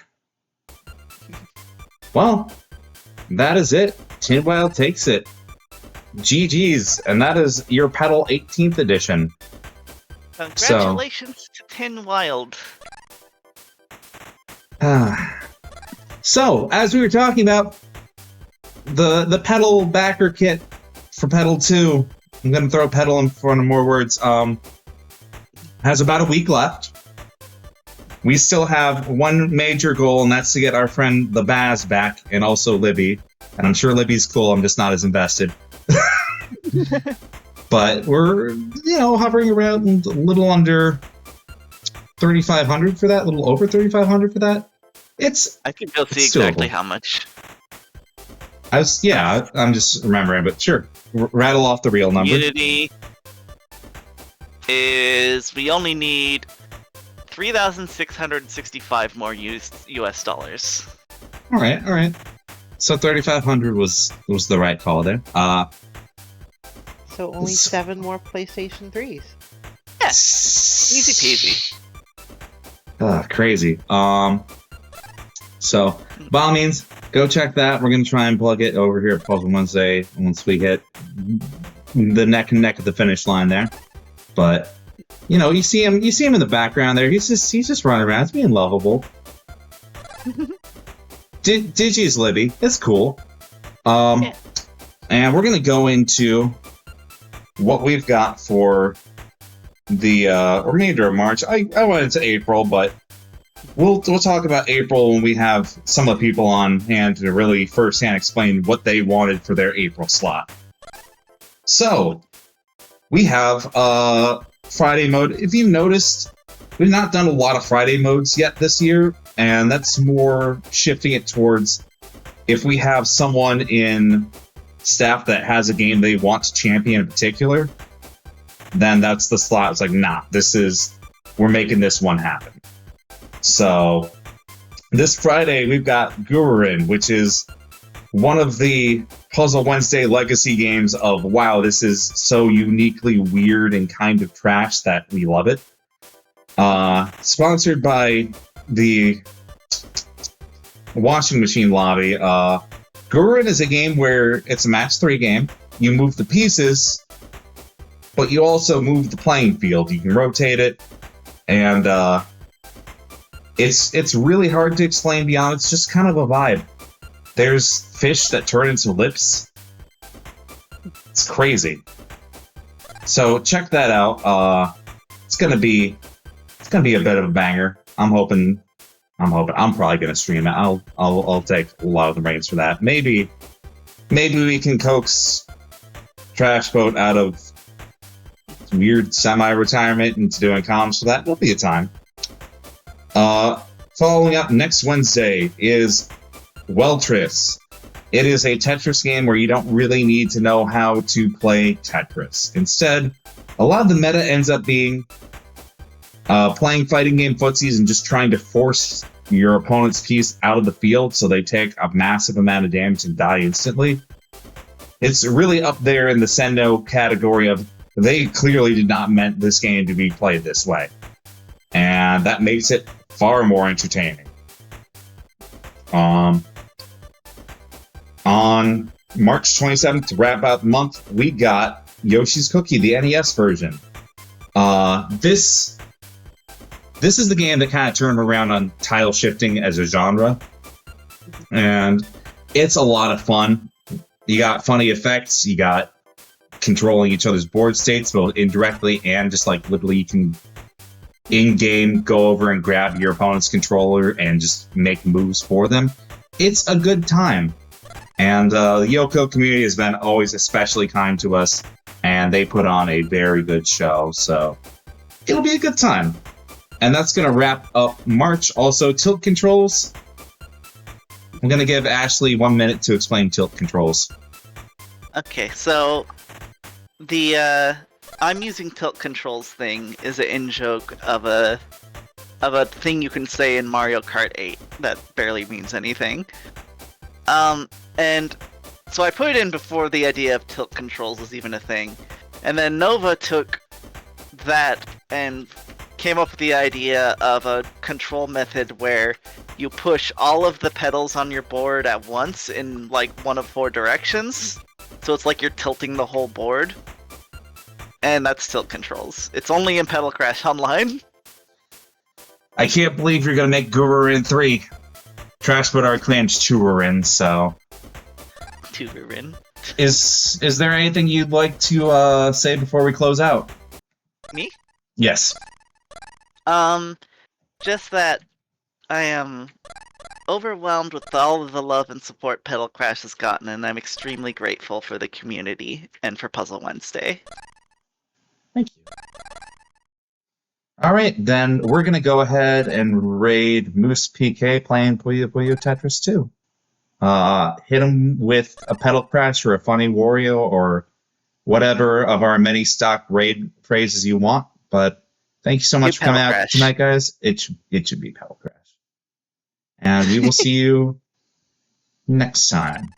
Well, that is it. TinWild takes it. GG's, and that is your Petal 18th edition. Congratulations to TinWild. So, as we were talking about, the Petal backer kit for Petal 2, I'm going to throw Petal in front of more words, has about a week left. We still have one major goal, and that's to get our friend the Baz back, and also Libby. And I'm sure Libby's cool, I'm just not as invested. But we're, hovering around a little under 3,500 for that, a little over 3,500 for that. I think you'll see exactly how much. I'm just remembering, but sure. Rattle off the real number. Unity is, we only need 3,665 more US dollars. All right. So 3,500 was the right call there. So only 7 more PlayStation 3s. Yeah, easy peasy. Crazy. So by all means, go check that. We're gonna try and plug it over here at Puzzle Wednesday once we hit the neck and neck at the finish line there. But you see him in the background there. He's just running around. He's being lovable. Digi's Libby. It's cool. Yeah. And we're gonna go into what we've got for the remainder of March. I went into April, but we'll talk about April when we have some of the people on hand to really firsthand explain what they wanted for their April slot. So we have Friday mode. If you've noticed, we've not done a lot of Friday modes yet this year, and that's more shifting it towards if we have someone in staff that has a game they want to champion in particular, then that's the slot. It's like, nah, we're making this one happen. So this Friday we've got Gururin, which is one of the Puzzle Wednesday legacy games of, wow, this is so uniquely weird and kind of trash that we love it. Sponsored by the washing machine lobby. Gururin is a game where it's a match 3 game. You move the pieces, but you also move the playing field. You can rotate it, and it's really hard to explain beyond. It's just kind of a vibe. There's fish that turn into lips. It's crazy. So check that out. It's gonna be a bit of a banger. I'm hoping. I'm probably gonna stream it. I'll take a lot of the reins for that. Maybe we can coax Trash Boat out of weird semi-retirement into doing comms for that. Will be a time. Following up next Wednesday is Weltris. It is a Tetris game where you don't really need to know how to play Tetris. Instead, a lot of the meta ends up being playing fighting game footsies and just trying to force your opponent's piece out of the field so they take a massive amount of damage and die instantly. It's really up there in the Sendo category of they clearly did not meant this game to be played this way. And that makes it far more entertaining. On March 27th, to wrap out the month, we got Yoshi's Cookie, the NES version. This is the game that kind of turned around on tile shifting as a genre. And it's a lot of fun. You got funny effects, you got controlling each other's board states, both indirectly and just like literally you can in-game go over and grab your opponent's controller and just make moves for them. it's a good time. And the Yoko community has been always especially kind to us, and they put on a very good show, so it'll be a good time. And that's going to wrap up March. Also, tilt controls. I'm going to give Ashley 1 minute to explain tilt controls. Okay, so the I'm using tilt controls thing is an in-joke of a thing you can say in Mario Kart 8 that barely means anything. And so I put it in before the idea of tilt controls was even a thing. And then Nova took that and came up with the idea of a control method where you push all of the pedals on your board at once in like one of 4 directions. So it's like you're tilting the whole board. And that's tilt controls. It's only in Petal Crash Online. I can't believe you're going to make Gururin 3. Trash but our claims 2 were in, so... 2 were in. Is there anything you'd like to say before we close out? Me? Yes. Just that I am overwhelmed with all of the love and support Petal Crash has gotten, and I'm extremely grateful for the community and for Puzzle Wednesday. Thank you. Alright, then we're going to go ahead and raid Moose PK playing Puyo Puyo Tetris 2. Hit him with a Petal Crash or a Funny Wario or whatever of our many stock raid phrases you want, but thank you so much for coming out tonight, guys. It should be Petal Crash. And we will see you next time.